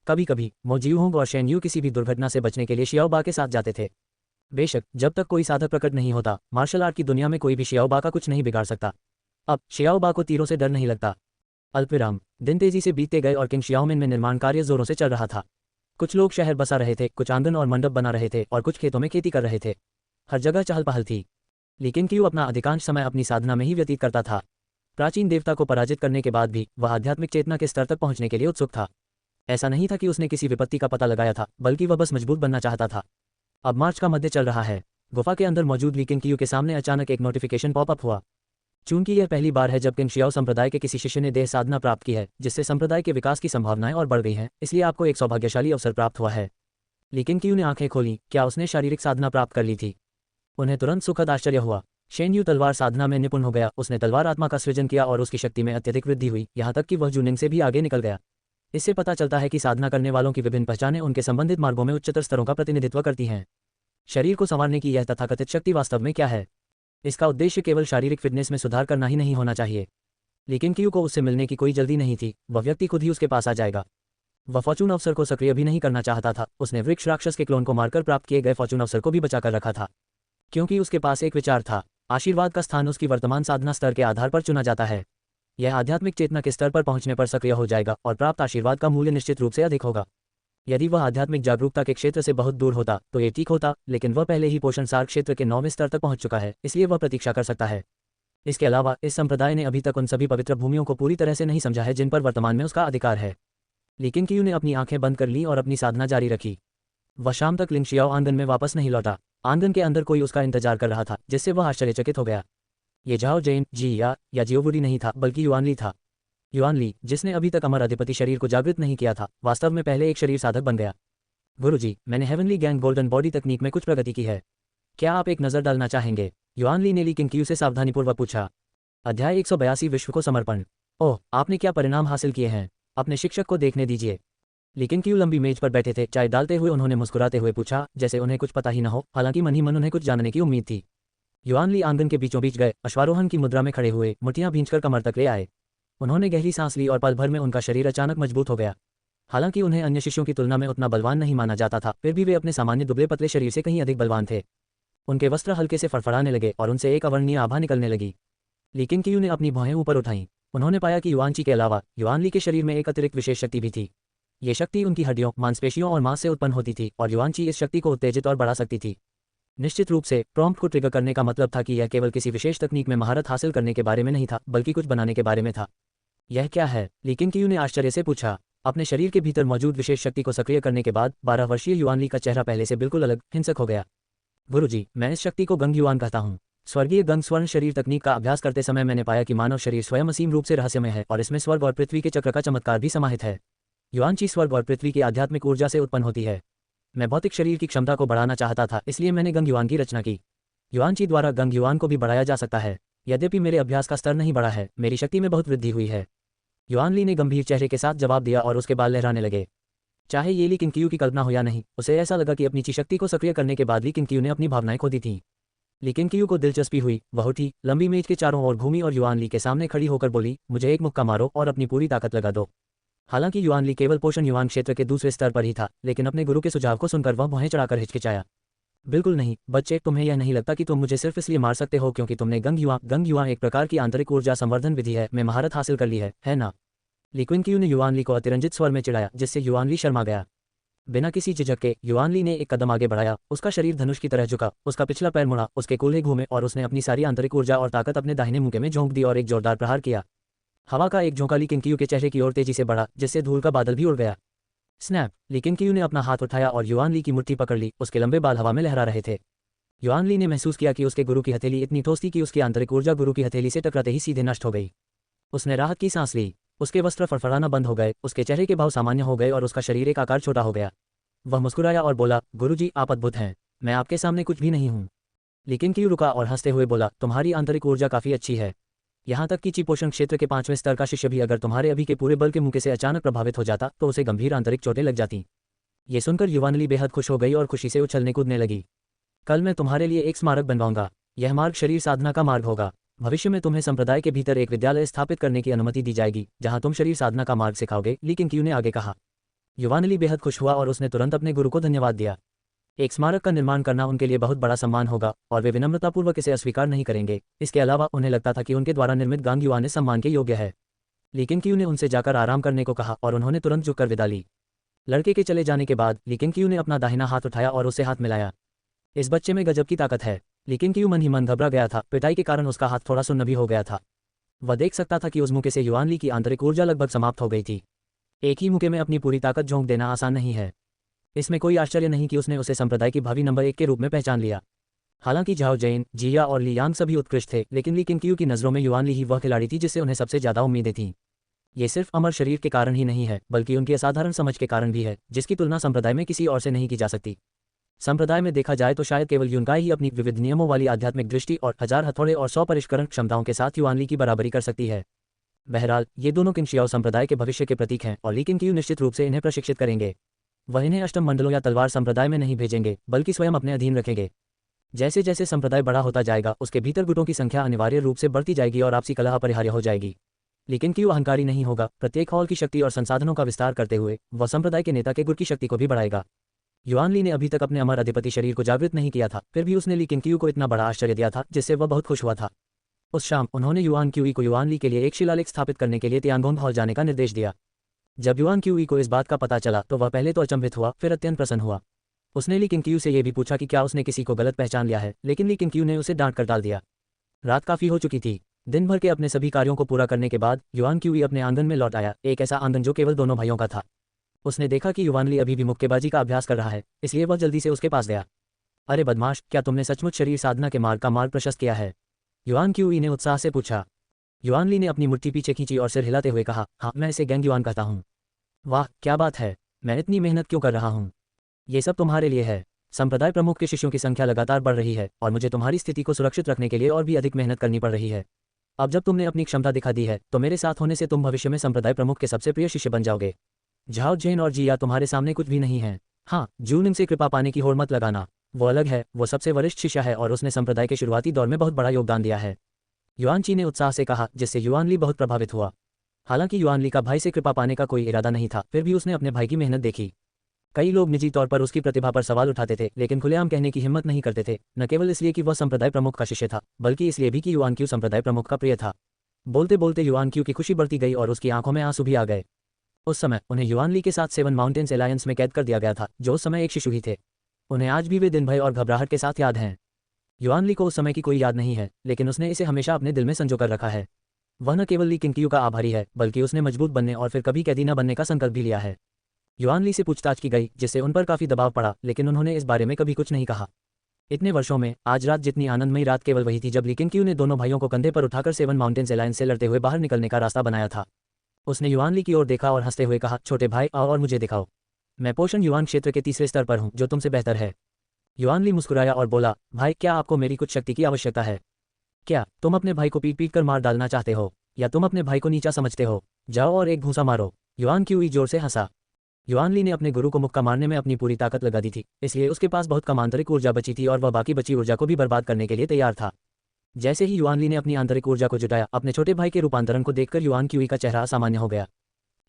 कभी कभी मो जियूहोंग और शेन यू किसी भी दुर्घटना से बचने के लिए शियाओबा के साथ जाते थे। बेशक जब तक कोई साधक प्रकट नहीं होता, मार्शल आर्ट की दुनिया में कोई भी शियाओबा का कुछ नहीं बिगाड़ सकता। अब शियाओबा को तीरों से डर नहीं लगता। अल्पविराम। दिन तेजी से बीतते गए और किंग शियाओमिन में निर्माण कार्य जोरों से चल रहा था। कुछ लोग शहर बसा रहे थे, कुछ आंगन और मंडप बना रहे थे और कुछ खेतों में खेती कर रहे थे। हर जगह चहल पहल थी। लेकिन क्यू अपना अधिकांश समय अपनी साधना में ही व्यतीत करता था। प्राचीन देवता को पराजित करने के बाद भी वह आध्यात्मिक चेतना के स्तर तक पहुंचने के लिए उत्सुक था। ऐसा नहीं था कि उसने किसी विपत्ति का पता लगाया था, बल्कि वह बस मजबूत बनना चाहता था। अब मार्च का मध्य चल रहा है। गुफा के अंदर मौजूद ली किंग क्यू के सामने अचानक एक नोटिफिकेशन पॉपअप हुआ। चूंकि यह पहली बार है जब किंग शियाओ संप्रदाय के किसी शिष्य ने देह साधना प्राप्त की है, जिससे संप्रदाय के विकास की संभावनाएं और बढ़ गई हैं, इसलिए आपको एक सौभाग्यशाली अवसर प्राप्त हुआ है। लेकिन क्यू ने आंखें खोली। क्या उसने शारीरिक साधना प्राप्त कर ली थी? उन्हें तुरंत सुखद आश्चर्य हुआ। शेन यू तलवार साधना में निपुण हो गया। उसने तलवार आत्मा का सृजन किया और उसकी शक्ति में अत्यधिक वृद्धि हुई, यहाँ तक कि वह जूनिंग से भी आगे निकल गया। इससे पता चलता है कि साधना करने वालों की विभिन्न पहचानें उनके संबंधित मार्गों में उच्चतर स्तरों का प्रतिनिधित्व करती हैं। शरीर को संवारने की यह तथाकथित शक्ति वास्तव में क्या है? इसका उद्देश्य केवल शारीरिक फिटनेस में सुधार करना ही नहीं होना चाहिए। लेकिन क्यू को उससे मिलने की कोई जल्दी नहीं थी। वह व्यक्ति खुद ही उसके पास आ जाएगा। वह फॉर्चून अवसर को सक्रिय भी नहीं करना चाहता था। उसने वृक्ष राक्षस के क्लोन को मारकर प्राप्त किए गए फॉर्चून अवसर को भी बचाकर रखा था। क्योंकि उसके पास एक विचार था। आशीर्वाद का स्थान उसकी वर्तमान साधना स्तर के आधार पर चुना जाता है। यह आध्यात्मिक चेतना के स्तर पर पहुंचने पर सक्रिय हो जाएगा और प्राप्त आशीर्वाद का मूल्य निश्चित रूप से अधिक होगा। यदि वह आध्यात्मिक जागरूकता के क्षेत्र से बहुत दूर होता तो ये ठीक होता, लेकिन वह पहले ही पोषण सार क्षेत्र के 9वें स्तर तक पहुंच चुका है, इसलिए वह प्रतीक्षा कर सकता है। इसके अलावा इस संप्रदाय ने अभी तक उन सभी पवित्र भूमियों को पूरी तरह से नहीं समझा है जिन पर वर्तमान में उसका अधिकार है। लेकिन कियू ने अपनी आंखें बंद कर ली और अपनी साधना जारी रखी। वह शाम तक लिंगशियाओ आंगन में वापस नहीं लौटा। आंगन के अंदर कोई उसका इंतजार कर रहा था, जिससे वह आश्चर्यचकित हो गया। ये झाओ जैन जी या जियोवुडी नहीं था, बल्कि युआनली था। युआनली, जिसने अभी तक अमर अधिपति शरीर को जागृत नहीं किया था, वास्तव में पहले एक शरीर साधक बन गया। गुरुजी, मैंने हेवनली गैंग गोल्डन बॉडी तकनीक में कुछ प्रगति की है। क्या आप एक नज़र डालना चाहेंगे? युआनली ने ली किंग से सावधानीपूर्वक पूछा। अध्याय 182 विश्व को समर्पण। ओह, आपने क्या परिणाम हासिल किए हैं? अपने शिक्षक को देखने दीजिए। लेकिन क्यू लंबी मेज पर बैठे थे। चाय डालते हुए उन्होंने मुस्कुराते हुए पूछा, जैसे उन्हें कुछ पता ही न हो। हालांकि मन ही मन उन्हें कुछ जानने की उम्मीद थी। युआनली आंगन के बीचों बीच गए, अश्वारोहण की मुद्रा में खड़े हुए, मुठ्ठियां भींचकर कमर तक ले आए। उन्होंने गहरी सांस ली और पल भर में उनका शरीर अचानक मजबूत हो गया। हालांकि उन्हें अन्य शिष्यों की तुलना में उतना बलवान नहीं माना जाता था, फिर भी वे अपने सामान्य दुबले पतले शरीर से कहीं अधिक बलवान थे। उनके वस्त्र हल्के से फड़फड़ाने लगे और उनसे एक अवर्णनीय आभा निकलने लगी। लेकिन कियू ने अपनी भौहें ऊपर उठाईं। उन्होंने पाया कि युआनची के अलावा युआनली के शरीर में एक अतिरिक्त विशेष शक्ति भी थी। ये शक्ति उनकी हड्डियों, मांसपेशियों और मांस से उत्पन्न होती थी और युआनची इस शक्ति को उत्तेजित और बढ़ा सकती थी। निश्चित रूप से प्रॉम्प्ट को ट्रिगर करने का मतलब था कि यह केवल किसी विशेष तकनीक में महारत हासिल करने के बारे में नहीं था, बल्कि कुछ बनाने के बारे में था। यह क्या है? लेकिन कियू ने आश्चर्य से पूछा। अपने शरीर के भीतर मौजूद विशेष शक्ति को सक्रिय करने के बाद 12 वर्षीय युआनली का चेहरा पहले से बिल्कुल अलग, हिंसक हो गया। गुरुजी, मैं इस शक्ति को गंग युआन कहता हूँ। स्वर्गीय गंग स्वर्ण शरीर तकनीक का अभ्यास करते समय मैंने पाया कि मानव शरीर स्वयं असीम रूप से रहस्यमय है और इसमें स्वर्ग और पृथ्वी के चक्र का चमत्कार भी समाहित है। युआनची स्वर्ग और पृथ्वी की आध्यात्मिक ऊर्जा से उत्पन्न होती है। मैं भौतिक शरीर की क्षमता को बढ़ाना चाहता था, इसलिए मैंने गंग युआन की रचना की। युआनची द्वारा गंग युआन को भी बढ़ाया जा सकता है। यद्यपि मेरे अभ्यास का स्तर नहीं बढ़ा है, मेरी शक्ति में बहुत वृद्धि हुई है। युआनली ने गंभीर चेहरे के साथ जवाब दिया और उसके बाल लहराने लगे। चाहे ये ली किंग की कल्पना हो या नहीं, उसे ऐसा लगा कि अपनी ची शक्ति को सक्रिय करने के बाद ली किंग ने अपनी भावनाएं खो दी थीं। लेकिन कियू को दिलचस्पी हुई। वह उठी, लंबी मेज के चारों ओर घूमी और युआनली के सामने खड़ी होकर बोली, मुझे एक मुक्का मारो और अपनी पूरी ताकत लगा दो। हालांकि युआनली केवल पोषण युआन क्षेत्र के दूसरे स्तर पर ही था, लेकिन अपने गुरु के सुझाव को सुनकर वह भौहें चढ़ाकर हिचकिचाया। बिल्कुल नहीं बच्चे, तुम्हें यह नहीं लगता कि तुम मुझे सिर्फ इसलिए मार सकते हो क्योंकि तुमने गंग युआन एक प्रकार की आंतरिक ऊर्जा संवर्धन विधि में महारत हासिल कर ली है ना? लेकिन कियू ने युआनली को अतिरंजित स्वर में चिढ़ाया, जिससे युआनली शर्मा गया। बिना किसी झिझक के युआनली ने एक कदम आगे बढ़ाया। उसका शरीर धनुष की तरह झुका, उसका पिछला पैर मुड़ा, उसके कूल्हे घूमे और उसने अपनी सारी आंतरिक ऊर्जा और ताकत अपने दाहिने मुंह में झोंक दी और एक जोरदार प्रहार किया। हवा का एक झोंका ली किंग के चेहरे की ओर तेजी से बढ़ा, जिससे धूल का बादल भी उड़ गया। स्नैप! लेकिन कियू ने अपना हाथ उठाया और युआनली की मुट्ठी पकड़ ली। उसके लंबे बाल हवा में लहरा रहे थे। युआनली ने महसूस किया कि उसके गुरु की हथेली इतनी ठोस थी कि उसकी आंतरिक ऊर्जा गुरु की हथेली से टकराते ही सीधे नष्ट हो गई। उसने राहत की सांस ली। उसके वस्त्र फड़फड़ाना बंद हो गए, उसके चेहरे के भाव सामान्य हो गए और उसका शरीर एक आकार छोटा हो गया। वह मुस्कुराया और बोला, गुरुजी, आप अद्भुत हैं। मैं आपके सामने कुछ भी नहीं हूँ। लेकिन कियू रुका और हंसते हुए बोला, तुम्हारी आंतरिक ऊर्जा काफी अच्छी है। यहाँ तक कि ची पोषण क्षेत्र के 5वें स्तर का शिष्य भी अगर तुम्हारे अभी के पूरे बल के मुक्के से अचानक प्रभावित हो जाता तो उसे गंभीर आंतरिक चोटें लग जाती। ये सुनकर युआनली बेहद खुश हो गई और खुशी से उछलने कूदने लगी। कल मैं तुम्हारे लिए एक स्मारक बनवाऊंगा। यह मार्ग शरीर साधना का मार्ग होगा। भविष्य में तुम्हें संप्रदाय के भीतर एक विद्यालय स्थापित करने की अनुमति दी जाएगी, जहां तुम शरीर साधना का मार्ग सिखाओगे। लेकिन कियू ने आगे कहा। युआनली बेहद खुश हुआ और उसने तुरंत अपने गुरु को धन्यवाद दिया। एक स्मारक का निर्माण करना उनके लिए बहुत बड़ा सम्मान होगा और वे विनम्रतापूर्वक इसे अस्वीकार नहीं करेंगे। इसके अलावा उन्हें लगता था कि उनके द्वारा निर्मित गांग युआन इस सम्मान के योग्य है। लेकिन कियू ने उनसे जाकर आराम करने को कहा और उन्होंने तुरंत झुककर विदा ली। लड़के के चले जाने के बाद लेकिन कियू ने अपना दाहिना हाथ उठाया और उससे हाथ मिलाया। इस बच्चे में गजब की ताकत है। लेकिन कियू मन ही मन घबरा गया था। पिटाई के कारण उसका हाथ थोड़ा सुन्न भी हो गया था। वह देख सकता था कि उस मुक्के से युआनली की आंतरिक ऊर्जा लगभग समाप्त हो गई थी। एक ही मुक्के में अपनी पूरी ताकत झोंक देना आसान नहीं है। इसमें कोई आश्चर्य नहीं कि उसने उसे संप्रदाय की भावी नंबर 1 के रूप में पहचान लिया। हालांकि झाओ जैन, जिया और लियांग सभी उत्कृष्ट थे, लेकिन ली किंग की नज़रों में युआनली ही वह खिलाड़ी थी जिससे उन्हें सबसे ज्यादा उम्मीदें थीं। ये सिर्फ अमर शरीर के कारण ही नहीं है, बल्कि उनकी असाधारण समझ के कारण भी है, जिसकी तुलना संप्रदाय में किसी और से नहीं की जा सकती। संप्रदाय में देखा जाए तो शायद केवल यूनकाई ही अपनी विविध नियमों वाली आध्यात्मिक दृष्टि और 1000 हथौड़े और 100 परिष्करण क्षमताओं के साथ युआनली की बराबरी कर सकती है। बहरहाल, ये दोनों किंशियाओ संप्रदाय के भविष्य के प्रतीक हैं और ली किंग निश्चित रूप से इन्हें प्रशिक्षित करेंगे। वह इन्हें अष्टम मंडलों या तलवार संप्रदाय में नहीं भेजेंगे, बल्कि स्वयं अपने अधीन रखेंगे। जैसे जैसे संप्रदाय बड़ा होता जाएगा, उसके भीतर गुटों की संख्या अनिवार्य रूप से बढ़ती जाएगी और आपसी कलह अपरिहार्य हो जाएगी। लेकिन कियू अहंकारी नहीं होगा। प्रत्येक हॉल की शक्ति और संसाधनों का विस्तार करते हुए वह संप्रदाय के नेता के गुट की शक्ति को भी बढ़ाएगा। युआन ली ने अभी तक अपने अमर अधिपति शरीर को जागृत नहीं किया था, फिर भी उसने ली किंगक्यू को इतना बड़ा आश्चर्य दिया था जिससे वह बहुत खुश हुआ था। उस शाम उन्होंने युआन क्यूई को युआन ली के लिए एक शिलालेख स्थापित करने के लिए तियानगोंग हॉल जाने का निर्देश दिया। जब युआन क्यूई को इस बात का पता चला तो वह पहले तो अचंभित हुआ, फिर अत्यंत प्रसन्न हुआ। उसने ली किंगक्यू से यह भी पूछा कि क्या उसने किसी को गलत पहचान लिया है, लेकिन ली किंगक्यू ने उसे डांट कर टाल दिया। रात काफी हो चुकी थी। दिन भर के अपने सभी कार्यों को पूरा करने के बाद युआन क्यूई अपने आंगन में लौट आया, एक ऐसा आंगन जो केवल दोनों भाइयों का था। उसने देखा कि युआन ली अभी भी मुक्केबाजी का अभ्यास कर रहा है, इसलिए वह जल्दी से उसके पास गया। अरे बदमाश, क्या तुमने सचमुच शरीर साधना के मार्ग का मार्ग प्रशस्त किया है? युआन क्यूई ने उत्साह से पूछा। युआन ली ने अपनी मुट्ठी पीछे खींची और सिर हिलाते हुए कहा, हाँ, मैं इसे गैंग युआन कहता हूँ। वाह, क्या बात है, मैं इतनी मेहनत क्यों कर रहा हूँ? ये सब तुम्हारे लिए है। संप्रदाय प्रमुख के शिष्यों की संख्या लगातार बढ़ रही है और मुझे तुम्हारी स्थिति को सुरक्षित रखने के लिए और भी अधिक मेहनत करनी पड़ रही है। अब जब तुमने अपनी क्षमता दिखा दी है तो मेरे साथ होने से तुम भविष्य में संप्रदाय प्रमुख के सबसे प्रिय शिष्य बन जाओगे। झाओ झेन और जिया तुम्हारे सामने कुछ भी नहीं है। हाँ, जूनिंग से कृपा पाने की होड़ मत लगाना, वो अलग है, वो सबसे वरिष्ठ शिष्य है और उसने संप्रदाय के शुरुआती दौर में बहुत बड़ा योगदान दिया है। युआन ची ने उत्साह से कहा, जिससे युआन ली बहुत प्रभावित हुआ। हालांकि युआन ली का भाई से कृपा पाने का कोई इरादा नहीं था, फिर भी उसने अपने भाई की मेहनत देखी। कई लोग निजी तौर पर उसकी प्रतिभा पर सवाल उठाते थे, लेकिन खुलेआम कहने की हिम्मत नहीं करते थे, न केवल इसलिए कि वह संप्रदाय प्रमुख का शिष्य था, बल्कि इसलिए भी कि युआन क्यू संप्रदाय प्रमुख का प्रिय था। बोलते बोलते युआन क्यू की खुशी बढ़ती गई और उसकी आंखों में आंसू भी आ गए। उस समय उन्हें युआन ली के साथ 7 माउंटेन्स अलायंस में कैद कर दिया गया था, जो उस समय एक शिशु ही थे। उन्हें आज भी वे दिन भय और घबराहट के साथ याद हैं। युआन ली को उस समय की कोई याद नहीं है, लेकिन उसने इसे हमेशा अपने दिल में संजो कर रखा है। वह न केवल ली किंगक्यू का आभारी है, बल्कि उसने मजबूत बनने और फिर कभी कैदी न बनने का संकल्प भी लिया है। युआन ली से पूछताछ की गई, जिससे उन पर काफी दबाव पड़ा, लेकिन उन्होंने इस बारे में कभी कुछ नहीं कहा। इतने वर्षों में आज रात जितनी आनंदमयी रात केवल वही थी जब ली किंगक्यू ने दोनों भाइयों को कंधे पर उठाकर 7 माउंटेन्स अलायंस से लड़ते हुए बाहर निकलने का रास्ता बनाया था। उसने युआन ली की ओर देखा और हंसते हुए कहा, छोटे भाई, आओ और मुझे दिखाओ। मैं पोषण युआन क्षेत्र के तीसरे स्तर पर हूँ, जो तुमसे बेहतर है। युआन ली मुस्कुराया और बोला, भाई, क्या आपको मेरी कुछ शक्ति की आवश्यकता है? क्या तुम अपने भाई को पीट पीट कर मार डालना चाहते हो, या तुम अपने भाई को नीचा समझते हो? जाओ और एक घूंसा मारो। युआन क्यूई जोर से हंसा। युआन ली ने अपने गुरु को मुक्का मारने में अपनी पूरी ताकत लगा दी थी, इसलिए उसके पास बहुत कम आंतरिक ऊर्जा बची थी और वह बाकी बची ऊर्जा को भी बर्बाद करने के लिए तैयार था। जैसे ही युआन ली ने अपनी आंतरिक ऊर्जा को जुटाया, अपने छोटे भाई के रूपांतरण को देखकर युआन क्यूई का चेहरा असामान्य हो गया।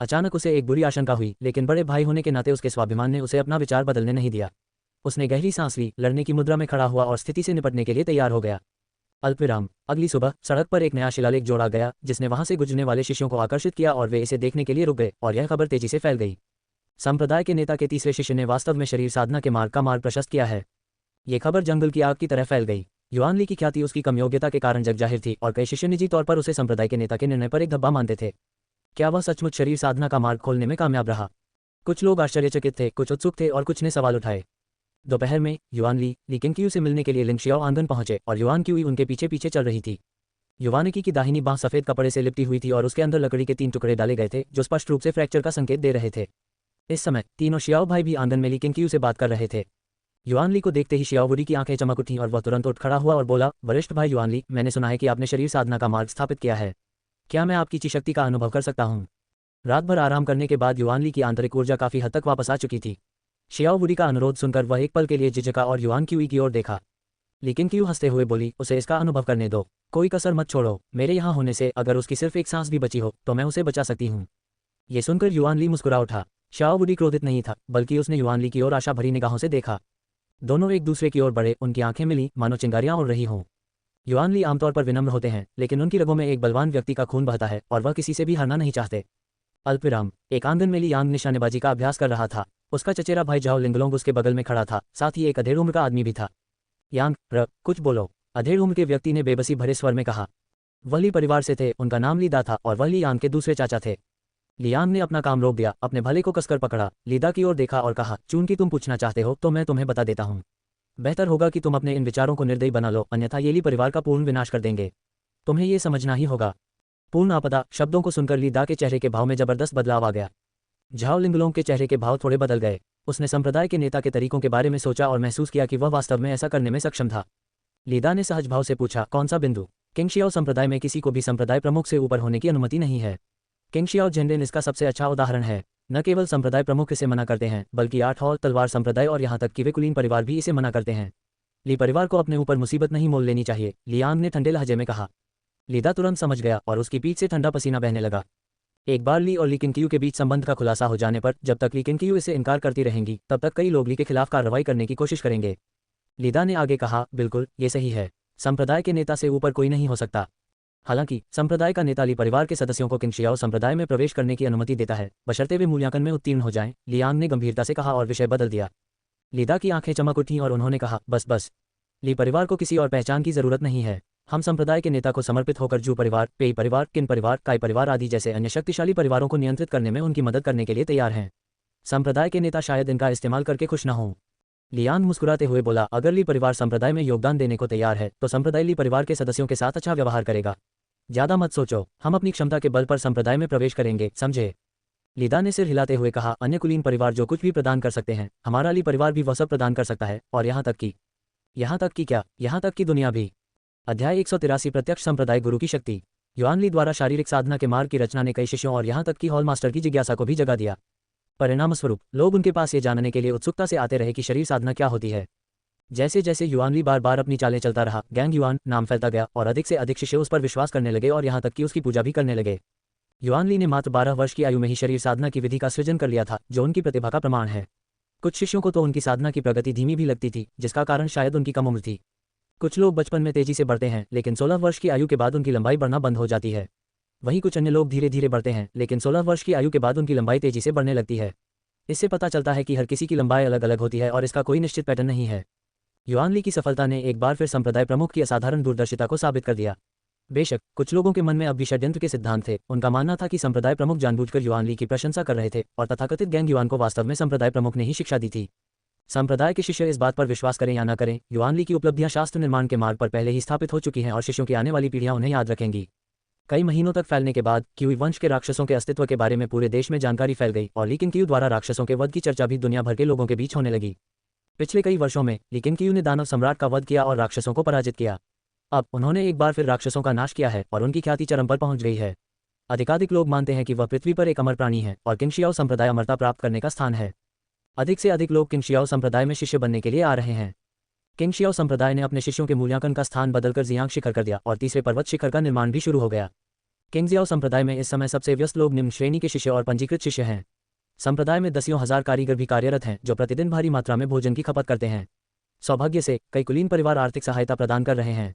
अचानक उसे एक बुरी आशंका हुई, लेकिन बड़े भाई होने के नाते उसके स्वाभिमान ने उसे अपना विचार बदलने नहीं दिया। उसने गहरी सांस ली, लड़ने की मुद्रा में खड़ा हुआ और स्थिति से निपटने के लिए तैयार हो गया। अल्पविराम। अगली सुबह सड़क पर एक नया शिलालेख जोड़ा गया, जिसने वहां से गुजरने वाले शिष्यों को आकर्षित किया और वे इसे देखने के लिए रुक गए, और यह खबर तेजी से फैल गई। संप्रदाय के नेता के तीसरे शिष्य ने वास्तव में शरीर साधना के मार्ग का मार्ग प्रशस्त किया है। ये खबर जंगल की आग की तरह फैल गई। युआन ली की ख्याति उसकी कम योग्यता के कारण जग जाहिर थी और कई शिष्य निजी तौर पर उसे संप्रदाय के नेता के निर्णय पर एक धब्बा मानते थे। क्या वह सचमुच शरीर साधना का मार्ग खोलने में कामयाब रहा? कुछ लोग आश्चर्यचकित थे, कुछ उत्सुक थे और कुछ ने सवाल उठाए। दोपहर में युआन ली किंगक्यू से मिलने के लिए लिंगशियाओ आंगन पहुंचे और युआन क्यूई उनके पीछे पीछे चल रही थी। युवानिकी की दाहिनी बांह सफेद कपड़े से लिपटी हुई थी और उसके अंदर लकड़ी के 3 टुकड़े डाले गए थे, जो स्पष्ट रूप से फ्रैक्चर का संकेत दे रहे थे। इस समय तीनों शियाओ भाई भी आंगन में ली किंगक्यू से बात कर रहे थे। युआन ली को देखते ही शियाओ वुडी की आंखें चमक उठीं और वह तुरंत उठ खड़ा हुआ और बोला, वरिष्ठ भाई युआन ली, मैंने सुना है कि आपने शरीर साधना का मार्ग स्थापित किया है। क्या मैं आपकी शक्ति का अनुभव कर सकता हूँ? रात भर आराम करने के बाद युआन ली की आंतरिक ऊर्जा काफी हद तक वापस आ चुकी थी। शियाओ वुडी का अनुरोध सुनकर वह एक पल के लिए झिझका और युआन क्यूई की ओर देखा। लेकिन क्यू हंसते हुए बोली, उसे इसका अनुभव करने दो, कोई कसर मत छोड़ो। मेरे यहाँ होने से अगर उसकी सिर्फ एक सांस भी बची हो तो मैं उसे बचा सकती हूँ। ये सुनकर युआन ली मुस्कुरा उठा। शियाओ वुडी क्रोधित नहीं था, बल्कि उसने युआन ली की ओर आशा भरी निगाहों से देखा। दोनों एक दूसरे की ओर बढ़े, उनकी आंखें मिली, मानो चिंगारियां उड़ रही हों। युआन ली आमतौर पर विनम्र होते हैं, लेकिन उनकी रगों में एक बलवान व्यक्ति का खून बहता है और वह किसी से भी हारना नहीं चाहते। अल्पविराम। एक आंगन में ली यांग निशानेबाजी का अभ्यास कर रहा था। उसका चचेरा भाई जाओ लिंगलोंग उसके बगल में खड़ा था, साथ ही एक अधेड़ उम्र का आदमी भी था। यांग, कुछ बोलो, अधेड़ उम्र के व्यक्ति ने बेबसी भरे स्वर में कहा। वह ली परिवार से थे, उनका नाम लीदा था और वह ली यांग के दूसरे चाचा थे। लियांग ने अपना काम रोक दिया, अपने भले को कसकर पकड़ा, लीदा की ओर देखा और कहा, चूंकि तुम पूछना चाहते हो तो मैं तुम्हें बता देता हूँ। बेहतर होगा कि तुम अपने इन विचारों को निर्दयी बना लो, अन्यथा ये ली परिवार का पूर्ण विनाश कर देंगे। तुम्हें ये समझना ही होगा। पूर्ण आपदा शब्दों को सुनकर लीदा के चेहरे के भाव में जबरदस्त बदलाव आ गया। झाओ लिंगलोंग के चेहरे के भाव थोड़े बदल गए। उसने संप्रदाय के नेता के तरीकों के बारे में सोचा और महसूस किया कि वह वास्तव में ऐसा करने में सक्षम था। लीदा ने सहज भाव से पूछा, कौन सा बिंदु? किंगशियाओ संप्रदाय में किसी को भी संप्रदाय प्रमुख से ऊपर होने की अनुमति नहीं है। किंगशियाओ झेंडेन इसका सबसे अच्छा उदाहरण है। न केवल संप्रदाय प्रमुख इसे मना करते हैं, बल्कि 8 हॉल तलवार संप्रदाय और यहाँ तक कि वे कुलीन परिवार भी इसे मना करते हैं। ली परिवार को अपने ऊपर मुसीबत नहीं मोल लेनी चाहिए, लियांग ने ठंडे लहजे में कहा। लीदा तुरंत समझ गया और उसकी पीठ से ठंडा पसीना बहने लगा। एक बार ली और ली किंग क्यू के बीच संबंध का खुलासा हो जाने पर जब तक ली किंग क्यू इससे इनकार करती रहेंगी तब तक कई लोग ली के खिलाफ कार्रवाई करने की कोशिश करेंगे। लीदा ने आगे कहा, बिल्कुल ये सही है, संप्रदाय के नेता से ऊपर कोई नहीं हो सकता। हालांकि संप्रदाय का नेता ली परिवार के सदस्यों को किंगशियाओ संप्रदाय में प्रवेश करने की अनुमति देता है, बशर्ते वे मूल्यांकन में उत्तीर्ण हो जाएं, लियांग ने गंभीरता से कहा और विषय बदल दिया। लीदा की आंखें चमक उठीं और उन्होंने कहा, बस बस, ली परिवार को किसी और पहचान की जरूरत नहीं है। हम संप्रदाय के नेता को समर्पित होकर जू परिवार, पेई परिवार, किन परिवार, काई परिवार आदि जैसे अन्य शक्तिशाली परिवारों को नियंत्रित करने में उनकी मदद करने के लिए तैयार हैं। संप्रदाय के नेता शायद इनका इस्तेमाल करके खुश न हों। लियांग मुस्कुराते हुए बोला, अगर ली परिवार संप्रदाय में योगदान देने को तैयार है तो संप्रदाय ली परिवार के सदस्यों के साथ अच्छा व्यवहार करेगा। ज्यादा मत सोचो, हम अपनी क्षमता के बल पर संप्रदाय में प्रवेश करेंगे, समझे? लीदा ने सिर हिलाते हुए कहा, अन्य कुलीन परिवार जो कुछ भी प्रदान कर सकते हैं, हमारा ली परिवार भी वह सब प्रदान कर सकता है, और यहाँ तक कि क्या, यहाँ तक कि दुनिया भी। अध्याय 183 प्रत्यक्ष संप्रदाय गुरु की शक्ति। युआन ली द्वारा शारीरिक साधना के मार्ग की रचना ने कई शिष्यों और यहाँ तक कि हॉल मास्टर की जिज्ञासा को भी जगा दिया। परिणामस्वरूप लोग उनके पास ये जानने के लिए उत्सुकता से आते रहे कि शरीर साधना क्या होती है। जैसे जैसे युआन ली बार बार अपनी चालें चलता रहा, गैंग युआन नाम फैलता गया और अधिक से अधिक शिष्य उस पर विश्वास करने लगे और यहाँ तक कि उसकी पूजा भी करने लगे। युआन ली ने मात्र 12 वर्ष की आयु में ही शरीर साधना की विधि का सृजन कर लिया था, जो उनकी प्रतिभा का प्रमाण है। कुछ शिष्यों को तो उनकी साधना की प्रगति धीमी भी लगती थी, जिसका कारण शायद उनकी कम उम्र थी। कुछ लोग बचपन में तेजी से बढ़ते हैं, लेकिन 16 वर्ष की आयु के बाद उनकी लंबाई बढ़ना बंद हो जाती है। वहीं कुछ अन्य लोग धीरे धीरे बढ़ते हैं, लेकिन 16 वर्ष की आयु के बाद उनकी लंबाई तेजी से बढ़ने लगती है। इससे पता चलता है कि हर किसी की लंबाई अलग अलग होती है और इसका कोई निश्चित पैटर्न नहीं है। युआन ली की सफलता ने एक बार फिर संप्रदाय प्रमुख की असाधारण दूरदर्शिता को साबित कर दिया। बेशक कुछ लोगों के मन में अब भी षड्यंत्र के सिद्धांत थे। उनका मानना था कि संप्रदाय प्रमुख जानबूझकर युआन ली की प्रशंसा कर रहे थे और तथाकथित गैंग युआन को वास्तव में संप्रदाय प्रमुख ने ही शिक्षा दी थी। संप्रदाय के शिष्य इस बात पर विश्वास करें या न करें, युआन ली की उपलब्धियां शास्त्र निर्माण के मार्ग पर पहले ही स्थापित हो चुकी हैं और शिष्यों की आने वाली पीढ़ियां उन्हें याद रखेंगी। कई महीनों तक फैलने के बाद क्यूई वंश के राक्षसों के अस्तित्व के बारे में पूरे देश में जानकारी फैल गई और ली किंग क्यू द्वारा राक्षसों के वध की चर्चा भी दुनिया भर के लोगों के बीच होने लगी। पिछले कई वर्षों में ली किंग क्यू ने दानव सम्राट का वध किया और राक्षसों को पराजित किया। अब उन्होंने एक बार फिर राक्षसों का नाश किया है और उनकी ख्याति चरम पर पहुंच गई है। अधिकाधिक लोग मानते हैं कि वह पृथ्वी पर एक अमर प्राणी है और किंगशियाओ संप्रदाय अमरता प्राप्त करने का स्थान है। अधिक से अधिक लोग किंगशियाओ संप्रदाय में शिष्य बनने के लिए आ रहे हैं। किंगशियाओ संप्रदाय ने अपने शिष्यों के मूल्यांकन का स्थान बदलकर जियांग शिखर कर दिया और तीसरे पर्वत शिखर का निर्माण भी शुरू हो गया। किंगजियाओ संप्रदाय में इस समय सबसे व्यस्त लोग निम्न श्रेणी के शिष्य और पंजीकृत शिष्य हैं। संप्रदाय में दसियों हजार कारीगर भी कार्यरत हैं जो प्रतिदिन भारी मात्रा में भोजन की खपत करते हैं। सौभाग्य से कई कुलीन परिवार आर्थिक सहायता प्रदान कर रहे हैं।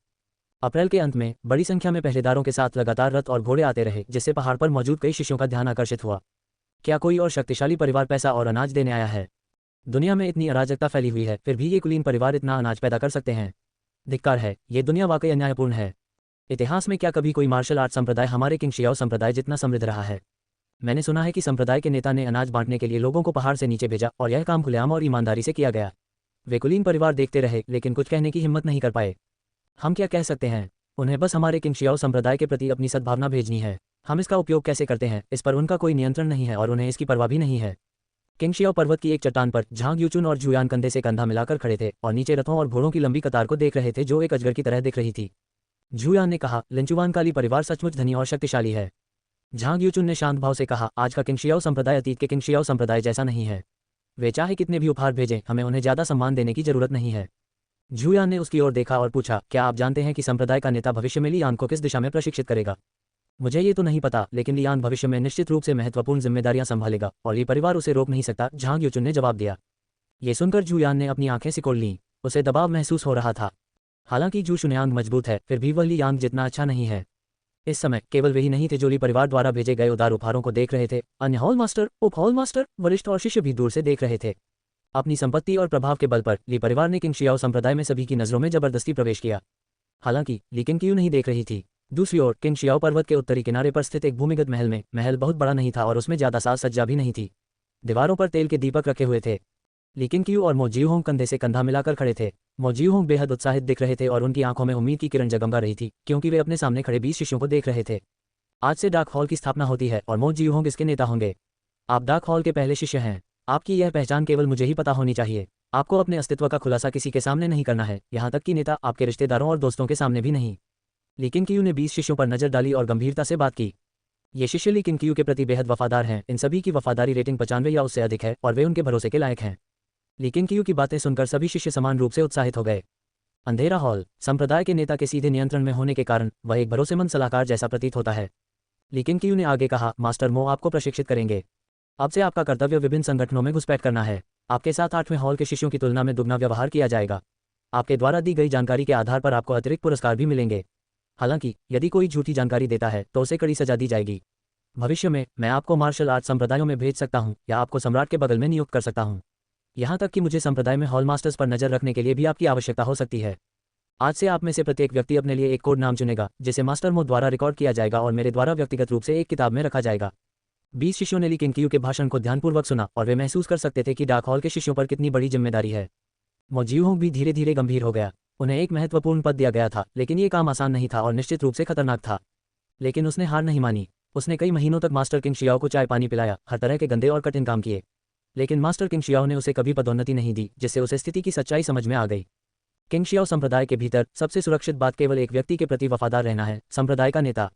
अप्रैल के अंत में बड़ी संख्या में पहरेदारों के साथ लगातार रथ और घोड़े आते रहे, जिससे पहाड़ पर मौजूद कई शिष्यों का ध्यान आकर्षित हुआ। क्या कोई और शक्तिशाली परिवार पैसा और अनाज देने आया है? दुनिया में इतनी अराजकता फैली हुई है, फिर भी ये कुलीन परिवार इतना अनाज पैदा कर सकते हैं। धिक्कार है, ये दुनिया वाकई अन्यायपूर्ण है। इतिहास में क्या कभी कोई मार्शल आर्ट संप्रदाय हमारे किंगशियाओ संप्रदाय जितना समृद्ध रहा है? मैंने सुना है कि संप्रदाय के नेता ने अनाज बांटने के लिए लोगों को पहाड़ से नीचे भेजा और यह काम खुलेआम और ईमानदारी से किया गया। वे कुलीन परिवार देखते रहे, लेकिन कुछ कहने की हिम्मत नहीं कर पाए। हम क्या कह सकते हैं? उन्हें बस हमारे किंगशियाओ संप्रदाय के प्रति अपनी सद्भावना भेजनी है। हम इसका उपयोग कैसे करते हैं इस पर उनका कोई नियंत्रण नहीं है और उन्हें इसकी परवाह भी नहीं है। किंगशियाओ पर्वत की एक चट्टान पर झांग यूचुन और जुयान कंधे से कंधा मिलाकर खड़े थे और नीचे रथों और घोड़ों की लंबी कतार को देख रहे थे जो एक अजगर की तरह दिख रही थी। जुयान ने कहा, लिंचुवान काली परिवार सचमुच धनी और शक्तिशाली है। झांग यूचुन ने शांत भाव से कहा, आज का किंगशियाओ संप्रदाय अतीत के किंगशियाओ संप्रदाय जैसा नहीं है। वे चाहे कितने भी उपहार भेजें, हमें उन्हें ज्यादा सम्मान देने की जरूरत नहीं है। जुयान ने उसकी ओर देखा और पूछा, क्या आप जानते हैं कि संप्रदाय का नेता भविष्य में लियान को किस दिशा में प्रशिक्षित करेगा? मुझे ये तो नहीं पता, लेकिन लियान भविष्य में निश्चित रूप से महत्वपूर्ण जिम्मेदारियां संभालेगा और ये परिवार उसे रोक नहीं सकता, झांग यूचुन ने जवाब दिया। ये सुनकर जुयान ने अपनी आंखें सिकोड़ लीं। उसे दबाव महसूस हो रहा था। हालांकि जू शुन्यांग मजबूत है, फिर भी वह लियांग जितना अच्छा नहीं है। इस समय केवल वे ही नहीं थे जो ली परिवार द्वारा भेजे गए उदार उपहारों को देख रहे थे। अन्य हॉल मास्टर, उप हॉल मास्टर, वरिष्ठ और शिष्य भी दूर से देख रहे थे। अपनी संपत्ति और प्रभाव के बल पर ली परिवार ने किंगशियाओ संप्रदाय में सभी की नजरों में जबरदस्ती प्रवेश किया। हालांकि ली किंग क्यू नहीं देख रही थी। दूसरी ओर किंगशियाओ पर्वत के उत्तरी किनारे पर स्थित एक भूमिगत महल में महल बहुत बड़ा नहीं था और उसमें ज्यादा साज सज्जा भी नहीं थी। दीवारों पर तेल के दीपक रखे हुए थे। ली किंग क्यू और मो जियूहोंग कंधे से कंधा मिलाकर खड़े थे। मो जियूहोंग बेहद उत्साहित दिख रहे थे और उनकी आंखों में उम्मीद की किरण जगमगा रही थी, क्योंकि वे अपने सामने खड़े 20 शिष्यों को देख रहे थे। आज से डार्क हॉल की स्थापना होती है और मो जियूहोंग इसके नेता होंगे। आप डार्क हॉल के पहले शिष्य हैं। आपकी यह पहचान केवल मुझे ही पता होनी चाहिए। आपको अपने अस्तित्व का खुलासा किसी के सामने नहीं करना है, यहाँ तक कि नेता आपके रिश्तेदारों और दोस्तों के सामने भी नहीं। ली किंग क्यू ने 20 शिष्यों पर नजर डाली और गंभीरता से बात की। ये शिष्य ली किंग क्यू के प्रति बेहद वफादार हैं। इन सभी की वफादारी रेटिंग 95 या उससे अधिक है और वे उनके भरोसे के लायक हैं। ली किंग क्यू की बातें सुनकर सभी शिष्य समान रूप से उत्साहित हो गए। अंधेरा हॉल। संप्रदाय के नेता के सीधे नियंत्रण में होने के कारण वह एक भरोसेमंद सलाहकार जैसा प्रतीत होता है। लेकिन क्यू ने आगे कहा, मास्टर मो आपको प्रशिक्षित करेंगे। अब से आपका कर्तव्य विभिन्न संगठनों में घुसपैठ करना है। आपके साथ 8वें हॉल के शिष्यों की तुलना में दुगना व्यवहार किया जाएगा। आपके द्वारा दी गई जानकारी के आधार पर आपको अतिरिक्त पुरस्कार भी मिलेंगे। हालांकि यदि कोई झूठी जानकारी देता है तो उसे कड़ी सजा दी जाएगी। भविष्य में मैं आपको मार्शल आर्ट संप्रदायों में भेज सकता हूं या आपको सम्राट के बगल में नियुक्त कर सकता हूं। यहां तक कि मुझे संप्रदाय में हॉल मास्टर्स पर नजर रखने के लिए भी आपकी आवश्यकता हो सकती है। आज से आप में से प्रत्येक व्यक्ति अपने लिए एक कोड नाम चुनेगा जिसे मास्टर मो द्वारा रिकॉर्ड किया जाएगा और मेरे द्वारा व्यक्तिगत रूप से एक किताब में रखा जाएगा। 20 शिष्यों ने ली किंग क्यू के भाषण को ध्यानपूर्वक सुना और वे महसूस कर सकते थे कि डार्क हॉल के शिष्यों पर कितनी बड़ी जिम्मेदारी है। मो जिऊहोंग भी धीरे धीरे गंभीर हो गया। उन्हें एक महत्वपूर्ण पद दिया गया था, लेकिन ये काम आसान नहीं था और निश्चित रूप से खतरनाक था। लेकिन उसने हार नहीं मानी। उसने कई महीनों तक मास्टर किंग शियाओ को चाय पानी पिलाया, हर तरह के गंदे और कठिन काम किए। लेकिन मास्टर किंग शियाओ ने उसे कभी पदोन्नति नहीं दी, जिससे उसे स्थिति की सच्चाई समझ में आ गई। किंग शियाओ संप्रदाय के भीतर सबसे सुरक्षित बात केवल एक व्यक्ति के प्रति वफादार रहना है, संप्रदाय का नेता।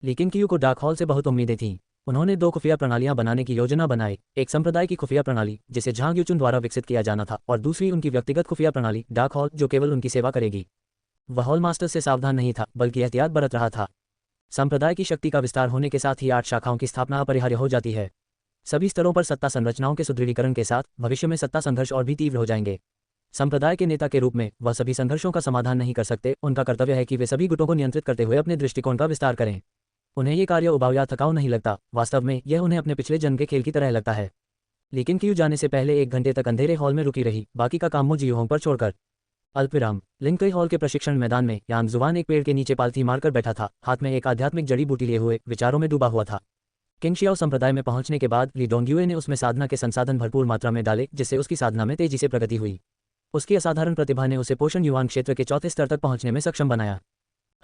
लेकिन क्यू को डार्क हॉल से बहुत उम्मीदें थीं। उन्होंने 2 खुफिया प्रणालियां बनाने की योजना बनाई, एक संप्रदाय की खुफिया प्रणाली जिसे झांग यूचुन द्वारा विकसित किया जाना था, और दूसरी उनकी व्यक्तिगत खुफिया प्रणाली डार्क हॉल जो केवल उनकी सेवा करेगी। वह हॉल मास्टर से सावधान नहीं था, बल्कि एहतियात बरत रहा था। संप्रदाय की शक्ति का विस्तार होने के साथ ही 8 शाखाओं की स्थापना अपरिहार्य हो जाती है। सभी स्तरों पर सत्ता संरचनाओं के सुदृढ़ीकरण के साथ भविष्य में सत्ता संघर्ष और भी तीव्र हो जाएंगे। संप्रदाय के नेता के रूप में वह सभी संघर्षों का समाधान नहीं कर सकते। उनका कर्तव्य है कि वे सभी गुटों को नियंत्रित करते हुए अपने दृष्टिकोण का विस्तार करें। उन्हें ये कार्य उबाऊ या थकाऊ नहीं लगता, वास्तव में यह उन्हें अपने पिछले जन्म के खेल की तरह लगता है। लेकिन क्यू जाने से पहले 1 घंटे तक अंधेरे हॉल में रुकी रही, बाकी का काम मो जिऊहोंग पर छोड़कर। अल्पविराम। लिंकई हॉल के प्रशिक्षण मैदान में यांग जुवान एक पेड़ के नीचे पालथी मारकर बैठा था, हाथ में एक आध्यात्मिक जड़ी बूटी लिए हुए विचारों में डूबा हुआ था। किंग शियाओ संप्रदाय में पहुंचने के बाद ली डोंगयुए ने उसमें साधना के संसाधन भरपूर मात्रा में डाले, जिससे उसकी साधना में तेजी से प्रगति हुई। उसकी असाधारण प्रतिभा ने उसे पोषण युवान क्षेत्र के 4थे स्तर तक पहुंचने में सक्षम बनाया।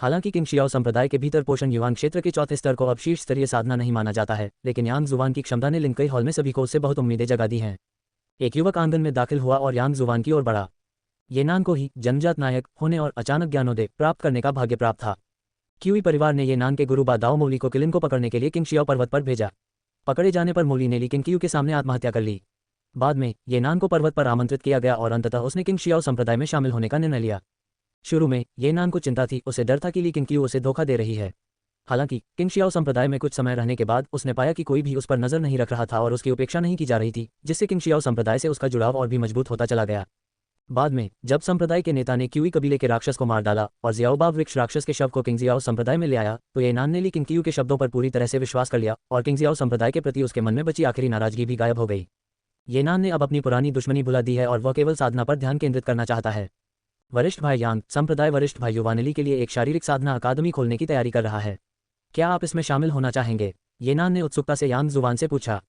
हालांकि किंग शियाओ संप्रदाय के भीतर पोषण युवान क्षेत्र के 4थे स्तर को अब शीर्ष स्तरीय साधना नहीं माना जाता है, लेकिन यांग जुवान की क्षमता ने लिंकई हॉल में सभी को उससे बहुत उम्मीदें जगा दी हैं। एक युवक आंगन में दाखिल हुआ और यांग जुवान की ओर बढ़ा। ये नान को ही जन्मजात नायक होने और अचानक ज्ञानोदय प्राप्त करने का भाग्य प्राप्त था। क्यूई परिवार ने ये नान के गुरु बा दाओ मौली को किलिन को पकड़ने के लिए किंग शियाओ पर्वत पर भेजा। पकड़े जाने पर मौली ने ली किंग क्यू के सामने आत्महत्या कर ली। बाद में ये नान को पर्वत पर आमंत्रित किया गया और अंततः उसने किंग शियाओ संप्रदाय में शामिल होने का निर्णय लिया। शुरू में ये नान को चिंता थी, उसे डर था कि ली किंग क्यू उसे धोखा दे रही है। हालांकि किंग शियाओ संप्रदाय में कुछ समय रहने के बाद उसने पाया कि कोई भी उस पर नजर नहीं रख रहा था और उसकी उपेक्षा नहीं की जा रही थी, जिससे किंग शियाओ संप्रदाय से उसका जुड़ाव और भी मजबूत होता चला गया। बाद में जब संप्रदाय के नेता ने क्यूई कबीले के राक्षस को मार डाला और जियाओबा वृक्ष राक्षस के शव को किंग जियाओ संप्रदाय में ले आया, तो ये नान ने ली किंग क्यू के शब्दों पर पूरी तरह से विश्वास कर लिया और किंग जियाओ संप्रदाय के प्रति उसके मन में बची आखिरी नाराजगी भी गायब हो गई। ये नान ने अब अपनी पुरानी दुश्मनी भुला दी है और वह केवल साधना पर ध्यान केंद्रित करना चाहता है। वरिष्ठ भाई यांग संप्रदाय वरिष्ठ भाई युवानेली के लिए एक शारीरिक साधना अकादमी खोलने की तैयारी कर रहा है। क्या आप इसमें शामिल होना चाहेंगे? ये नान ने उत्सुकता से यांग जुवान से पूछा।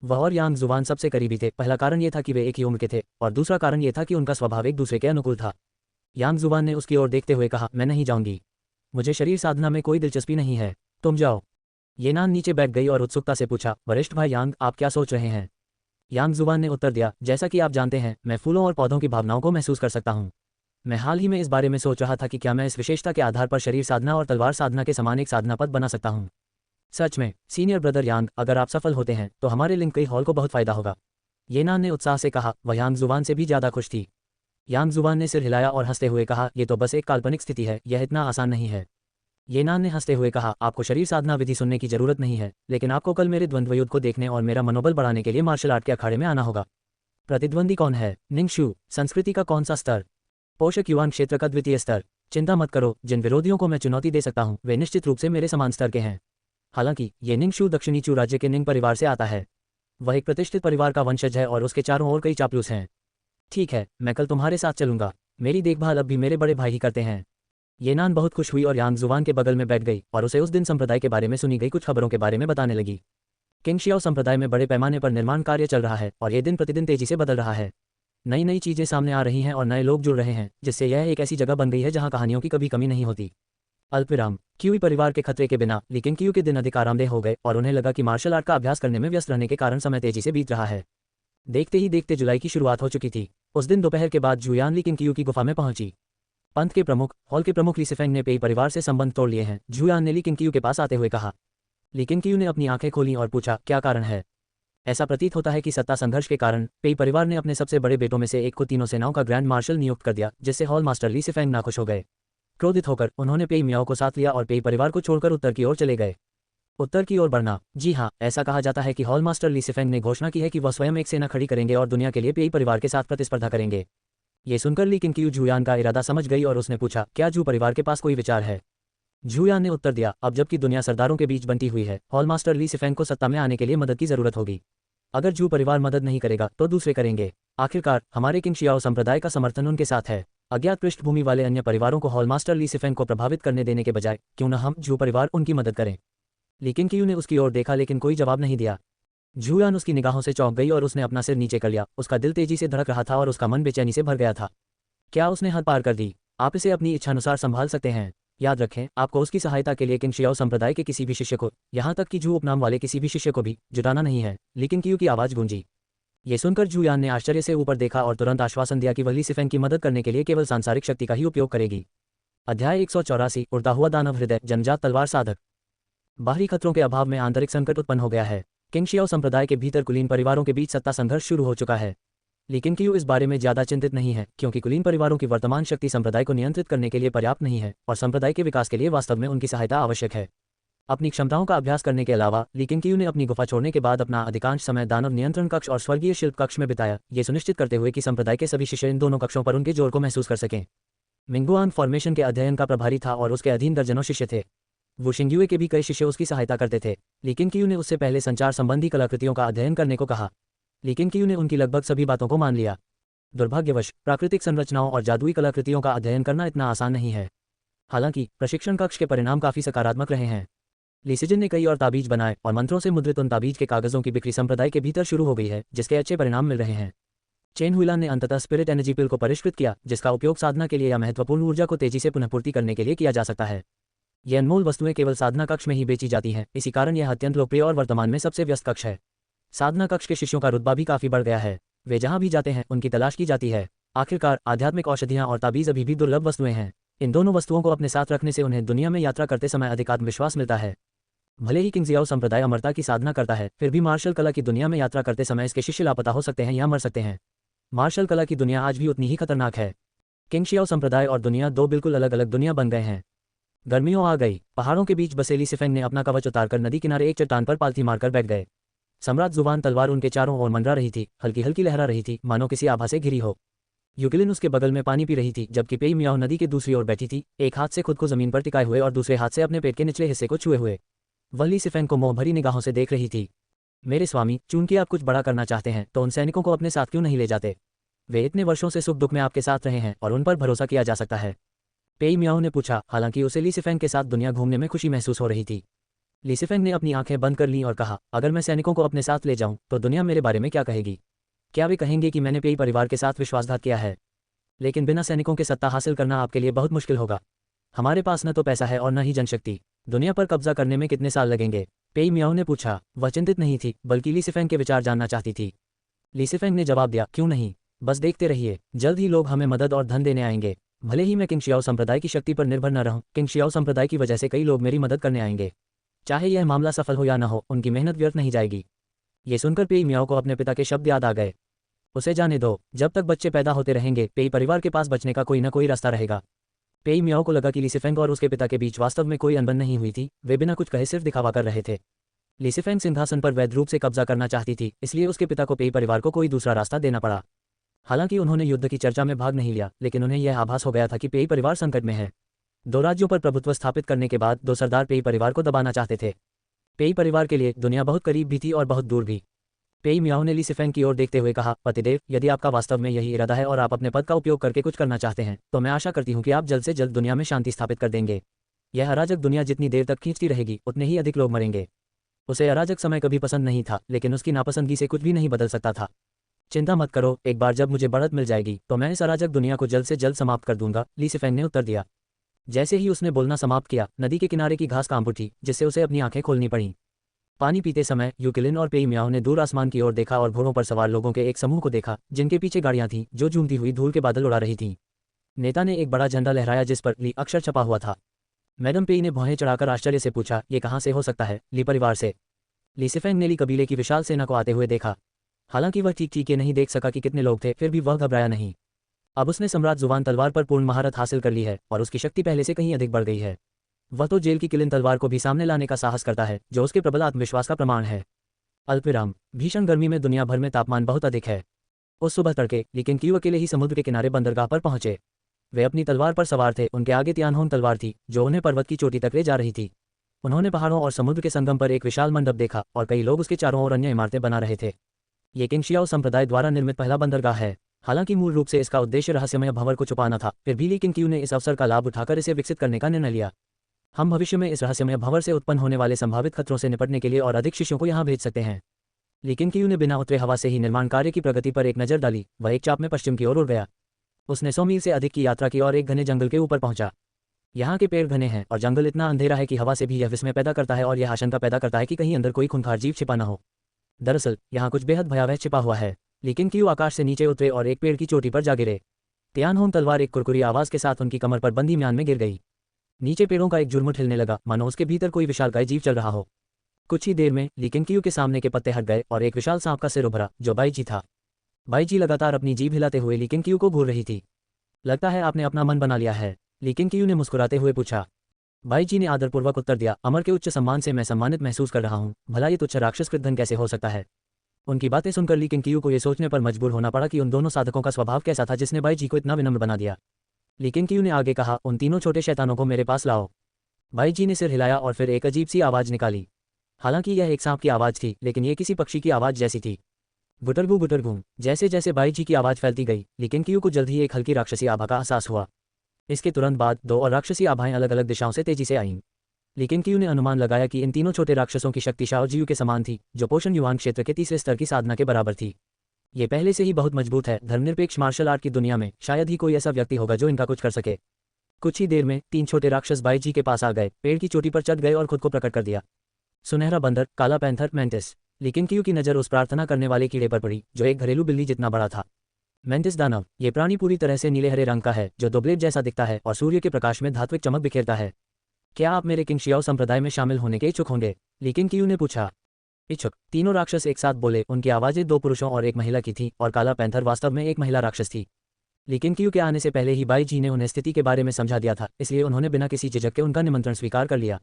वह और यांग जुवान सबसे करीबी थे। पहला कारण यह था कि वे एक ही उम्र के थे और दूसरा कारण यह था कि उनका स्वभाव एक दूसरे के अनुकूल था। यांग जुवान ने उसकी ओर देखते हुए कहा, मैं नहीं जाऊंगी, मुझे शरीर साधना में कोई दिलचस्पी नहीं है, तुम जाओ। ये नान नीचे बैठ गई और उत्सुकता से पूछा, वरिष्ठ भाई यांग, आप क्या सोच रहे हैं? यांग जुवान ने उत्तर दिया, जैसा कि आप जानते हैं, मैं फूलों और पौधों की भावनाओं को महसूस कर सकता हूँ। मैं हाल ही में इस बारे में सोच रहा था कि क्या मैं इस विशेषता के आधार पर शरीर साधना और तलवार साधना के समान एक साधना पद बना सकता हूँ। सच में सीनियर ब्रदर यांग, अगर आप सफल होते हैं तो हमारे लिंकई हॉल को बहुत फायदा होगा। ये नान ने उत्साह से कहा। वह यांग जुवान से भी ज्यादा खुश थी। यांग जुवान ने सिर हिलाया और हंसते हुए कहा, यह तो बस एक काल्पनिक स्थिति है, यह इतना आसान नहीं है। ये नान ने हंसते हुए कहा, आपको शरीर साधना विधि सुनने की जरूरत नहीं है, लेकिन आपको कल मेरे द्वंद्व युद्ध को देखने और मेरा मनोबल बढ़ाने के लिए मार्शल आर्ट के अखाड़े में आना होगा। प्रतिद्वंदी कौन है? निंगशु। संस्कृति का कौन सा स्तर? पोषक युवान क्षेत्र का द्वितीय स्तर। चिंता मत करो, जिन विरोधियों को मैं चुनौती दे सकता हूँ वे निश्चित रूप से मेरे समान स्तर के हैं। हालांकि ये निंगशु दक्षिणी चू राज्य के निंग परिवार से आता है। वह एक प्रतिष्ठित परिवार का वंशज है और उसके चारों ओर कई चापलूस हैं। ठीक है, मैं कल तुम्हारे साथ चलूंगा, मेरी देखभाल अब भी मेरे बड़े भाई ही करते हैं। ये नान बहुत खुश हुई और यांग जुवान के बगल में बैठ गई और उसे उस दिन संप्रदाय के बारे में सुनी गई कुछ खबरों के बारे में बताने लगी। किंग शियाओ संप्रदाय में बड़े पैमाने पर निर्माण कार्य चल रहा है और ये दिन प्रतिदिन तेजी से बदल रहा है। नई नई चीजें सामने आ रही हैं और नए लोग जुड़ रहे हैं, जिससे यह एक ऐसी जगह बन गई है जहां कहानियों की कभी कमी नहीं होती। अल्पविराम। क्यूई परिवार के खतरे के बिना लेकिन क्यू के दिन अधिक आरामदेह हो गए और उन्हें लगा कि मार्शल आर्ट का अभ्यास करने में व्यस्त रहने के कारण समय तेजी से बीत रहा है। देखते ही देखते जुलाई की शुरुआत हो चुकी थी। उस दिन दोपहर के बाद जुयान ली किंग क्यू की गुफा में पहुंची। पंथ के प्रमुख हॉल के प्रमुख लीसेफेंग ने पेई परिवार से संबंध तोड़ लिए हैं, जुयान ने ली किंग क्यू के पास आते हुए कहा। लेकिन क्यू ने अपनी आंखें खोली और पूछा, क्या कारण है? ऐसा प्रतीत होता है कि सत्ता संघर्ष के कारण पेई परिवार ने अपने सबसे बड़े बेटों में से एक को तीनों सेनाओं का ग्रैंड मार्शल नियुक्त कर दिया, जिससे हॉल मास्टर लीसेफेंग नाखुश हो गए। क्रोधित होकर उन्होंने पेई मियाओ को साथ लिया और पेई परिवार को छोड़कर उत्तर की ओर चले गए। उत्तर की ओर बढ़ना। जी हाँ, ऐसा कहा जाता है कि हॉल मास्टर ली सिफेंग ने घोषणा की है कि वह स्वयं एक सेना खड़ी करेंगे और दुनिया के लिए पेई परिवार के साथ प्रतिस्पर्धा करेंगे। ये सुनकर ली किंग झूयान का इरादा समझ गई और उसने पूछा, क्या जू परिवार के पास कोई विचार है? झूयान ने उत्तर दिया, अब जबकि दुनिया सरदारों के बीच बंटी हुई है, हॉल मास्टर ली सिफेंग को सत्ता में आने के लिए मदद की जरूरत होगी। अगर जू परिवार मदद नहीं करेगा तो दूसरे करेंगे। आखिरकार हमारे किंग शियाओ संप्रदाय का समर्थन उनके साथ है। अज्ञात पृष्ठभूमि वाले अन्य परिवारों को हॉल मास्टर ली सिफेंग को प्रभावित करने देने के बजाय क्यों न हम जू परिवार उनकी मदद करें। लेकिन क्यू ने उसकी ओर देखा लेकिन कोई जवाब नहीं दिया। झूयान उसकी निगाहों से चौंक गई और उसने अपना सिर नीचे कर लिया। उसका दिल तेजी से धड़क रहा था और उसका मन बेचैनी से भर गया था। क्या उसने हद पार कर दी? आप इसे अपनी इच्छानुसार संभाल सकते हैं। याद रखें, आपको उसकी सहायता के लिए किंग शियाओ संप्रदाय के किसी भी शिष्य को, यहाँ तक कि जू उपनाम वाले किसी भी शिष्य को भी जुटाना नहीं है। लेकिन क्यू की आवाज गूंजी। ये सुनकर झूयान ने आश्चर्य से ऊपर देखा और तुरंत आश्वासन दिया कि वह ली सिफेंग की मदद करने के लिए केवल सांसारिक शक्ति का ही उपयोग करेगी। अध्याय 184, उड़ता हुआ दानव हृदय, जन्मजात तलवार साधक। बाहरी खतरों के अभाव में आंतरिक संकट उत्पन्न हो गया है। किंग शियाओ संप्रदाय के भीतर कुलीन परिवारों के बीच सत्ता संघर्ष शुरू हो चुका है। लेकिन क्यू इस बारे में ज्यादा चिंतित नहीं है, क्योंकि कुलीन परिवारों की वर्तमान शक्ति संप्रदाय को नियंत्रित करने के लिए पर्याप्त नहीं है और संप्रदाय के विकास के लिए वास्तव में उनकी सहायता आवश्यक है। अपनी क्षमताओं का अभ्यास करने के अलावा लेकिन क्यू ने अपनी गुफा छोड़ने के बाद अपना अधिकांश समय दानव नियंत्रण कक्ष और स्वर्गीय शिल्प कक्ष में बिताया, ये सुनिश्चित करते हुए कि संप्रदाय के सभी शिष्य इन दोनों कक्षों पर उनके जोर को महसूस कर सकें। मिंगुआन फॉर्मेशन के अध्ययन का प्रभारी था और उसके अधीन दर्जनों शिष्य थे। वो शिंग्युए के भी कई शिष्य उसकी सहायता करते थे। लेकिन क्यू ने उससे पहले संचार संबंधी कलाकृतियों का अध्ययन करने को कहा। लेकिन क्यू ने उनकी लगभग सभी बातों को मान लिया। दुर्भाग्यवश प्राकृतिक संरचनाओं और जादुई कलाकृतियों का अध्ययन करना इतना आसान नहीं है। हालांकि प्रशिक्षण कक्ष के परिणाम काफी सकारात्मक रहे हैं। लिसिजन ने कई और ताबीज बनाए और मंत्रों से मुद्रित उन ताबीज के कागजों की बिक्री संप्रदाय के भीतर शुरू हो गई है, जिसके अच्छे परिणाम मिल रहे हैं। चेन हुइलान ने अंततः स्पिरिट एनर्जी पिल को परिष्कृत किया, जिसका उपयोग साधना के लिए या महत्वपूर्ण ऊर्जा को तेजी से पुनःपूर्ति करने के लिए किया जा सकता है। ये अनमोल वस्तुएं केवल साधना कक्ष में ही बेची जाती हैं, इसी कारण यह अत्यंत लोकप्रिय और वर्तमान में सबसे व्यस्त कक्ष है। साधना कक्ष के शिष्यों का रुतबा भी काफी बढ़ गया है। वे जहां भी जाते हैं उनकी तलाश की जाती है। आखिरकार आध्यात्मिक औषधियां और ताबीज अभी भी दुर्लभ वस्तुएं हैं। इन दोनों वस्तुओं को अपने साथ रखने से उन्हें दुनिया में यात्रा करते समय अधिक आत्मविश्वास मिलता है। भले ही किंग जियाओ संप्रदाय अमरता की साधना करता है, फिर भी मार्शल कला की दुनिया में यात्रा करते समय इसके शिष्य लापता हो सकते हैं या मर सकते हैं। मार्शल कला की दुनिया आज भी उतनी ही खतरनाक है। किंग शियाओ संप्रदाय और दुनिया दो बिल्कुल अलग अलग दुनिया बन गए हैं। गर्मियों आ गई। पहाड़ों के बीच बसे ली सिफेंग ने अपना कवच उतारकर नदी किनारे एक चट्टान पर पालथी मारकर बैठ गए। सम्राट जुबान तलवार उनके चारों ओर मंडरा रही थी, हल्की हल्की लहरा रही थी, मानो किसी आभा से घिरी हो। यूकिलिन उसके बगल में पानी पी रही थी, जबकि पेई मियाओ नदी के दूसरी ओर बैठी थी, एक हाथ से खुद को जमीन पर टिकाए हुए और दूसरे हाथ से अपने पेट के निचले हिस्से को छुए हुए। वह ली सिफेंग को मोह भरी निगाहों से देख रही थी। मेरे स्वामी, चूंकि आप कुछ बड़ा करना चाहते हैं तो उन सैनिकों को अपने साथ क्यों नहीं ले जाते? वे इतने वर्षों से सुख दुख में आपके साथ रहे हैं और उन पर भरोसा किया जा सकता है। पेई मियाओ ने पूछा, हालांकि उसे ली सिफेंग के साथ दुनिया घूमने में खुशी महसूस हो रही थी। ली सिफेंग ने अपनी आंखें बंद कर लीं और कहा, अगर मैं सैनिकों को अपने साथ ले जाऊं तो दुनिया मेरे बारे में क्या कहेगी? क्या वे कहेंगे कि मैंने पेई परिवार के साथ विश्वासघात किया है? लेकिन बिना सैनिकों के सत्ता हासिल करना आपके लिए बहुत मुश्किल होगा। हमारे पास न तो पैसा है और न ही जनशक्ति। दुनिया पर कब्जा करने में कितने साल लगेंगे? पेई मियाओ ने पूछा। वह चिंतित नहीं थी, बल्कि ली सिफेंग के विचार जानना चाहती थी। ली सिफेंग ने जवाब दिया, क्यों नहीं, बस देखते रहिए, जल्द ही लोग हमें मदद और धन देने आएंगे। भले ही मैं किंग शियाओ संप्रदाय की शक्ति पर निर्भर न रहूं, किंग शियाओ संप्रदाय की वजह से कई लोग मेरी मदद करने आएंगे। चाहे यह मामला सफल हो या न हो, उनकी मेहनत व्यर्थ नहीं जाएगी। ये सुनकर पेई मियाओ को अपने पिता के शब्द याद आ गए। उसे जाने दो, जब तक बच्चे पैदा होते रहेंगे पेई परिवार के पास बचने का कोई न कोई रास्ता रहेगा। पेई मियाओ को लगा कि ली सिफेंग और उसके पिता के बीच वास्तव में कोई अनबन नहीं हुई थी, वे बिना कुछ कहे सिर्फ दिखावा कर रहे थे। ली सिफेंग सिंहासन पर वैध रूप से कब्जा करना चाहती थी, इसलिए उसके पिता को पेई परिवार को कोई दूसरा रास्ता देना पड़ा। हालांकि उन्होंने युद्ध की चर्चा में भाग नहीं लिया, लेकिन उन्हें यह आभास हो गया था कि पेई परिवार संकट में है। दो राज्यों पर प्रभुत्व स्थापित करने के बाद दो सरदार पेई परिवार को दबाना चाहते थे। पेई परिवार के लिए दुनिया बहुत करीब भी थी और बहुत दूर भी। पेई मियाओ ने ली सिफेंग की ओर देखते हुए कहा, पतिदेव, यदि आपका वास्तव में यही इरादा है और आप अपने पद का उपयोग करके कुछ करना चाहते हैं, तो मैं आशा करती हूँ कि आप जल्द से जल्द दुनिया में शांति स्थापित कर देंगे। यह अराजक दुनिया जितनी देर तक खींचती रहेगी, उतने ही अधिक लोग मरेंगे। उसे अराजक समय कभी पसंद नहीं था, लेकिन उसकी नापसंदगी से कुछ भी नहीं बदल सकता था। चिंता मत करो, एक बार जब मुझे बढ़त मिल जाएगी तो मैं इस अराजक दुनिया को जल्द से जल्द समाप्त कर दूंगा, ली सिफेंग ने उत्तर दिया। जैसे ही उसने बोलना समाप्त किया, नदी के किनारे की घास कांप उठी, जिससे उसे अपनी आंखें खोलनी पड़ी। पानी पीते समय यूकिलिन और पेई मियाओ ने दूर आसमान की ओर देखा और घोड़ों पर सवार लोगों के एक समूह को देखा, जिनके पीछे गाड़ियां थीं जो झूमती हुई धूल के बादल उड़ा रही थीं। नेता ने एक बड़ा झंडा लहराया जिस पर ली अक्षर छपा हुआ था। मैडम पेई ने भौहें चढ़ाकर आश्चर्य से पूछा, ये कहाँ से हो सकता है? ली परिवार से। ली सिफेंग ने ली कबीले की विशाल सेना को आते हुए देखा। हालांकि वह ठीक नहीं देख सका कि कितने लोग थे, फिर भी वह घबराया नहीं। अब उसने सम्राट जुबान तलवार पर पूर्ण महारत हासिल कर ली है और उसकी शक्ति पहले से कहीं अधिक बढ़ गई है। वह तो जेल की किलिन तलवार को भी सामने लाने का साहस करता है, जो उसके प्रबल आत्मविश्वास का प्रमाण है। अल्पविराम। भीषण गर्मी में दुनिया भर में तापमान बहुत अधिक है। उस सुबह तड़के लेकिन क्यू अकेले ही समुद्र के किनारे बंदरगाह पर पहुंचे। वे अपनी तलवार पर सवार थे। उनके आगे तियानहोन तलवार थी, जो उन्हें पर्वत की चोटी तक ले जा रही थी। उन्होंने पहाड़ों और समुद्र के संगम पर एक विशाल मंडप देखा और कई लोग उसके चारों ओर अन्य इमारतें बना रहे थे। ये किंग शियाओ संप्रदाय द्वारा निर्मित पहला बंदरगाह है। हालांकि मूल रूप से इसका उद्देश्य रहस्यमय भंवर को छुपाना था, फिर भी ली किंग क्यू ने इस अवसर का लाभ उठाकर इसे विकसित करने का निर्णय लिया। हम भविष्य में इस रहस्यमय भंवर से उत्पन्न होने वाले संभावित खतरों से निपटने के लिए और अधिक शिष्यों को यहाँ भेज सकते हैं। लेकिन क्यू ने बिना उतरे हवा से ही निर्माण कार्य की प्रगति पर एक नज़र डाली। वह एक चाप में पश्चिम की ओर उड़ गया। उसने 100 मील से अधिक की यात्रा की और एक घने जंगल के ऊपर पहुंचा। यहाँ के पेड़ घने हैं और जंगल इतना अंधेरा है कि हवा से भी यह विस्मय पैदा करता है और यह आशंका पैदा करता है कि कहीं अंदर कोई खूंखार जीव छिपा न हो। दरअसल यहाँ कुछ बेहद भयावह छिपा हुआ है। लेकिन क्यू आकाश से नीचे उतरे और एक पेड़ की चोटी पर जा गिरे। तियानहोन तलवार एक कुरकुरी आवाज के साथ उनकी कमर पर बंधी म्यान में गिर गई। नीचे पेड़ों का एक झुरमुट हिलने लगा, मानो उसके भीतर कोई विशालकाय जीव चल रहा हो। कुछ ही देर में ली किंग क्यू के सामने के पत्ते हट गए और एक विशाल सांप का सिर उभरा, जो बाईजी था। बाईजी लगातार अपनी जीभ हिलाते हुए ली किंग क्यू को घूर रही थी। लगता है आपने अपना मन बना लिया है, ली किंग क्यू ने मुस्कुराते हुए पूछा। बाईजी ने आदरपूर्वक उत्तर दिया, अमर के उच्च सम्मान से मैं सम्मानित महसूस कर रहा हूँ। भला ये तुच्छ राक्षस कृतधन कैसे हो सकता है। उनकी बातें सुनकर ली किंग क्यू को ये सोचने पर मजबूर होना पड़ा कि उन दोनों साधकों का स्वभाव कैसा था जिसने बाईजी को इतना विनम्र बना दिया। ली किंग क्यू ने आगे कहा, उन तीनों छोटे शैतानों को मेरे पास लाओ। बाईजी ने सिर हिलाया और फिर एक अजीब सी आवाज निकाली। हालांकि यह एक सांप की आवाज थी, लेकिन यह किसी पक्षी की आवाज जैसी थी। गुटरगू गुटरगू। जैसे जैसे बाईजी की आवाज फैलती गई, ली किंग क्यू को जल्द ही एक हल्की राक्षसी आभा का एहसास हुआ। इसके तुरंत बाद 2 और राक्षसी आभाएं अलग अलग दिशाओं से तेजी से आईं। ली किंग क्यू ने अनुमान लगाया कि इन तीनों छोटे राक्षसों की शक्ति शाओ जियू के समान थी, जो पोषण युवान क्षेत्र के तीसरे स्तर की साधना के बराबर थी। ये पहले से ही बहुत मजबूत है। धर्मनिरपेक्ष मार्शल आर्ट की दुनिया में शायद ही कोई ऐसा व्यक्ति होगा जो इनका कुछ कर सके। कुछ ही देर में 3 छोटे राक्षस बाईजी के पास आ गए, पेड़ की चोटी पर चढ़ गए और खुद को प्रकट कर दिया। सुनहरा बंदर, काला पैंथर, मेंटिस। ली किंग क्यू की नज़र उस प्रार्थना करने वाले कीड़े पर पड़ी, जो एक घरेलू बिल्ली जितना बड़ा था। मेंटिस दानव। ये प्राणी पूरी तरह से नीले हरे रंग का है, जो 2 ब्लेड जैसा दिखता है और सूर्य के प्रकाश में धात्विक चमक बिखेरता है। क्या आप मेरे किंग शियाओ संप्रदाय में शामिल होने के इच्छुक होंगे? ली किंग क्यू ने पूछा। इच्छुक। तीनों राक्षस एक साथ बोले। उनकी आवाजें 2 पुरुषों और एक महिला की थी और काला पैंथर वास्तव में एक महिला राक्षस थी। ली किंग क्यू के आने से पहले ही बाईजी ने उन्हें स्थिति के बारे में समझा दिया था, इसलिए उन्होंने बिना किसी झिझक के उनका निमंत्रण स्वीकार कर लिया।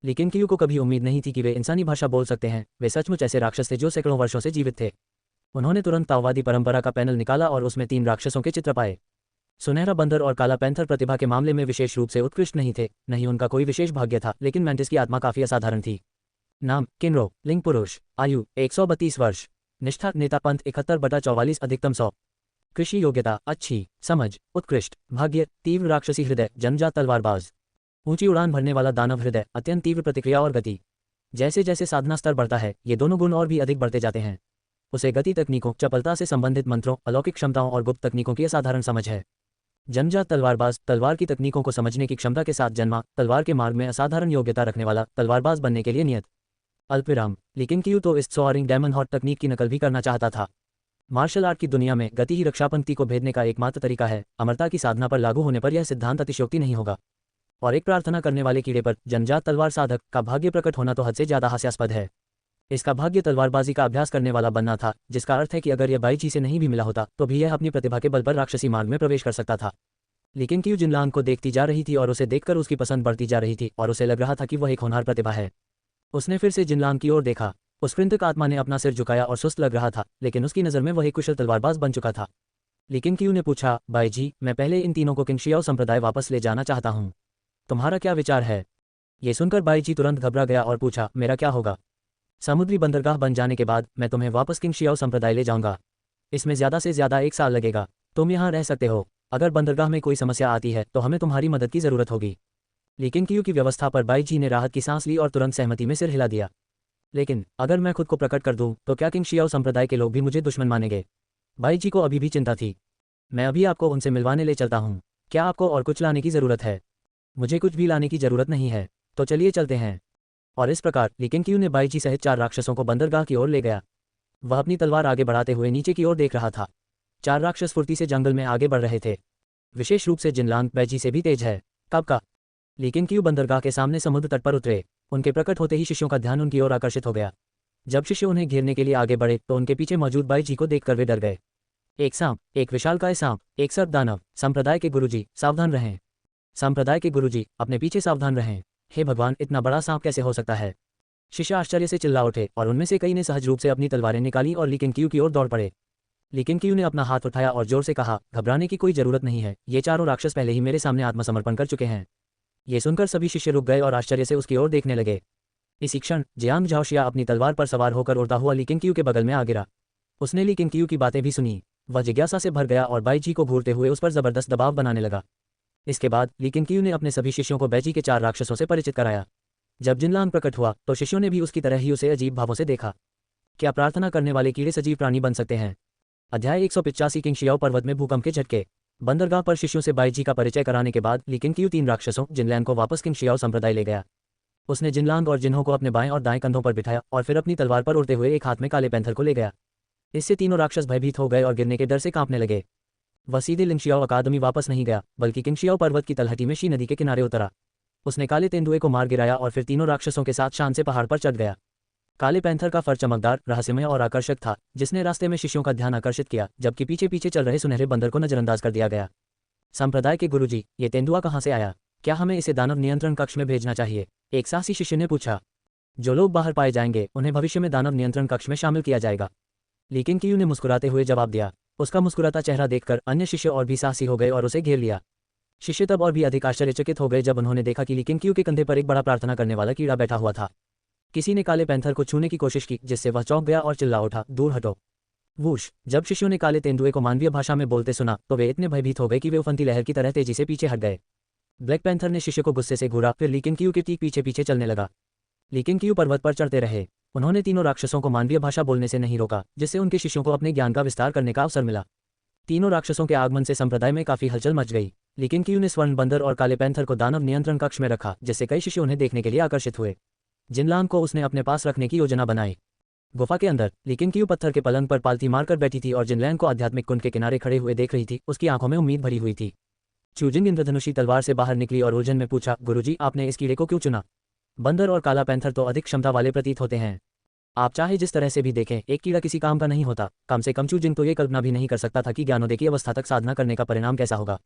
ली किंग क्यू को कभी उम्मीद नहीं थी कि वे इंसानी भाषा बोल सकते हैं। वे सचमुच ऐसे राक्षस थे जो सैकड़ों वर्षों से जीवित थे। उन्होंने तुरंत ताओवादी परंपरा का पैनल निकाला और उसमें 3 राक्षसों के चित्र पाए। सुनहरा बंदर और काला पैंथर प्रतिभा के मामले में विशेष रूप से उत्कृष्ट नहीं थे, नहीं उनका कोई विशेष भाग्य था, लेकिन मेंटिस की आत्मा काफी असाधारण थी। नाम किनरो, लिंग पुरुष, आयु 132 वर्ष, निष्ठा नेता पंथ 71/44 अधिकतम 100, कृषि योग्यता अच्छी, समझ उत्कृष्ट, भाग्य तीव्र राक्षसी हृदय, जन्मजात तलवारबाज, ऊंची उड़ान भरने वाला दानव हृदय, अत्यंत तीव्र प्रतिक्रिया और गति। जैसे जैसे साधना स्तर बढ़ता है, ये दोनों गुण और भी अधिक बढ़ते जाते हैं। उसे गति तकनीकों, चपलता से संबंधित मंत्रों, अलौकिक क्षमताओं और गुप्त तकनीकों की असाधारण समझ है। जन्मजात तलवारबाज, तलवार की तकनीकों को समझने की क्षमता के साथ जन्मा, तलवार के मार्ग में असाधारण योग्यता रखने वाला, तलवारबाज बनने के लिए नियत। अल्पविराम। लेकिन क्यू तो इस सोअरिंग डायमंड हॉट तकनीक की नकल भी करना चाहता था। मार्शल आर्ट की दुनिया में गति ही रक्षापंक्ति को भेदने का एकमात्र तरीका है। अमरता की साधना पर लागू होने पर यह सिद्धांत अतिशयोक्ति नहीं होगा। और एक प्रार्थना करने वाले कीड़े पर जन्मजात तलवार साधक का भाग्य प्रकट होना तो हद से ज्यादा हास्यास्पद है। इसका भाग्य तलवारबाजी का अभ्यास करने वाला बनना था, जिसका अर्थ है कि अगर यह बाईजी से नहीं भी मिला होता तो भी यह अपनी प्रतिभा के बल पर राक्षसी मार्ग में प्रवेश कर सकता था। लेकिन क्यू जिनलांग को देखती जा रही थी और उसे देखकर उसकी पसंद बढ़ती जा रही थी और उसे लग रहा था कि वह एक होनहार प्रतिभा है। उसने फिर से जिनलांग की ओर देखा। उस कृंतक आत्मा ने अपना सिर झुकाया और सुस्त लग रहा था, लेकिन उसकी नज़र में वह एक कुशल तलवारबाज बन चुका था। लेकिन क्यू ने पूछा, बाईजी, मैं पहले इन तीनों को किंग शियाओ संप्रदाय वापस ले जाना चाहता हूँ। तुम्हारा क्या विचार है? ये सुनकर बाईजी तुरंत घबरा गया और पूछा, मेरा क्या होगा? समुद्री बंदरगाह बन जाने के बाद मैं तुम्हें वापस किंग शियाओ संप्रदाय ले जाऊंगा। इसमें ज़्यादा से ज़्यादा 1 साल लगेगा। तुम यहाँ रह सकते हो। अगर बंदरगाह में कोई समस्या आती है तो हमें तुम्हारी मदद की ज़रूरत होगी। लेकिन क्यू की व्यवस्था पर बाईजी ने राहत की सांस ली और तुरंत सहमति में सिर हिला दिया। लेकिन अगर मैं खुद को प्रकट कर दूं तो क्या किंग शियाओ संप्रदाय के लोग भी मुझे दुश्मन मानेंगे? बाईजी को अभी भी चिंता थी। मैं अभी आपको उनसे मिलवाने ले चलता हूँ। क्या आपको और कुछ लाने की ज़रूरत है? मुझे कुछ भी लाने की ज़रूरत नहीं है। तो चलिए चलते हैं। और इस प्रकार लेकिन क्यू ने बाईजी सहित 4 राक्षसों को बंदरगाह की ओर ले गया। वह अपनी तलवार आगे बढ़ाते हुए नीचे की ओर देख रहा था। 4 राक्षस फुर्ती से जंगल में आगे बढ़ रहे थे। विशेष रूप से जिनलांग बाईजी से भी तेज है। कब का? लेकिन क्यू बंदरगाह के सामने समुद्र तट पर उतरे। उनके प्रकट होते ही शिष्यों का ध्यान उनकी ओर आकर्षित हो गया। जब शिष्य उन्हें घेरने के लिए आगे बढ़े तो उनके पीछे मौजूद बाईजी को देखकर वे डर गए। एक सांप, एक विशालकाय सांप, एक सर्प दानव। संप्रदाय के गुरुजी, सावधान रहें। संप्रदाय के गुरुजी, अपने पीछे सावधान रहें। हे भगवान, इतना बड़ा सांप कैसे हो सकता है? शिष्य आश्चर्य से चिल्ला उठे और उनमें से कई ने सहज रूप से अपनी तलवारें निकाली और ली केंगकेयू की ओर दौड़ पड़े। ली केंगकेयू ने अपना हाथ उठाया और जोर से कहा, घबराने की कोई जरूरत नहीं है, ये चारों राक्षस पहले ही मेरे सामने आत्मसमर्पण कर चुके हैं। ये सुनकर सभी शिष्य रुक गए और आश्चर्य से उसकी ओर देखने लगे। इसी क्षण जियांग झाओशिया अपनी तलवार पर सवार होकर उड़ता हुआ ली केंगकेयू के बगल में आ गिरा। उसने ली केंगकेयू की बातें भी सुनी। वह जिज्ञासा से भर गया और बाईजी को घूरते हुए उस पर जबरदस्त दबाव बनाने लगा। इसके बाद ली केंगकेयू ने अपने सभी शिष्यों को बैजी के 4 राक्षसों से परिचित कराया। जब जिनलांग प्रकट हुआ तो शिष्यों ने भी उसकी तरह ही उसे अजीब भावों से देखा। क्या प्रार्थना करने वाले कीड़े सजीव प्राणी बन सकते हैं? अध्याय 185 किंगशियाओ पर्वत में भूकंप के झटके। बंदरगाह पर शिष्यों से बाईजी का परिचय कराने के बाद ली केंगकेयू 3 राक्षसों जिनलैंग को वापस किंगशियाओ संप्रदाय ले गया। उसने जिनलांग और जिन्हों को अपने बाएं और दाएं कंधों पर बिठाया और फिर अपनी तलवार पर उड़ते हुए एक हाथ में काले पैंथर को ले गया। इससे तीनों राक्षस भयभीत हो गए और गिरने के डर से कांपने लगे। वह सीधे लिंगशियाओ अकादमी वापस नहीं गया, बल्कि किंगशियाओ पर्वत की तलहटी में शी नदी के किनारे उतरा। उसने काले तेंदुए को मार गिराया और फिर तीनों राक्षसों के साथ शान से पहाड़ पर चढ़ गया। काले पैंथर का फर चमकदार, रहस्यमय और आकर्षक था, जिसने रास्ते में शिष्यों का ध्यान आकर्षित किया, जबकि पीछे पीछे चल रहे सुनहरे बंदर को नजरअंदाज कर दिया गया। संप्रदाय के गुरुजी, ये तेंदुआ कहाँ से आया? क्या हमें इसे दानव नियंत्रण कक्ष में भेजना चाहिए? एक साहसी शिष्य ने पूछा। जो लोग बाहर पाए जाएंगे उन्हें भविष्य में दानव नियंत्रण कक्ष में शामिल किया जाएगा, ली केंगकेयू ने मुस्कुराते हुए जवाब दिया। उसका मुस्कुराता चेहरा देखकर अन्य शिष्य और भी साहसी हो गए और उसे घेर लिया। शिष्य तब और भी अधिक आश्चर्यचकित हो गए जब उन्होंने देखा कि ली केंगकेयू के कंधे पर एक बड़ा प्रार्थना करने वाला कीड़ा बैठा हुआ था। किसी ने काले पैंथर को छूने की कोशिश की, जिससे वह चौंक गया और चिल्ला उठा, दूर हटो। वूश! जब शिष्यों ने काले तेंदुए को मानवीय भाषा में बोलते सुना तो वे इतने भयभीत हो गए कि वे उफनती लहर की तरह तेजी से पीछे हट गए। ब्लैक पैंथर ने शिष्य को गुस्से से घूरा, फिर ली केंगकेयू के ठीक पीछे पीछे चलने लगा। ली केंगकेयू पर्वत पर चढ़ते रहे। उन्होंने तीनों राक्षसों को मानवीय भाषा बोलने से नहीं रोका, जिससे उनके शिष्यों को अपने ज्ञान का विस्तार करने का अवसर मिला। तीनों राक्षसों के आगमन से संप्रदाय में काफी हलचल मच गई। ली केंगकेयू ने स्वर्ण बंदर और काले पैंथर को दानव नियंत्रण कक्ष में रखा, जिससे कई शिष्य उन्हें देखने के लिए आकर्षित हुए। जिनलांग को उसने अपने पास रखने की योजना बनाई। गुफा के अंदर ली केंगकेयू पत्थर के पलंग पर पालथी मारकर बैठी थी और जिनलैंग को आध्यात्मिक कुंड के किनारे खड़े हुए देख रही थी। उसकी आंखों में उम्मीद भरी हुई थी। चूजिंग इंद्रधनुषी तलवार से बाहर निकली और उलझन में पूछा, गुरुजी, आपने इस कीड़े को क्यों चुना? बंदर और काला पैंथर तो अधिक क्षमता वाले प्रतीत होते हैं। आप चाहे जिस तरह से भी देखें, एक कीड़ा किसी काम का नहीं होता। कम से कम चूजिंग तो ये कल्पना भी नहीं कर सकता था कि ज्ञानोदय की अवस्था तक साधना करने का परिणाम कैसा होगा।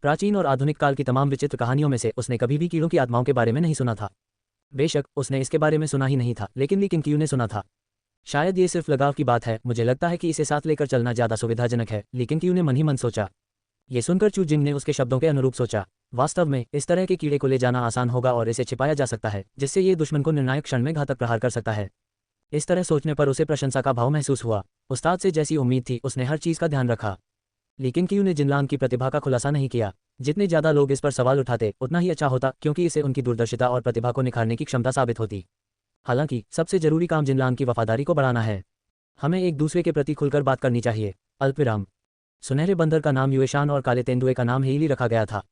प्राचीन और आधुनिक काल की तमाम विचित्र कहानियों में से उसने कभी भी कीड़ों की आत्माओं के बारे में नहीं सुना था। बेशक उसने इसके बारे में सुना ही नहीं था, लेकिन ली केंगकेयू ने सुना था। शायद ये सिर्फ लगाव की बात है, मुझे लगता है कि इसे साथ लेकर चलना ज्यादा सुविधाजनक है, ली केंगकेयू ने मन ही मन सोचा। ये सुनकर चूजिंग ने उसके शब्दों के अनुरूप सोचा। वास्तव में इस तरह के कीड़े को ले जाना आसान होगा और इसे छिपाया जा सकता है, जिससे ये दुश्मन को निर्णायक क्षण में घातक प्रहार कर सकता है। इस तरह सोचने पर उसे प्रशंसा का भाव महसूस हुआ। उस्ताद से जैसी उम्मीद थी, उसने हर चीज का ध्यान रखा। ली केंगकेयू ने जिनलांग की प्रतिभा का खुलासा नहीं किया। जितने ज्यादा लोग इस पर सवाल उठाते उतना ही अच्छा होता, क्योंकि इसे उनकी दूरदर्शिता और प्रतिभा को निखारने की क्षमता साबित होती। हालांकि सबसे जरूरी काम जिनलांग की वफादारी को बढ़ाना है। हमें एक दूसरे के प्रति खुलकर बात करनी चाहिए। अल्पविराम। सुनहरे बंदर का नाम युएशान और काले तेंदुए का नाम हेइली रखा गया था।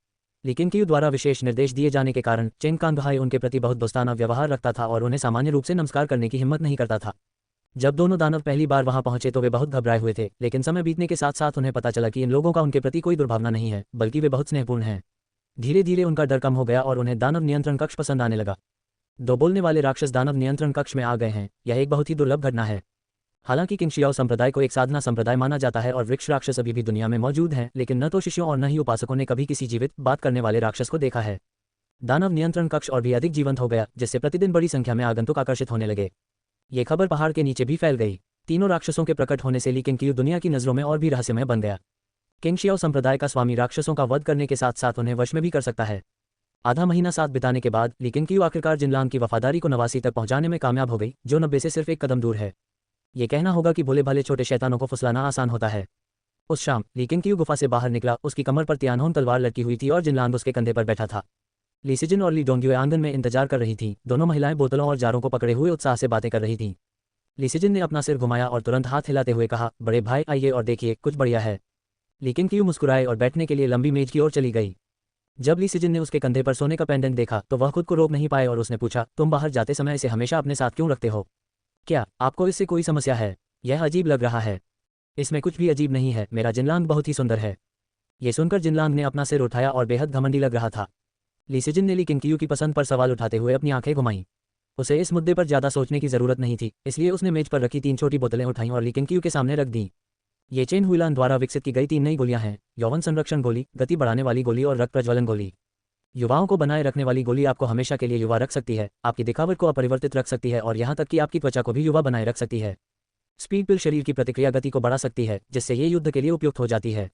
ली केंगकेयू द्वारा विशेष निर्देश दिए जाने के कारण चेंग कांगहाई उनके प्रति बहुत दोस्ताना व्यवहार रखता था और उन्हें सामान्य रूप से नमस्कार करने की हिम्मत नहीं करता था। जब दोनों दानव पहली बार वहां पहुंचे तो वे बहुत घबराए हुए थे, लेकिन समय बीतने के साथ साथ उन्हें पता चला कि इन लोगों का उनके प्रति कोई दुर्भावना नहीं है, बल्कि वे बहुत स्नेहपूर्ण हैं। धीरे धीरे उनका डर कम हो गया और उन्हें दानव नियंत्रण कक्ष पसंद आने लगा। 2 बोलने वाले राक्षस दानव नियंत्रण कक्ष में आ गए हैं, यह एक बहुत ही दुर्लभ घटना है। हालांकि किंगशियाओ संप्रदाय को एक साधना संप्रदाय माना जाता है और वृक्ष राक्षस अभी भी दुनिया में मौजूद हैं, लेकिन न तो शिष्यों और न ही उपासकों ने कभी किसी जीवित बात करने वाले राक्षस को देखा है। दानव नियंत्रण कक्ष और भी अधिक जीवंत हो गया, जिससे प्रतिदिन बड़ी संख्या में आगंतुक आकर्षित होने लगे। ये खबर पहाड़ के नीचे भी फैल गई। तीनों राक्षसों के प्रकट होने से ली केंगकेयू दुनिया की नजरों में और भी रहस्यमय बन गया। किंगशियाओ संप्रदाय का स्वामी राक्षसों का वध करने के साथ साथ उन्हें वश में भी कर सकता है। आधा महीना साथ बिताने के बाद ली केंगकेयू आखिरकार जिनलांग की वफादारी को 89 तक पहुंचाने में कामयाब हो गई, जो 90 से सिर्फ एक कदम दूर है। ये कहना होगा कि भोले भाले छोटे शैतानों को फुसलाना आसान होता है। उस शाम ली केंगकेयू गुफा से बाहर निकला। उसकी कमर पर तियानहोन तलवार लटकी हुई थी और जिनलांग उसके कंधे पर बैठा था। ली सिजिन और ली डोंग्युए आंगन में इंतजार कर रही थीं। दोनों महिलाएं बोतलों और जारों को पकड़े हुए उत्साह से बातें कर रही थीं। ली सिजिन ने अपना सिर घुमाया और तुरंत हाथ हिलाते हुए कहा, बड़े भाई आइए और देखिए, कुछ बढ़िया है। ली केंगकेयू मुस्कुराए और बैठने के लिए लंबी मेज की ओर चली गई। जब ली सिजिन ने उसके कंधे पर सोने का पेंडेंट देखा तो वह खुद को रोक नहीं पाए और उसने पूछा, तुम बाहर जाते समय इसे हमेशा अपने साथ क्यों रखते हो? क्या आपको इससे कोई समस्या है? यह अजीब लग रहा है। इसमें कुछ भी अजीब नहीं है, मेरा जिनलांग बहुत ही सुंदर है। ये सुनकर जिनलांग ने अपना सिर उठाया और बेहद घमंडी लग रहा था। ली सिजिन ने ली केंगकेयू की पसंद पर सवाल उठाते हुए अपनी आंखें घुमाईं। उसे इस मुद्दे पर ज्यादा सोचने की जरूरत नहीं थी, इसलिए उसने मेज पर रखी 3 छोटी बोतलें उठाईं और ली केंगकेयू के सामने रख दी। ये चेन हुइलान द्वारा विकसित की गई 3 नई गोलियां हैं, यौवन संरक्षण गोली, गति बढ़ाने वाली गोली और रक्त प्रज्वलन गोली। युवाओं को बनाए रखने वाली गोली आपको हमेशा के लिए युवा रख सकती है, आपकी दिखावट को अपरिवर्तित रख सकती है और यहाँ तक कि आपकी त्वचा को भी युवा बनाए रख सकती है। स्पीड पिल शरीर की प्रतिक्रिया गति को बढ़ा सकती है, जिससे ये युद्ध के लिए उपयुक्त हो जाती है।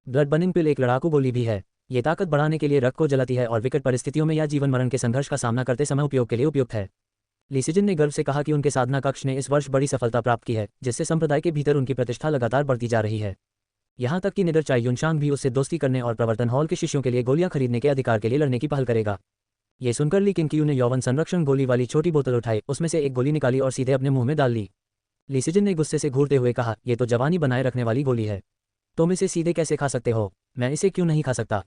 ब्लड बर्निंग पिल एक लड़ाकू गोली भी है। ये ताकत बढ़ाने के लिए रक्त को जलाती है और विकट परिस्थितियों में या जीवन मरण के संघर्ष का सामना करते समय उपयोग के लिए उपयुक्त है। लीसिजन ने गर्व से कहा कि उनके साधना कक्ष ने इस वर्ष बड़ी सफलता प्राप्त की है, जिससे संप्रदाय के भीतर उनकी प्रतिष्ठा लगातार बढ़ती जा रही है। यहाँ तक कि निडर चाई युनशांग भी उससे दोस्ती करने और प्रवर्तन हॉल के शिष्यों के लिए गोलियां खरीदने के अधिकार के लिए लड़ने की पहल करेगा। ये सुनकर ली किंगक्यू ने यौवन संरक्षण गोली वाली छोटी बोतल उठाई, उसमें से एक गोली निकाली और सीधे अपने मुंह में डाल ली। लीसिजन ने गुस्से से घूरते हुए कहा, ये तो जवानी बनाए रखने वाली गोली है, तुम इसे सीधे कैसे खा सकते हो? मैं इसे क्यों नहीं खा सकता?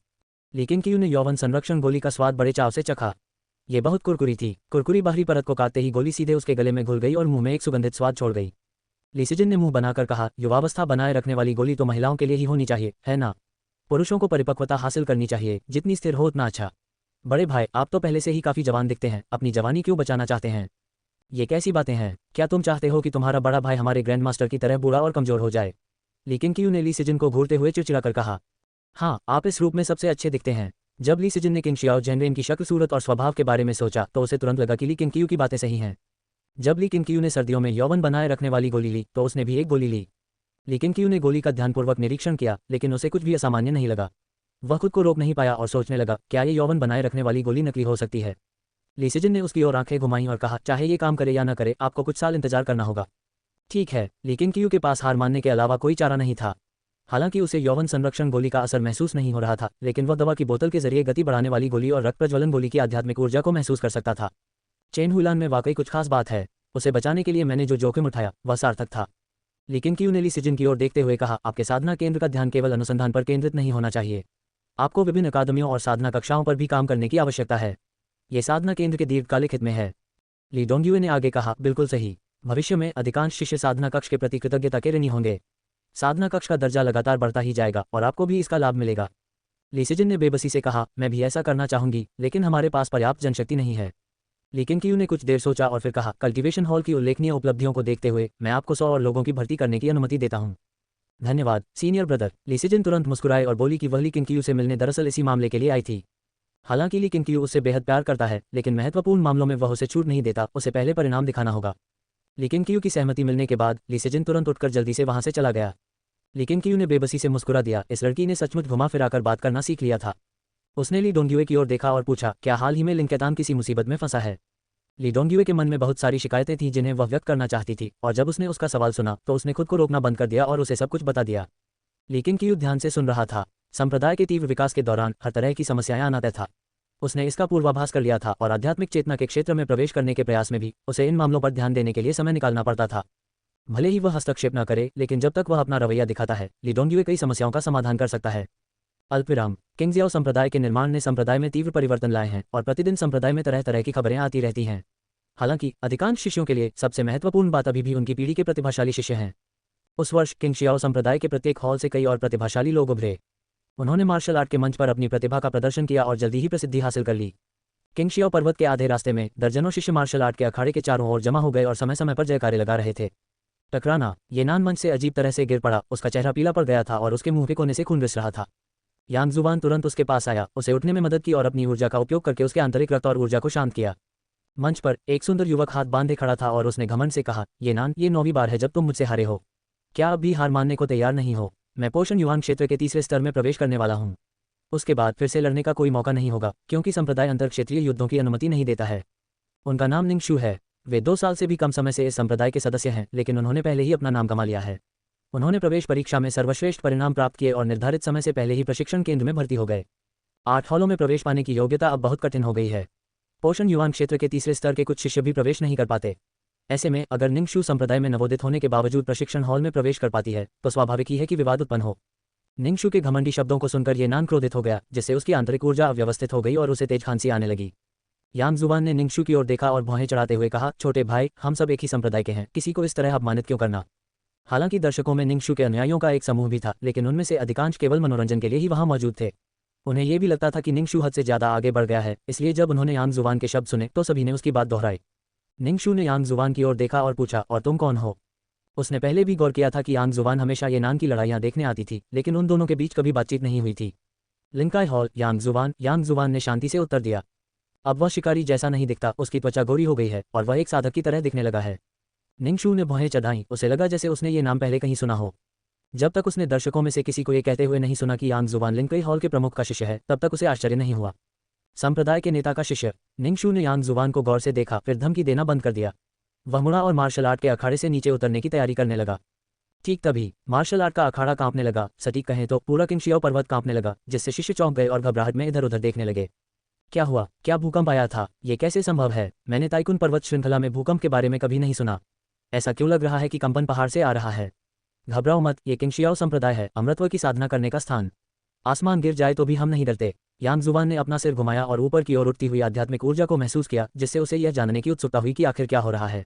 ली किंगक्यू ने यौवन संरक्षण गोली का स्वाद बड़े चाव से चखा। ये बहुत कुरकुरी थी। कुरकुरी बाहरी परत को काटते ही गोली सीधे उसके गले में घुल गई और मुंह में एक सुगंधित स्वाद छोड़ गई। लीसिजन ने मुंह बनाकर कहा, युवावस्था बनाए रखने वाली गोली तो महिलाओं के लिए ही होनी चाहिए, है ना? पुरुषों को परिपक्वता हासिल करनी चाहिए, जितनी स्थिर हो उतना अच्छा। बड़े भाई, आप तो पहले से ही काफी जवान दिखते हैं, अपनी जवानी क्यों बचाना चाहते हैं? ये कैसी बातें हैं? क्या तुम चाहते हो कि तुम्हारा बड़ा भाई हमारे ग्रैंड मास्टर की तरह बूढ़ा और कमजोर हो जाए? ली किंगक्यू ने लीसिजन को घूरते हुए चिड़चिड़ाकर कहा। हाँ, आप इस रूप में सबसे अच्छे दिखते हैं। जब लीसिजन ने किंग शियाओ जेनरेन की शक्ल, सूरत और स्वभाव के बारे में सोचा तो उसे तुरंत लगा कि ली किंगक्यू की बातें सही हैं। जब ली किंगक्यू ने सर्दियों में यौवन बनाए रखने वाली गोली ली तो उसने भी एक गोली ली। ली किंगक्यू ने गोली का ध्यानपूर्वक निरीक्षण किया, लेकिन उसे कुछ भी असामान्य नहीं लगा। वह खुद को रोक नहीं पाया और सोचने लगा, क्या ये यौवन बनाए रखने वाली गोली नकली हो सकती है? लीसिजन ने उसकी ओर आंखें घुमाईं और कहा, चाहे ये काम करे या न करे, आपको कुछ साल इंतजार करना होगा। ठीक है। ली किंगक्यू के पास हार मानने के अलावा कोई चारा नहीं था। हालांकि उसे यौवन संरक्षण गोली का असर महसूस नहीं हो रहा था, लेकिन वह दवा की बोतल के जरिए गति बढ़ाने वाली गोली और रक्त प्रज्वलन गोली की आध्यात्मिक ऊर्जा को महसूस कर सकता था। चेन हुइलान में वाकई कुछ खास बात है। उसे बचाने के लिए मैंने जो जोखिम उठाया वह सार्थक था। ली किंगक्यू ने लीसिजन की ओर देखते हुए कहा, आपके साधना केंद्र का ध्यान केवल अनुसंधान पर केंद्रित नहीं होना चाहिए। आपको विभिन्न अकादमियों और साधना कक्षाओं पर भी काम करने की आवश्यकता है। ये साधना केंद्र के दीर्घकालिक हित में है। ली डोंगयुए ने आगे कहा, बिल्कुल सही। भविष्य में अधिकांश शिष्य साधना कक्ष के प्रति कृतज्ञता के ऋणी होंगे। साधना कक्ष का दर्जा लगातार बढ़ता ही जाएगा और आपको भी इसका लाभ मिलेगा। लीसिजन ने बेबसी से कहा, मैं भी ऐसा करना चाहूंगी, लेकिन हमारे पास पर्याप्त जनशक्ति नहीं है। ली किंगक्यू ने कुछ देर सोचा और फिर कहा, कल्टीवेशन हॉल की उल्लेखनीय उपलब्धियों को देखते हुए मैं आपको 100 और लोगों की भर्ती करने की अनुमति देता हूं। धन्यवाद सीनियर ब्रदर। लीसिजन तुरंत मुस्कुराए और बोली कि वह ली किंगक्यू से मिलने दरअसल इसी मामले के लिए आई थी। हालांकि ली किंगक्यू उससे बेहद प्यार करता है, लेकिन महत्वपूर्ण मामलों में वह उसे छूट नहीं देता, उसे पहले परिणाम दिखाना होगा। ली किंगक्यू की सहमति मिलने के बाद लीसिजन तुरंत उठकर जल्दी से वहां से चला गया। ली किंगक्यू ने बेबसी से मुस्कुरा दिया। इस लड़की ने सचमुच घुमा फिराकर बात करना सीख लिया था। उसने ली डोंगयुए की ओर देखा और पूछा, क्या हाल ही में लिंकेतान किसी मुसीबत में फंसा है? ली डोंगयुए के मन में बहुत सारी शिकायतें थीं जिन्हें वह व्यक्त करना चाहती थी, और जब उसने उसका सवाल सुना तो उसने खुद को रोकना बंद कर दिया और उसे सब कुछ बता दिया। ली किंगक्यू ध्यान से सुन रहा था। संप्रदाय के तीव्र विकास के दौरान हर तरह की समस्याएं आना तय था। उसने इसका पूर्वाभास कर लिया था और आध्यात्मिक चेतना के क्षेत्र में प्रवेश करने के प्रयास में भी उसे इन मामलों पर ध्यान देने के लिए समय निकालना पड़ता था। भले ही वह हस्तक्षेप न करे, लेकिन जब तक वह अपना रवैया दिखाता है, ली डोंगयुए कई समस्याओं का समाधान कर सकता है। अल्पविराम। किंगजियाओ संप्रदाय के निर्माण ने संप्रदाय में तीव्र परिवर्तन लाए हैं और प्रतिदिन संप्रदाय में तरह तरह की खबरें आती रहती हैं। हालांकि अधिकांश शिष्यों के लिए सबसे महत्वपूर्ण बात अभी भी उनकी पीढ़ी के प्रतिभाशाली शिष्य हैं। उस वर्ष किंग शियाओ संप्रदाय के प्रत्येक हॉल से कई और प्रतिभाशाली लोग उभरे। उन्होंने मार्शल आर्ट के मंच पर अपनी प्रतिभा का प्रदर्शन किया और जल्दी ही प्रसिद्धि हासिल कर ली। किंग शियाओ पर्वत के आधे रास्ते में दर्जनों शिष्य मार्शल आर्ट के अखाड़े के चारों ओर जमा हो गए और समय समय पर जयकारे लगा रहे थे। टकराना। ये नान मंच से अजीब तरह से गिर पड़ा, उसका चेहरा पीला पड़ गया था और उसके मुंह के कोने से खून रिस रहा था। यांग जुबान तुरंत उसके पास आया, उसे उठने में मदद की और अपनी ऊर्जा का उपयोग करके उसके आंतरिक रक्त और ऊर्जा को शांत किया। मंच पर एक सुंदर युवक हाथ बांधे खड़ा था और उसने घमंड से कहा, ये नान, ये 9वीं बार है जब तुम मुझसे हारे हो। क्या अब भी हार मानने को तैयार नहीं हो? मैं पोषण युवान क्षेत्र के तीसरे स्तर में प्रवेश करने वाला हूँ। उसके बाद फिर से लड़ने का कोई मौका नहीं होगा, क्योंकि संप्रदाय अंतर क्षेत्रीय युद्धों की अनुमति नहीं देता है। उनका नाम निंगशु है। वे 2 साल से भी कम समय से इस संप्रदाय के सदस्य हैं, लेकिन उन्होंने पहले ही अपना नाम कमा लिया है। उन्होंने प्रवेश परीक्षा में सर्वश्रेष्ठ परिणाम प्राप्त किए और निर्धारित समय से पहले ही प्रशिक्षण केंद्र में भर्ती हो गए। 8 हॉलों में प्रवेश पाने की योग्यता अब बहुत कठिन हो गई है। पोषण युवान क्षेत्र के तीसरे स्तर के कुछ शिष्य भी प्रवेश नहीं कर पाते। ऐसे में अगर निंगशु संप्रदाय में नवोदित होने के बावजूद प्रशिक्षण हॉल में प्रवेश कर पाती है तो स्वाभाविक ही है कि विवाद उत्पन्न हो। निंगशु के घमंडी शब्दों को सुनकर ये नान क्रोधित हो गया, जिससे उसकी आंतरिक ऊर्जा अव्यवस्थित हो गई और उसे तेज खांसी आने लगी। यांग जुबान ने निंगशु की ओर देखा और भौहें चढ़ाते हुए कहा, छोटे भाई, हम सब एक ही संप्रदाय के हैं, किसी को इस तरह अपमानित क्यों करना? हालांकि दर्शकों में निंगशु के अनुयायियों का एक समूह भी था, लेकिन उनमें से अधिकांश केवल मनोरंजन के लिए ही वहां मौजूद थे। उन्हें यह भी लगता था कि निंगशु हद से ज्यादा आगे बढ़ गया है, इसलिए जब उन्होंने यांग जुबान के शब्द सुने तो सभी ने उसकी बात दोहराई। निंगशु ने यांग जुबान की ओर देखा और पूछा, और तुम कौन हो? उसने पहले भी गौर किया था कि यांग जुबान हमेशा ये नान की लड़ाइयां देखने आती थी, लेकिन उन दोनों के बीच कभी बातचीत नहीं हुई थी। लिंकाई हॉल, यांग जुवान ने शांति से उत्तर दिया। अब वह शिकारी जैसा नहीं दिखता, उसकी त्वचा गोरी हो गई है और वह एक साधक की तरह दिखने लगा है। निंगशू ने भौहें चढ़ाईं, उसे लगा जैसे उसने ये नाम पहले कहीं सुना हो। जब तक उसने दर्शकों में से किसी को ये कहते हुए नहीं सुना कि यांग जुवान लिंकाई हॉल के प्रमुख का शिष्य है, तब तक उसे आश्चर्य नहीं हुआ। संप्रदाय के नेता का शिष्य। निंगशू ने यांग जुवान को गौर से देखा, फिर धमकी देना बंद कर दिया। वह मुड़ा और मार्शल आर्ट के अखाड़े से नीचे उतरने की तैयारी करने लगा। ठीक तभी मार्शल आर्ट का अखाड़ा कांपने लगा, सटीक कहें तो पूरा किंगशियाओ पर्वत कांपने लगा, जिससे शिष्य चौंक गए और घबराहट में इधर उधर देखने लगे। क्या हुआ? क्या भूकंप आया था? ये कैसे संभव है? मैंने ताइकुन पर्वत श्रृंखला में भूकंप के बारे में कभी नहीं सुना। ऐसा क्यों लग रहा है कि कंपन पहाड़ से आ रहा है? घबराओ मत, ये किंगशियाओ संप्रदाय है, अमृतत्व की साधना करने का स्थान। आसमान गिर जाए तो भी हम नहीं डरते। यांग जुवान ने अपना सिर घुमाया और ऊपर की ओर उठती हुई आध्यात्मिक ऊर्जा को महसूस किया, जिससे उसे यह जानने की उत्सुकता हुई कि आखिर क्या हो रहा है।